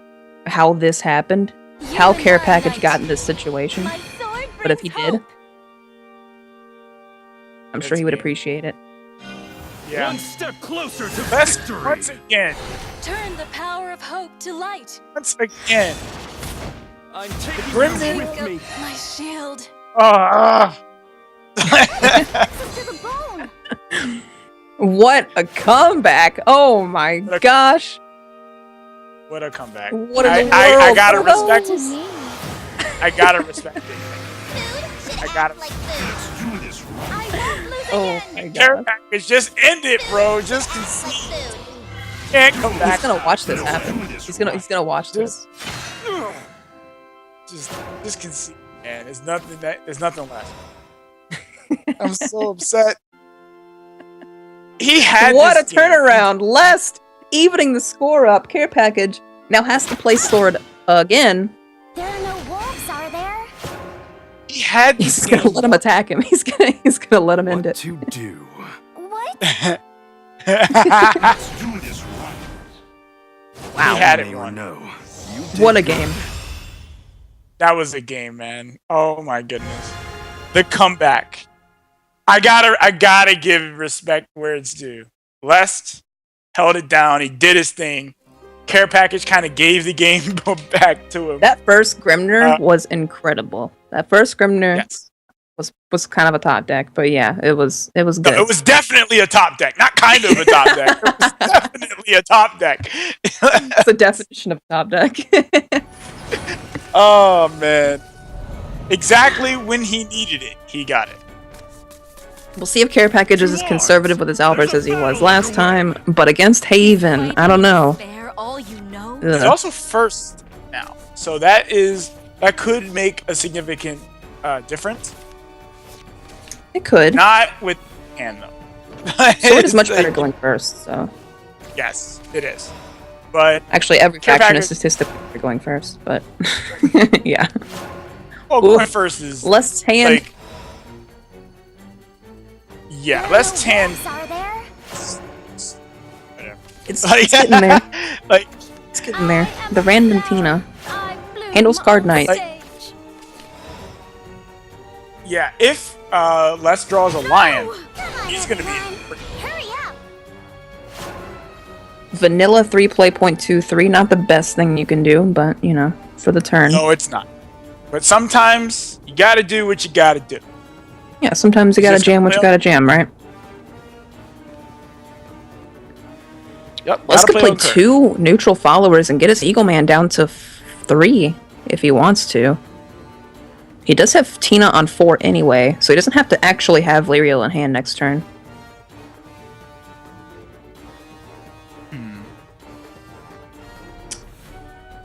how this happened, how You Care and my Package knight. got in this situation. My sword But if he brings did, hope. I'm sure That's he would me. appreciate it. Yeah. One step closer to Let's victory. once again. Turn the power of hope to light. Once again. I'm taking Grimnir- you with me. My shield. Ah. To the bone. What a comeback! Oh my What a- gosh! What a comeback. What in I, the I world? gotta What else? respect To it. me. I gotta respect it. Food should I got act it. like food. I won't lose Oh again. my Care god! package, just end it, bro. Just Act like concede. food. Can't come back. He's gonna watch this happen. He's gonna watch this. Just concede, man. There's nothing left. I'm so upset. he had What a this game. turnaround! Lest evening the score up, Care Package now has to play Sword again. There are no wolves, are there? He had He's this gonna game. let him attack him. He's gonna let him end What it. to do? What? Let's do this right. He had it May or won. no. What a game! That was a game, man. Oh my goodness. The comeback. I gotta give respect where it's due. Lest held it down. He did his thing. Care Package kind of gave the game back to him. That first Grimner was incredible. That first Grimner Yes. was kind of a top deck, but yeah, it was good. No, it was definitely a top deck. Not kind of a top deck. It was definitely a top deck. It's the definition of top deck. Oh man. Exactly when he needed it, he got it. We'll see if Care Package is as conservative with his Albers as he was last time, but against Haven, I don't know. Bear all you know. He's Ugh. also first now, so that could make a significant difference. It could. Not with hand though. Sword is much better going first, so. Yes, it is. But Actually, every Care faction is Package- statistically better going first, but. Yeah. well, Ooh. going first is Less hand. like yeah, less tan. Wolves, are there? Whatever. It's Like, getting there. like It's getting there. The random Tina. I blew Handles my card night. stage. yeah, if Les draws a lion, Come on, he's gonna be everyone. Hurry up. Vanilla 3 not the best thing you can do, but, you know, for the turn. no, it's not. But sometimes you gotta do what you gotta do. Yeah, sometimes you gotta Just jam what you play gotta jam, right? Yep. Les gotta could play on turn. 2 neutral followers and get his Eagle Man down to 3 if he wants to. He does have Tina on 4 anyway, so he doesn't have to actually have Liriel in hand next turn.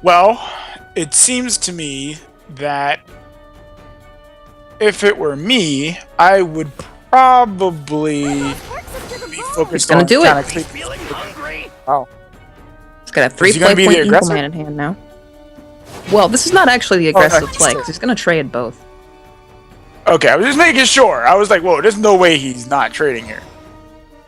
Well, it seems to me that if it were me, I would probably Works up to the be bone. focused gonna on do it. kinda keep- Oh, He's got a 3 Is he gonna play be the point Eagle aggressor? Man in hand now. Well, this is not actually the Oh, no, aggressive he's play, still- 'cause he's gonna trade both. okay. I was just making sure. I was like, whoa, there's no way he's not trading here.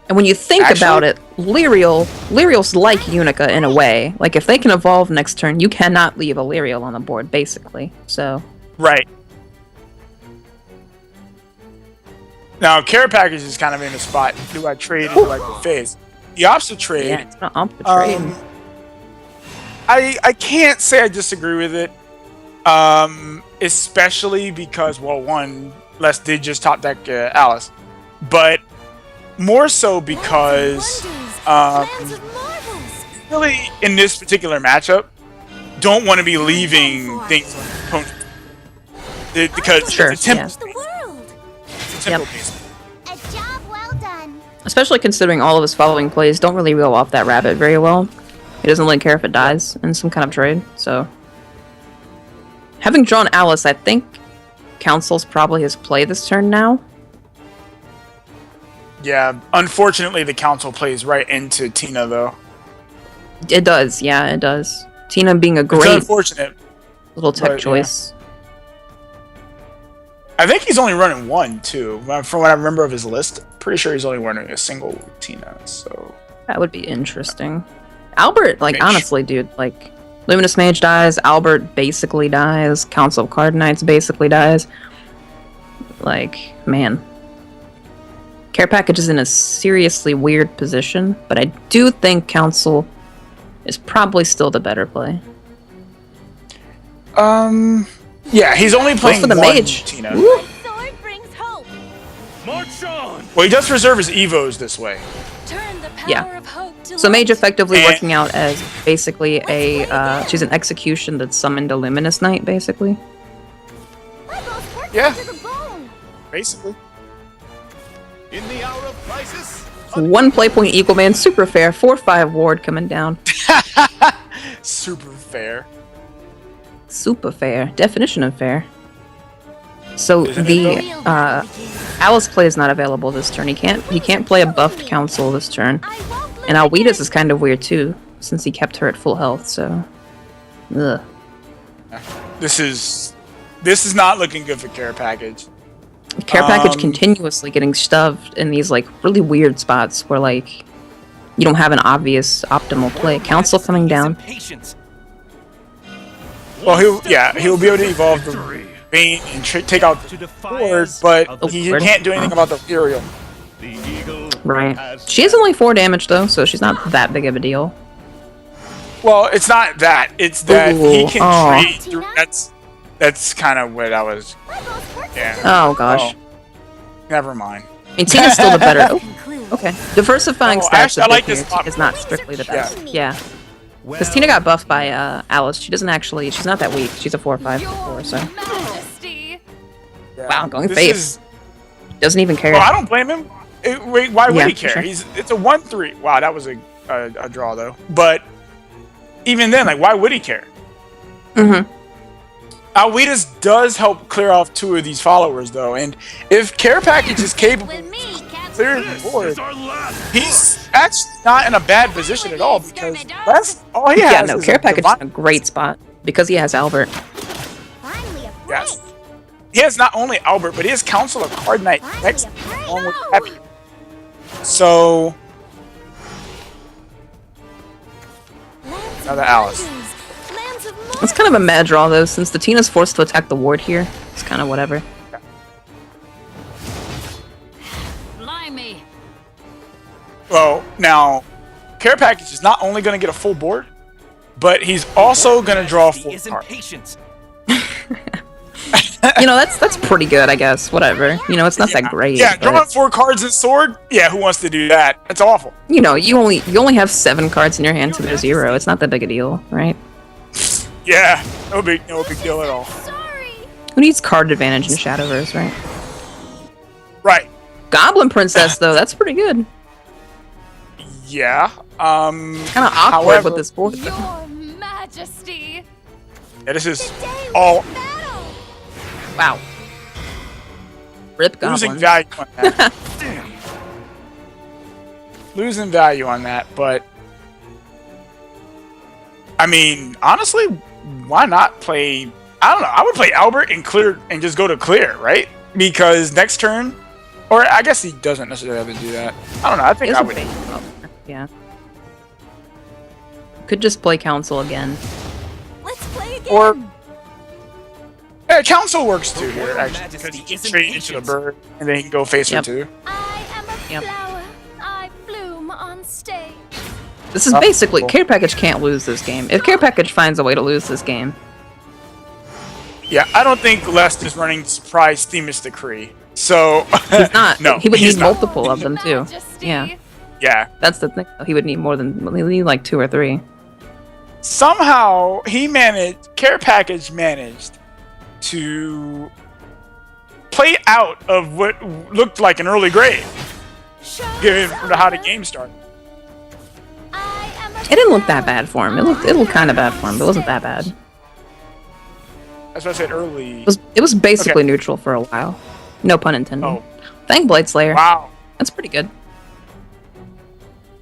And when you think Actually- about it, Liriel's like Unica in a way. Like, if they can evolve next turn, you cannot leave a Liriel on the board, basically. So, Right. Now, Care Package is kind of in a spot. Do I trade or do I go phase? The opposite trade. yeah, it's gonna ump the trade. I can't say I disagree with it. Especially because, well, one, Les did just top deck Alice. But more so because Lands of marvels. really in this particular matchup, don't want to be leaving things on the opponent. Because Sure, it's a tempo, The world. it's a tempo piece. A job well done. Especially considering all of his following plays don't really go off that rabbit very well. He doesn't really care if it dies in some kind of trade, so. Having drawn Alice, I think Council's probably his play this turn now. Yeah, unfortunately, the council plays right into Tina, though. It does, yeah, it does. Tina being a It's great unfortunate. little tech but, yeah. choice. I think he's only running one, too. From what I remember of his list, pretty sure he's only running a single Tina, so... That would be interesting. Albert, like, Mage. honestly, dude, like, Luminous Mage dies, Albert basically dies, Council of Card Knights basically dies. Like, man. Care Package is in a seriously weird position, but I do think Council is probably still the better play. Yeah, he's only playing for the one mage. Tina. Woo! Sword brings hope. March on! Well, he does reserve his Evos this way. Turn the power Yeah. of hope to So Mage light. effectively And- working out as basically a, she's an execution that summoned a Luminous Knight, basically. Eyeballs works Yeah. up to the bone. Basically. In the hour of crisis, 1 play point Eagle Man, super fair, 4/5 ward coming down. Super fair. Super fair. Definition of fair. So Isn't it the Alice play is not available this turn. He can't play a buffed council this turn. And Alweda's is kind of weird too, since he kept her at full health. So, ugh. This is not looking good for Care Package. Care Package continuously getting shoved in these like really weird spots where like you don't have an obvious optimal play. Council coming down. Well, he'll be able to evolve the Bane and take out the board, but he can't do anything about the Ethereal. Right. She is only 4 damage though, so she's not that big of a deal. Well, it's not that. It's that he can Aw. trade through. That's kind of what I was. Yeah. Oh gosh. Never mind. I mean, Tina's still the better. Oh, Conclude. okay. Diversifying Oh, stats actually, I a bit like here. this spot. Tina's not strictly the best. Yeah. Yeah. Because Tina got buffed by Alice. She doesn't actually. She's not that weak. She's a 4/5 before, so. Majesty. Yeah. Wow, going This Faith. is- Doesn't even care. Well, I don't blame him. Wait, why would Yeah, he for care? sure. It's a 1-3. Wow, that was a draw though. But even then, like, why would he care? Mm-hmm. Alweda's does help clear off 2 of these followers though, and if Care Package is capable When me, Captain. clearing the board, he's actually not in a bad position at all because that's all he has. Yeah, no, is Care a Package is divine- in a great spot because he has Albert. Finally a Yes. break. He has not only Albert, but he has Council of Card Knight next along with Happy. So another Alice. Lands of It's kind of a mad draw though, since the Tina's forced to attack the ward here. It's kind of whatever. Blimey. Well, now Care Package is not only going to get a full board, but he's also going to draw a full card. You know, that's pretty good, I guess. Whatever. You know, it's not that great. Yeah, but, drawing 4 cards in Sword. Yeah, who wants to do that? It's awful. you know, you only have 7 cards in your hand to their 0. It's not that big a deal, right? Yeah, no big deal at all. Sorry. Who needs card advantage in Shadowverse, right? Right. Goblin Princess though, that's pretty good. Yeah. Kind of awkward However- with this board. Though. Your Majesty. Yeah, this is all Battle. Wow. Rip losing Goblin. value on that. Losing value on that, but I mean, honestly, why not play? I don't know. I would play Albert and clear and just go to clear, right? Because next turn, or I guess he doesn't necessarily have to do that. I don't know. I think Is I a would. bait. Oh, yeah. Could just play Council again. Let's play again. Or yeah, Council works too here, actually, because he can trade into the bird and then he can go face her Yep. too. I am a Yep. flower. I bloom on stage. This is basically Care Package can't lose this game. If Care Package finds a way to lose this game, Yeah, I don't think Lest is running surprise Themis Decree. So he's not. No, he would he's need not. multiple of them too. Majesty. Yeah, Yeah. that's the thing. He would need more than he would need like 2 or 3. Somehow Care Package managed to play out of what looked like an early grave, given how the game started. I am a It didn't look that bad for him. It looked kind of bad for him, but it wasn't that bad. That's what I said early. It was basically Okay. neutral for a while. No pun intended. Oh, Thank Blade Slayer. wow. That's pretty good.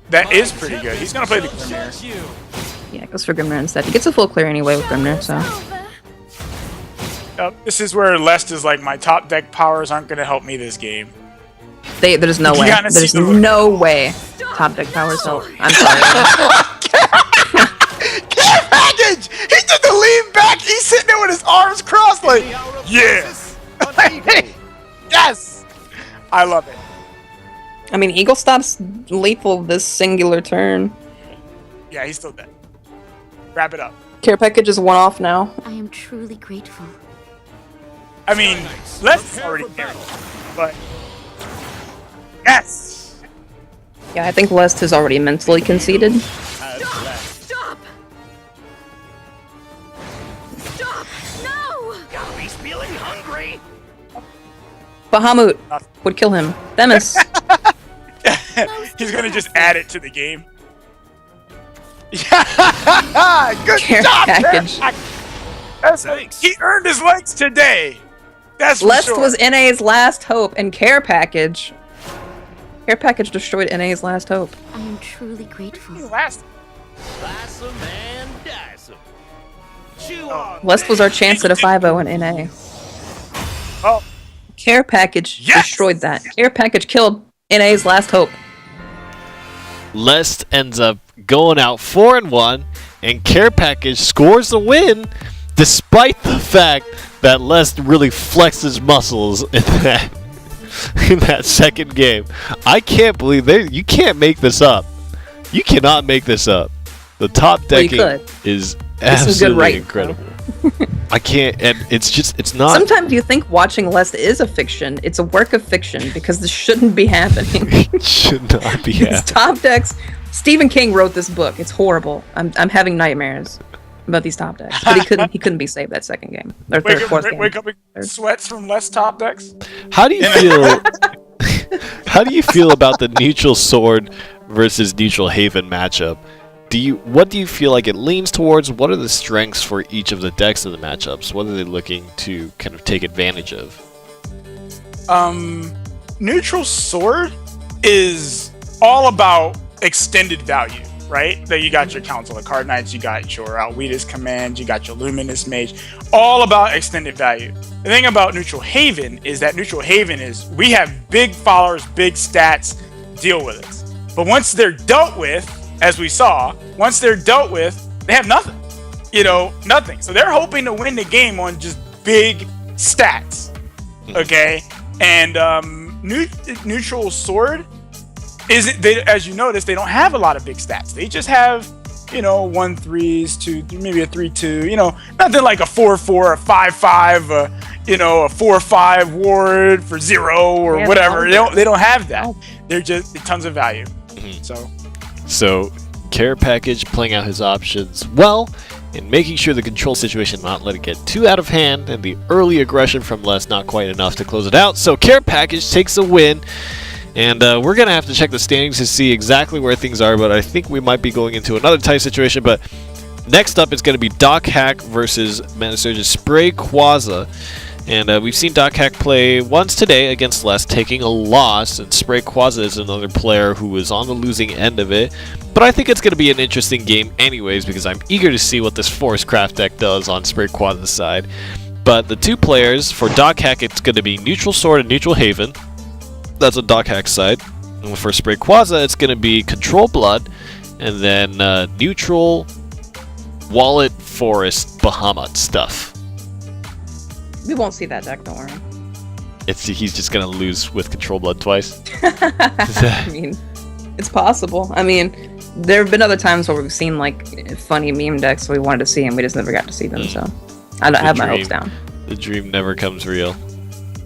That is pretty good. He's going to play the Grimnir. Yeah, it goes for Grimnir instead. He gets a full clear anyway with Grimnir, so. This is where Lest is like, my top deck powers aren't going to help me this game. There's no You way. gotta see There's the- no way. Top deck powers help. I'm sorry. Care Package! He did the lean back! He's sitting there with his arms crossed like, yeah! Yes! I love it. I mean, Eagle stops lethal this singular turn. Yeah, he's still dead. Wrap it up. Care Package is 1 off now. I am truly grateful. I mean, Lest is already carried, but yes! Yeah, I think Lest has already mentally conceded. Stop! Stop! No! He's feeling hungry. Bahamut would kill him. Themis. He's gonna just add it to the game. Yeah! Good Care job, Package. Care Package. He earned his legs today! That's for Lest sure. was NA's last hope, and Care Package destroyed NA's last hope. I am truly grateful. Last. Slice 'em and dice 'em. Chew Oh. on Lest was our chance at a 5-0 in NA. Oh, Care Package Yes! destroyed that. Care Package killed NA's last hope. Lest ends up going out 4-1, and Care Package scores the win, despite the fact that Lest really flexed his muscles in that second game. I can't believe you can't make this up. You cannot make this up. The top Well, you decking could. is This is good absolutely writing, incredible. I can't, and it's not. Sometimes you think watching Lest is a fiction. It's a work of fiction because this shouldn't be happening. It should not be These happening. top decks. Stephen King wrote this book. It's horrible. I'm having nightmares about these top decks. But he couldn't be saved that second game. Or fourth game. wake up in sweats from less top decks. How do you feel? How do you feel about the neutral sword versus neutral haven matchup? What do you feel like it leans towards? What are the strengths for each of the decks in the matchups? What are they looking to kind of take advantage of? Neutral sword is all about extended value, right? That you got your Council of Card Knights, you got your Alweda's Command, you got your Luminous Mage, all about extended value. The thing about Neutral Haven is that Neutral Haven is, we have big followers, big stats, deal with it. But once they're dealt with, as we saw, once they're dealt with, they have nothing. Nothing. So they're hoping to win the game on just big stats. Okay? And Neutral Sword isn't, as you notice, they don't have a lot of big stats. They just have, 1-3s, 2-3, maybe a 3-2, nothing like a 4-4, a 5-5, a 4-5 ward for 0 or whatever. They don't have that. They're just tons of value. So Care Package playing out his options well, and making sure the control situation not let it get too out of hand, and the early aggression from Les not quite enough to close it out. So Care Package takes a win, and we're going to have to check the standings to see exactly where things are, but I think we might be going into another tight situation. But next up is going to be Doc Hack versus Manasurge's Spray Quaza. And we've seen Doc Hack play once today against Les, taking a loss, and Spray Quaza is another player who is on the losing end of it. But I think it's going to be an interesting game anyways, because I'm eager to see what this Forest Craft deck does on Spray Quaza's side. But the two players, for Doc Hack, it's going to be Neutral Sword and Neutral Haven. That's on Doc Hack's side. And for Spray Quaza, it's going to be Control Blood, and then Neutral Wallet Forest Bahamut stuff. We won't see that deck, don't worry. He's just gonna lose with Control Blood twice. I mean, it's possible. I mean, there have been other times where we've seen like funny meme decks we wanted to see and we just never got to see them. So I don't have my hopes down. The dream never comes real.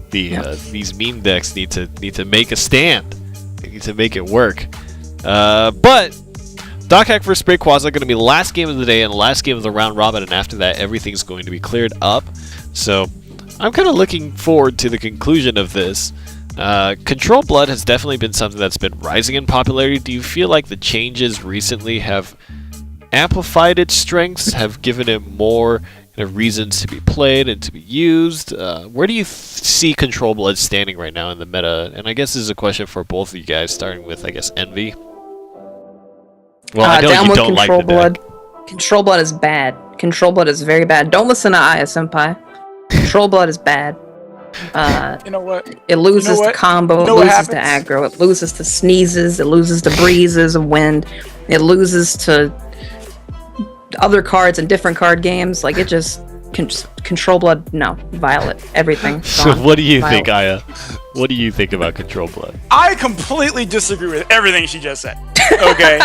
These meme decks need to make a stand. They need to make it work. But Doc Hack vs Spray Quaza going to be last game of the day and last game of the round robin, and after that everything's going to be cleared up. So I'm kind of looking forward to the conclusion of this. Control Blood has definitely been something that's been rising in popularity. Do you feel like the changes recently have amplified its strengths, have given it more kind of reasons to be played and to be used? Where do you see Control Blood standing right now in the meta? And I guess this is a question for both of you guys, starting with, I guess, Envy. Well, I know you don't like the deck. Control Blood is bad. Control Blood is very bad. Don't listen to Aya Senpai. Control Blood is bad. You know what? It loses to combo, it loses to aggro, it loses to sneezes, it loses to breezes of wind, it loses to other cards in different card games. Like, it just Control Blood, no. Violet. Everything. So what do you think, Aya? What do you think about Control Blood? I completely disagree with everything she just said. Okay.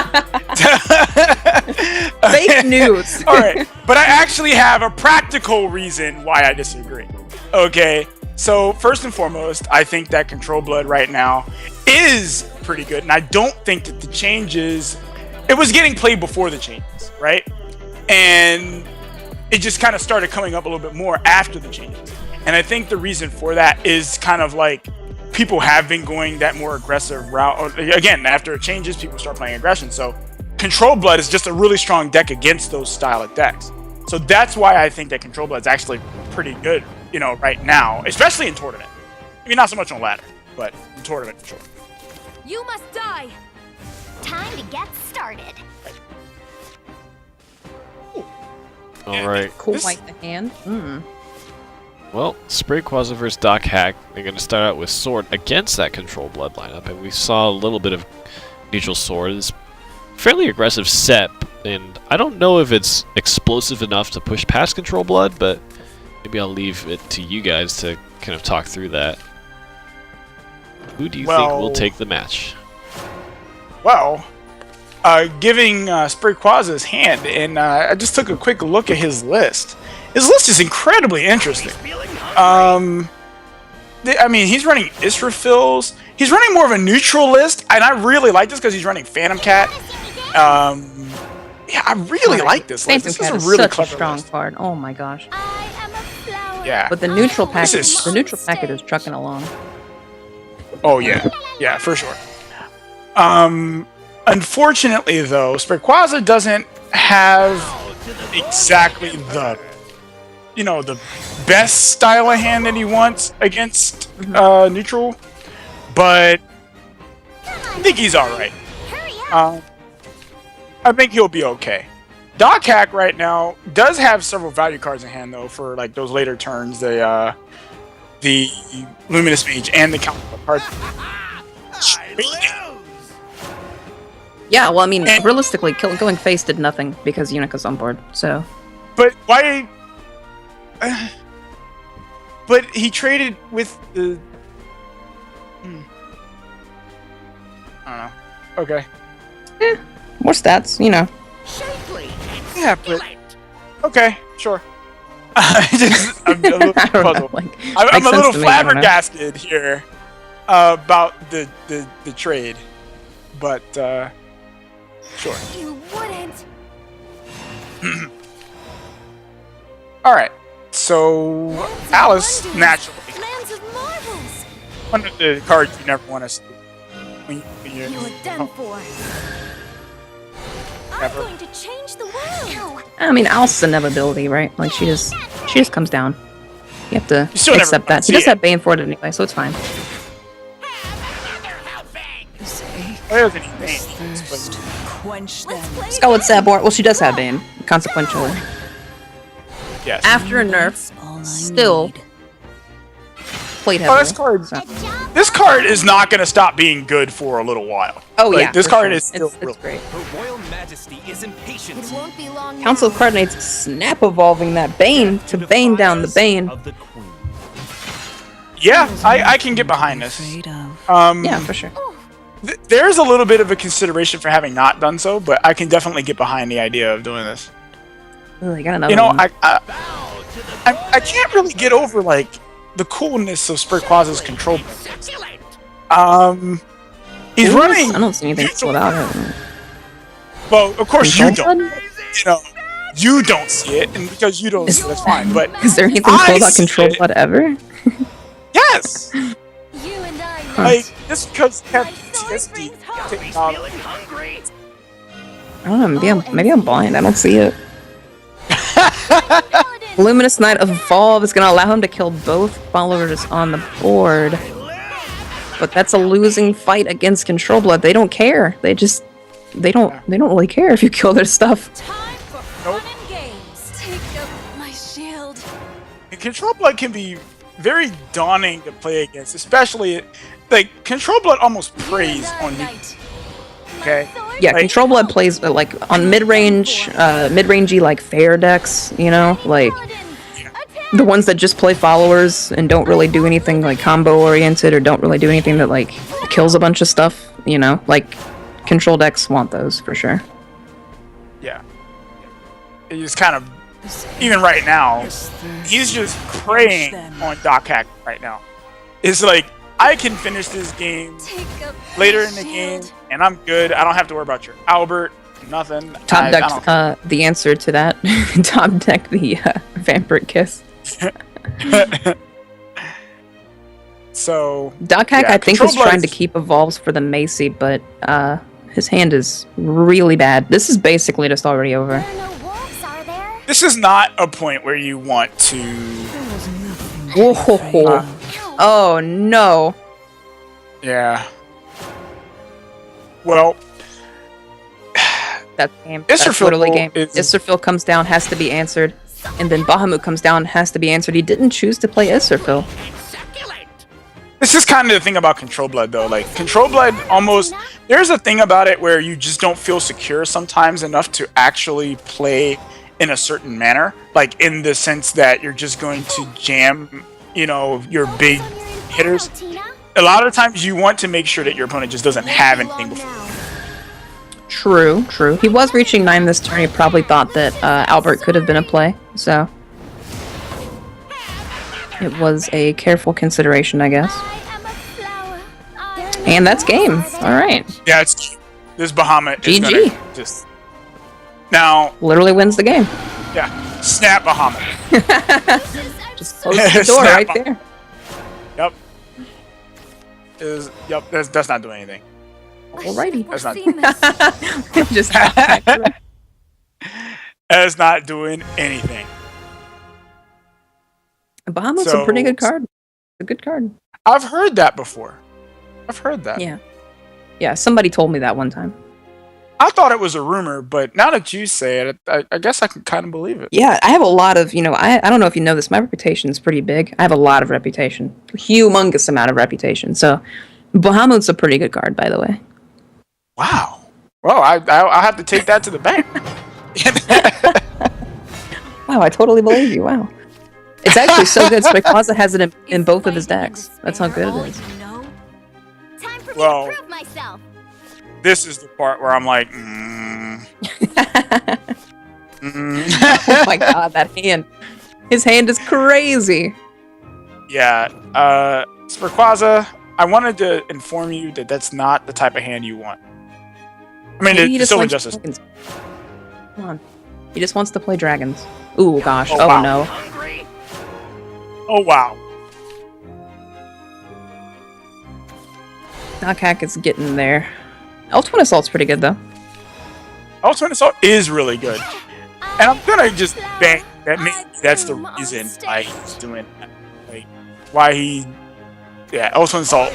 Fake news. All right. But I actually have a practical reason why I disagree. Okay. So first and foremost, I think that Control Blood right now is pretty good. And I don't think that the changes, it was getting played before the changes, right? And it just kind of started coming up a little bit more after the changes. And I think the reason for that is kind of like people have been going that more aggressive route. Again, after it changes, people start playing aggression. So Control Blood is just a really strong deck against those style of decks. So that's why I think that Control Blood is actually pretty good you know, right now, especially in tournament. I mean, not so much on ladder, but in tournament for sure. You must die. Time to get started. Alright. Cool This- like the hand. Well, Spray Quaza versus Doc Hack. They're going to start out with Sword against that Control Blood lineup, and we saw a little bit of neutral Sword. It's fairly aggressive set, and I don't know if it's explosive enough to push past Control Blood, but maybe I'll leave it to you guys to kind of talk through that. Who do you think will take the match? Well, giving Spray Quaza his hand, and I just took a quick look at his list. His list is incredibly interesting. I mean, he's running Israfils. He's running more of a neutral list, and I really like this because he's running Phantom Cat. Yeah, I really like this list. Phantom This Cat is is a really such a clever strong list. card. Oh my gosh. I am a flower. Yeah. But the neutral I packet, is- the neutral on packet is stage. trucking along. Oh yeah, for sure. Unfortunately though, Sprayquaza doesn't have exactly the, you know, the best style of hand that he wants against neutral, but I think he's all right. Hurry up. I think he'll be okay. Doc Hack right now does have several value cards in hand though for like those later turns, the Luminous Mage and the counter card. Yeah, well, I mean, And- realistically, going face did nothing because Unica's on board. So But why? But he traded with the. I don't know. Okay. more stats, you know. Shapely. Yeah, but okay, sure. I'm a little I don't know, puzzled. like, I'm makes a sense little to me, I don't know. flabbergasted here about the trade, but sure. You wouldn't. All right. So Alice Wonders. naturally Lands of marvels. one of the cards you never want to see when you're You were done for. I'm Never. going to change the world. I mean, Alice's inevitability, right? Like she just comes down. You have to You still never accept that. She see does it. have Bane for it anyway, so it's fine. Well, it doesn't even mean things, but Quench Let's them. play. Scarlet Sabor. Well, she does have Bane, consequentially. yes. After a nerf, still played Oh, this heavily. card. so- This card is not going to stop being good for a little while. Oh Like, yeah, this for card sure. is still it's real. great. Her Royal Majesty is impatient. It won't be long Council of now. Cardinates snap evolving that Bane to Bane down the Bane. Of the Queen. Yeah, I can get behind this. Yeah, for sure. There's a little bit of a consideration for having not done so, but I can definitely get behind the idea of doing this. Ooh, I got another You know, one. I can't really get over like the coolness of Sprayquaza's control. He's Ooh, running. I don't see anything cool about it. Well, of course you Control don't. blood? You know, you don't see it, and because you don't see it, that's fine. But Is there anything I cool about see Control it. Blood ever? yes, You and I know. like just because you have My sword PTSD, brings hope. taking off- Feeling hungry? I don't know. Maybe I'm blind. I don't see it. Paladin. Luminous Knight Evolve is going to allow him to kill both followers on the board. But that's a losing fight against Control Blood. They don't care. They don't really care if you kill their stuff. Time for fun and games. Take up my shield. And Control Blood can be very daunting to play against, especially like Control Blood almost preys on you. Okay, Yeah, Like- Control Blood plays like on mid-rangey like fair decks, you know, like the ones that just play followers and don't really do anything like combo oriented or don't really do anything that like kills a bunch of stuff, you know, like control decks want those for sure. yeah. He's kind of even right now. He's just preying on Doc Hack right now. It's like I can finish this game later in the game, and I'm good. I don't have to worry about your Albert, nothing. Top I deck the answer to that. Top deck the Vampiric Kiss. So Doc Hack, yeah, I think, Control is trying to Blood's- keep evolves for the Macy, but his hand is really bad. This is basically just already over. There are no wolves, are there? this is not a point where you want to Whoa. Oh no. Yeah. Well, That's game. That's Israfil literally game. is- Israfil comes down, has to be answered. And then Bahamut comes down, has to be answered. He didn't choose to play Israfil. this is kind of the thing about Control Blood, though. Like, Control Blood almost... There's a thing about it where you just don't feel secure sometimes enough to actually play in a certain manner. Like, in the sense that you're just going to jam, you know, your big hitters. A lot of times you want to make sure that your opponent just doesn't have anything before. True, true. He was reaching 9 this turn. He probably thought that Albert could have been a play, so it was a careful consideration, I guess. And that's game. All right. Yeah, it's... This Bahamut is GG. gonna just... Now, Literally wins the game. yeah, snap Bahamut. Just close the door Snap right on. there. Yep, that's not doing anything. Alrighty. That's not... Just That's not doing anything. Bahamut's a pretty good card. A good card. I've heard that before. I've heard that. Yeah. Yeah, somebody told me that one time. I thought it was a rumor, but now that you say it, I guess I can kind of believe it. Yeah, I have a lot of, I don't know if you know this, my reputation is pretty big. I have a lot of reputation. Humongous amount of reputation. So, Bahamut's a pretty good card, by the way. Wow. Well, I have to take that to the bank. Wow, I totally believe you. Wow. It's actually so good. Quaza has it in both of his decks. That's how good it is. Time for me Well- to prove myself. This is the part where I'm like, Oh my god, that hand. His hand is crazy. Yeah. For Quaza, I wanted to inform you that that's not the type of hand you want. I mean, Maybe he it's just still likes injustice. dragons. Come on. He just wants to play dragons. Ooh, gosh. Oh, Oh, wow. no. Oh, wow. Knockhack is getting there. Twin Assault's pretty good, though. Ultimate Assault is really good. And I'm gonna just bank that maybe that's the reason why he's doing that. Like, why he... Yeah, Ultimate Assault.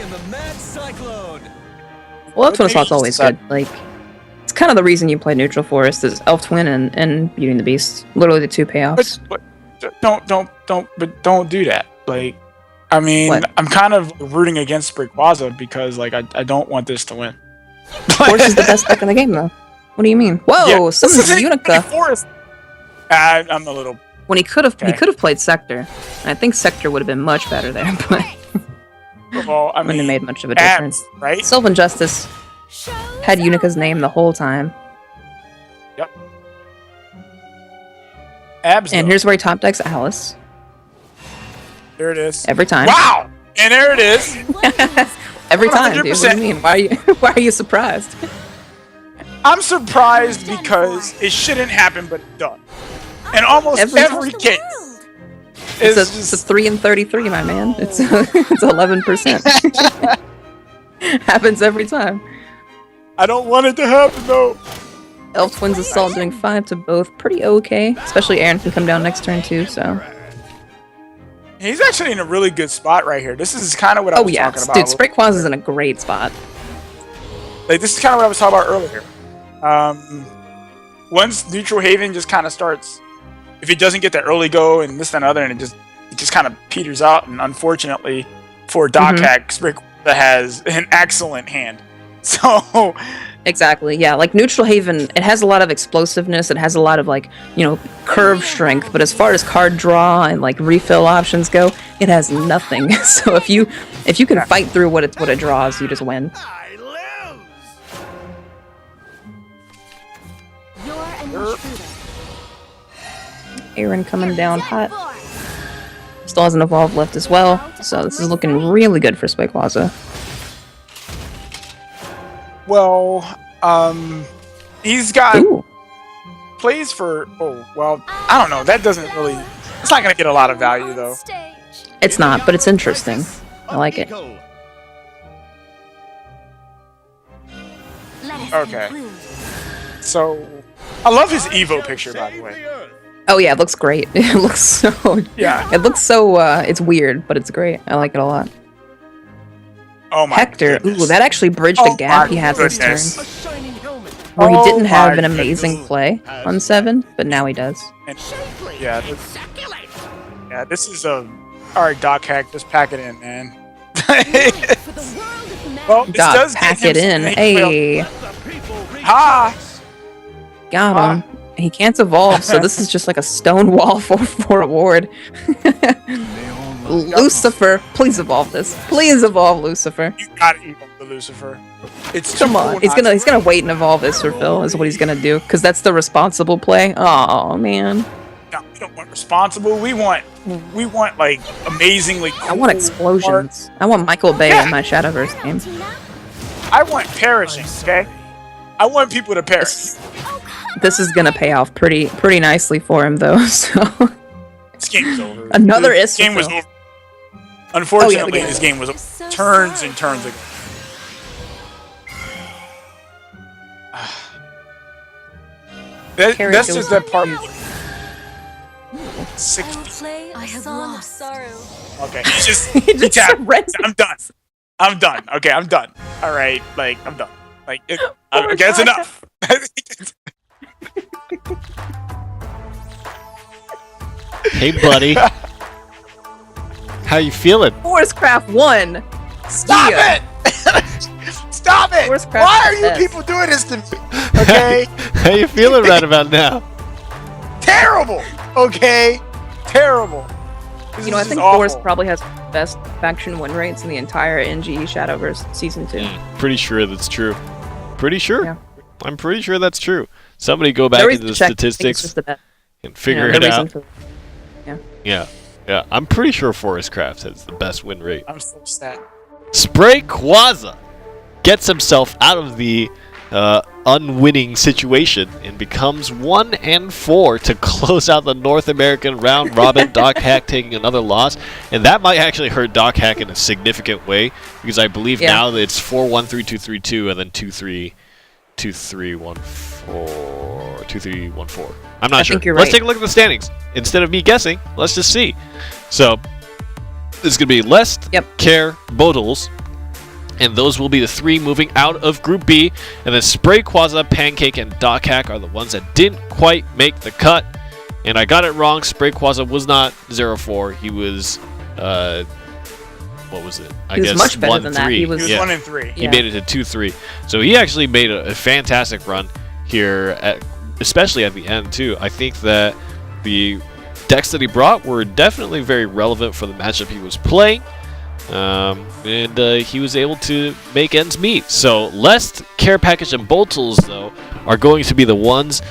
Well, Twin Assault's always good. Like, it's kind of the reason you play Neutral Forest is Elf Twin and Beauty and the Beast. Literally the two payoffs. But don't do that. Like, I mean, What? I'm kind of rooting against Quaza because, like, I don't want this to win. Forest is the best deck in the game, though. What do you mean? Whoa, summons Unica. Forest. I'm a little... When he could have Okay. played Sector. And I think Sector would have been much better there, but First of all, I wouldn't have mean, made much of a difference. abs, right? Sylvan Justice had Unica's name the whole time. Yep. Abs. And though. here's where he top decks Alice. There it is. Every time. Wow! And there it is. Every time, dude. What do 100%. you mean? Why are you surprised? I'm surprised because it shouldn't happen, but it does. And almost Every every time. case It's is a 3 and 33, my man. It's 11%. Happens every time. I don't want it to happen though. Elf Twins Assault doing 5 to both. Pretty okay. Especially Aaron can come down next turn too, so. He's actually in a really good spot right here. This is kind of what I Oh was yeah, talking about. dude, Spray Quaz is in a great spot. Like, this is kind of what I was talking about earlier. Once Neutral Haven just kind of starts, if he doesn't get the early go and this and other, and it just kind of peters out. And unfortunately for Dockhack, Spray Quaza has an excellent hand. So Exactly, yeah. Like, Neutral Haven, it has a lot of explosiveness, it has a lot of, like, curve strength, but as far as card draw and, like, refill options go, it has nothing. So if you can fight through what it draws, you just win. I lose. You're an intruder. Aaron coming down hot. Still has an Evolve left as well, so this is looking really good for Quaza. well, he's got Ooh, plays for. Oh well, I don't know. That doesn't really. It's not gonna get a lot of value though. it's not, but it's interesting. I like it. Okay. So, I love his Evo picture, by the way. Oh yeah, it looks great. It looks so. Yeah. It looks so. It's weird, but it's great. I like it a lot. Oh my Hector, goodness. ooh, that actually bridged Oh the gap my he has this turn. goodness. A shining helmet. Where he Oh didn't have my an amazing goodness. play on 7, but now he does. Shapely. Yeah, And this- succulent. Yeah, this is a. Alright, Doc Hack, just pack it in, man. For the world of magic. Well, this Doc, does pack get it him in. some hate mail. Hey, Let the people Ha! rejoice. got him. He can't evolve, so this is just like a stone wall for a ward. Lucifer, please evolve this. Please evolve Lucifer. You gotta evolve the Lucifer. It's Come too on, cool he's not gonna wait and evolve this for Phil. Is what he's gonna do, because that's the responsible play. Oh man, No, we don't want responsible. We want like amazingly. Cool I want explosions. I want Michael Bay Yeah. in my Shadowverse game. I want perishing. Okay. I want people to perish. This is gonna pay off pretty nicely for him though. So This game's over. Another This game was Israel. over. Unfortunately, game this is game was I'm so turns sorry. and turns ago. Carrie That's goes just that part. to- 60. I'll play a song of sorrow. Okay, he's just He he just tapped. surrendered. I'm done. I'm done. Okay, I'm done. All right, like I'm done. Like okay, that's God. enough. Hey, buddy. How you feeling? Forestcraft 1. Stop Yeah. it! Stop it! Force craft Why are is you best. people doing this to me? Okay, How you feeling right about now? terrible. Okay, terrible. This You know, I is think awful. Forest probably has the best faction win rates in the entire NGE Shadowverse Season 2. Pretty sure that's true. Pretty sure. Yeah. I'm pretty sure that's true. Somebody go No back reason into the to check, I think it's statistics just the best. and figure No it reason out. for- Yeah. Yeah. I'm pretty sure Forestcraft has the best win rate. I'm so sad. Spray Quaza gets himself out of the unwinning situation and becomes 1-4 to close out the North American round robin. Doc Hack taking another loss, and that might actually hurt Doc Hack in a significant way because I believe Yeah. now that it's 4-1-3-2-3-2 and then 2-3-2-3-1-4 2-3-1-4. I'm not I sure. think you're Let's right. take a look at the standings instead of me guessing. Let's just see. So this is gonna be Lest, Yep. Care, Bodles. And those will be the 3 moving out of Group B. And then Spray, Quaza, Pancake, and Doc Hack are the ones that didn't quite make the cut. And I got it wrong. Spray Quaza was not 0-4. He was, what was it? I He was guess much better than that. 1-3. He was- He was Yeah. 1-3. He Yeah. made it to 2-3. So he actually made a fantastic run here, especially at the end, too. I think that the decks that he brought were definitely very relevant for the matchup he was playing. And he was able to make ends meet. So Lest, Care Package, and Boltles, though, are going to be the ones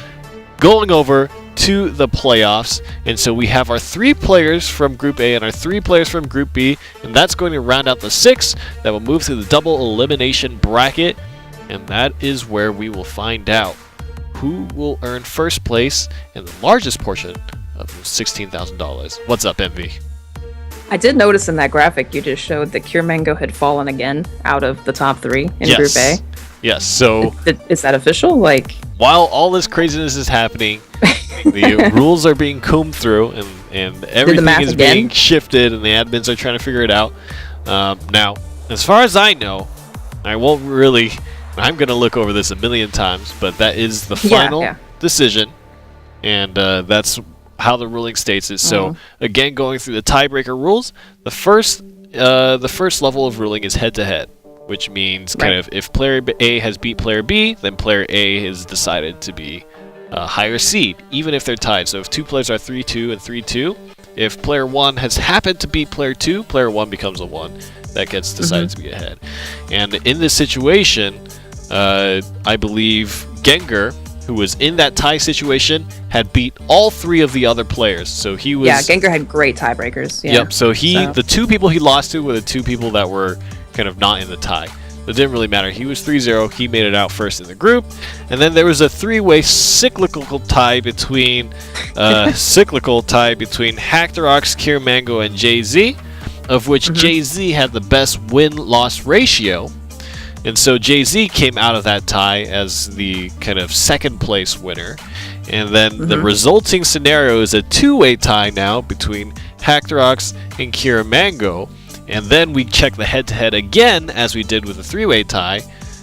going over to the playoffs. And so we have our 3 players from Group A and our 3 players from Group B. And that's going to round out the 6 that will move to the double elimination bracket. And that is where we will find out who will earn first place and the largest portion of $16,000. What's up, MV? I did notice in that graphic you just showed that Cure Mango had fallen again out of the top 3 in Group A. Yes, so Is that official? Like, while all this craziness is happening, the rules are being combed through and everything math is again? being shifted and the admins are trying to figure it out. Now, as far as I know, I'm going to look over this a million times, but that is the final decision, and that's how the ruling states it. So again, going through the tiebreaker rules, the first level of ruling is head-to-head, which means kind of if player A has beat player B, then player A is decided to be a higher seed, even if they're tied. So if 2 players are 3-2 and 3-2, if player 1 has happened to beat player 2, player 1 becomes a 1 that gets decided to be ahead. And in this situation, I believe Gengar, who was in that tie situation, had beat all 3 of the other players. So he was... yeah, Gengar had great tiebreakers. Yeah. Yep, so the 2 people he lost to were the 2 people that were kind of not in the tie. It didn't really matter. He was 3-0. He made it out first in the group. And then there was a 3-way cyclical tie between Hackterox, Cure Mango, and Jay-Z, of which Jay-Z had the best win-loss ratio. And so Jay-Z came out of that tie as the kind of second place winner. And then the resulting scenario is a two-way tie now between Hackrox and Kira Mango. And then we check the head-to-head again, as we did with the three-way tie,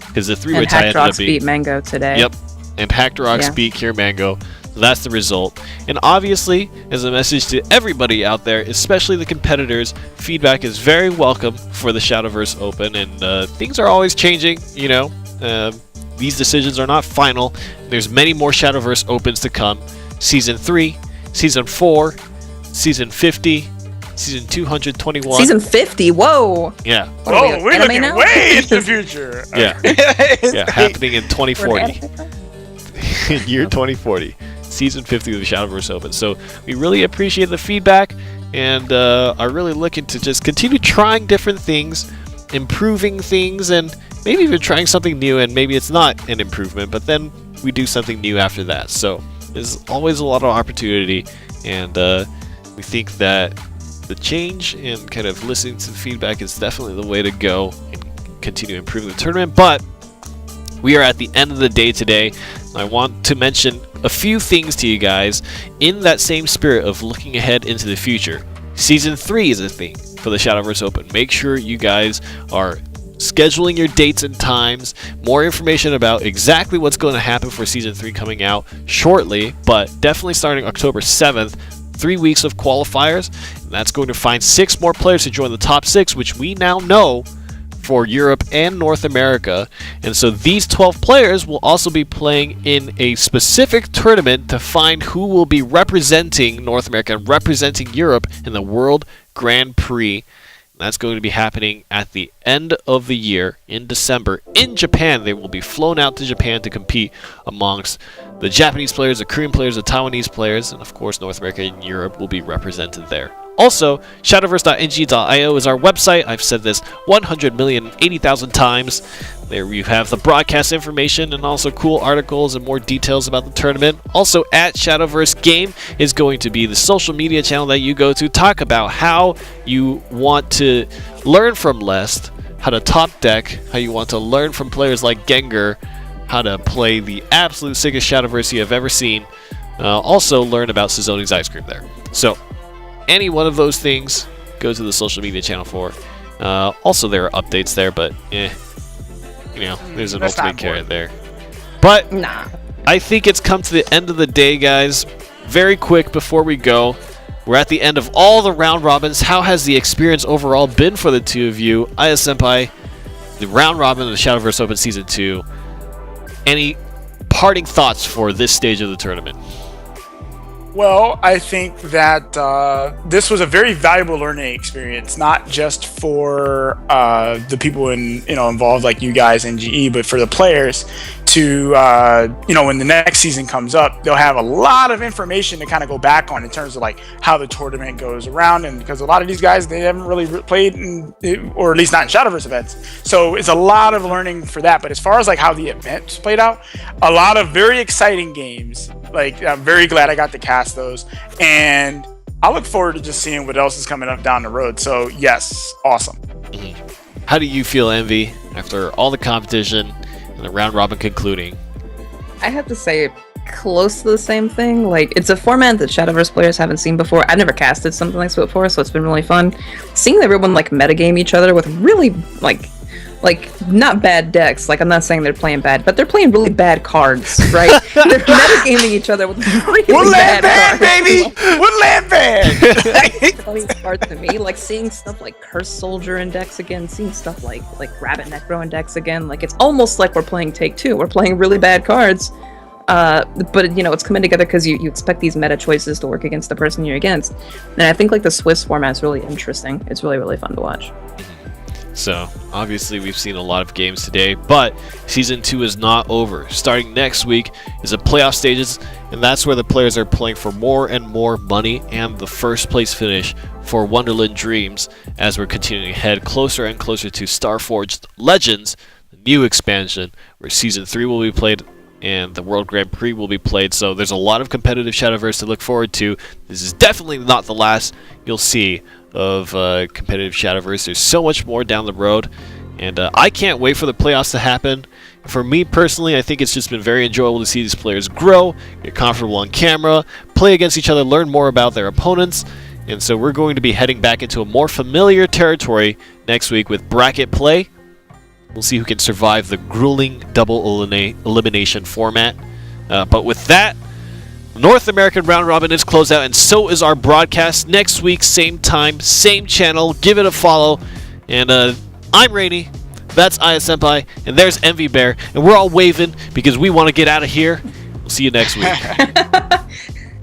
because the three-way tie ended up being... beat Mango today. Yep, and Hackrox beat Kira Mango. So that's the result. And obviously, as a message to everybody out there, especially the competitors, feedback is very welcome for the Shadowverse Open, and things are always changing, you know. These decisions are not final. There's many more Shadowverse Opens to come. Season 3, Season 4, Season 50, Season 221. Season 50, whoa! Yeah. Whoa, we're looking way into the future. Yeah. Yeah, happening in 2040. In year 2040. Season 50 of the Shadowverse Open. So we really appreciate the feedback, and are really looking to just continue trying different things, improving things, and maybe even trying something new, and maybe it's not an improvement, but then we do something new after that. So there's always a lot of opportunity, and we think that the change and kind of listening to the feedback is definitely the way to go and continue improving the tournament. But we are at the end of the day today. I want to mention a few things to you guys in that same spirit of looking ahead into the future. Season 3 is a thing for the Shadowverse Open. Make sure you guys are scheduling your dates and times. More information about exactly what's going to happen for Season 3 coming out shortly, but definitely starting October 7th. 3 weeks of qualifiers, and that's going to find 6 more players to join the top 6, which we now know for Europe and North America. And so these 12 players will also be playing in a specific tournament to find who will be representing North America and representing Europe in the World Grand Prix. That's going to be happening at the end of the year in December in Japan. They will be flown out to Japan to compete amongst the Japanese players, the Korean players, the Taiwanese players, and of course North America and Europe will be represented there. Also, shadowverse.ng.io is our website. I've said this 100,080,000 times. There you have the broadcast information and also cool articles and more details about the tournament. Also, at Shadowverse Game is going to be the social media channel that you go to. Talk about how you want to learn from Lest, how to top deck, how you want to learn from players like Gengar, how to play the absolute sickest Shadowverse you have ever seen. Also, learn about Sazoni's Ice Cream there. So, any one of those things, go to the social media channel for. Also, there are updates there, but you know, there's an ultimate carrot there. But I think it's come to the end of the day, guys. Very quick before we go, we're at the end of all the round robins. How has the experience overall been for the two of you? Aya Senpai, the round robin of the Shadowverse Open Season 2. Any parting thoughts for this stage of the tournament? Well, I think that this was a very valuable learning experience, not just for the people involved, like you guys, NGE, but for the players to, when the next season comes up, they'll have a lot of information to kind of go back on in terms of like how the tournament goes around, and because a lot of these guys, they haven't really played or at least not in Shadowverse events, so it's a lot of learning for that. But as far as like how the events played out, a lot of very exciting games. Like, I'm very glad I got to cast those, and I look forward to just seeing what else is coming up down the road. So yes, awesome. How do you feel, Envy, after all the competition and the round robin concluding? I have to say close to the same thing. Like, it's a format that Shadowverse players haven't seen before. I've never casted something like this before, so it's been really fun. Seeing everyone like metagame each other with really like not bad decks. Like, I'm not saying they're playing bad, but they're playing really bad cards, right? They're metagaming each other with really bad cards. Baby! We're land band! Funny part to me, like seeing stuff like Curse Soldier in decks again, seeing stuff like Rabbit Necro in decks again. Like, it's almost like we're playing Take Two. We're playing really bad cards. But it's coming together because you expect these meta choices to work against the person you're against. And I think like the Swiss format's really interesting. It's really, really fun to watch. So, obviously we've seen a lot of games today, but Season 2 is not over. Starting next week is the playoff stages, and that's where the players are playing for more and more money and the first place finish for Wonderland Dreams as we're continuing to head closer and closer to Starforged Legends, the new expansion, where Season 3 will be played and the World Grand Prix will be played. So there's a lot of competitive Shadowverse to look forward to. This is definitely not the last you'll see of competitive Shadowverse. There's so much more down the road, And I can't wait for the playoffs to happen. For me personally, I think it's just been very enjoyable to see these players grow, get comfortable on camera, play against each other, learn more about their opponents. And so we're going to be heading back into a more familiar territory next week with bracket play. We'll see who can survive the grueling double elimination format. But with that, North American Round Robin is closed out, and so is our broadcast. Next week, same time, same channel. Give it a follow. And I'm Rainy. That's Aya Senpai. And there's Envy Bear. And we're all waving because we want to get out of here. We'll see you next week.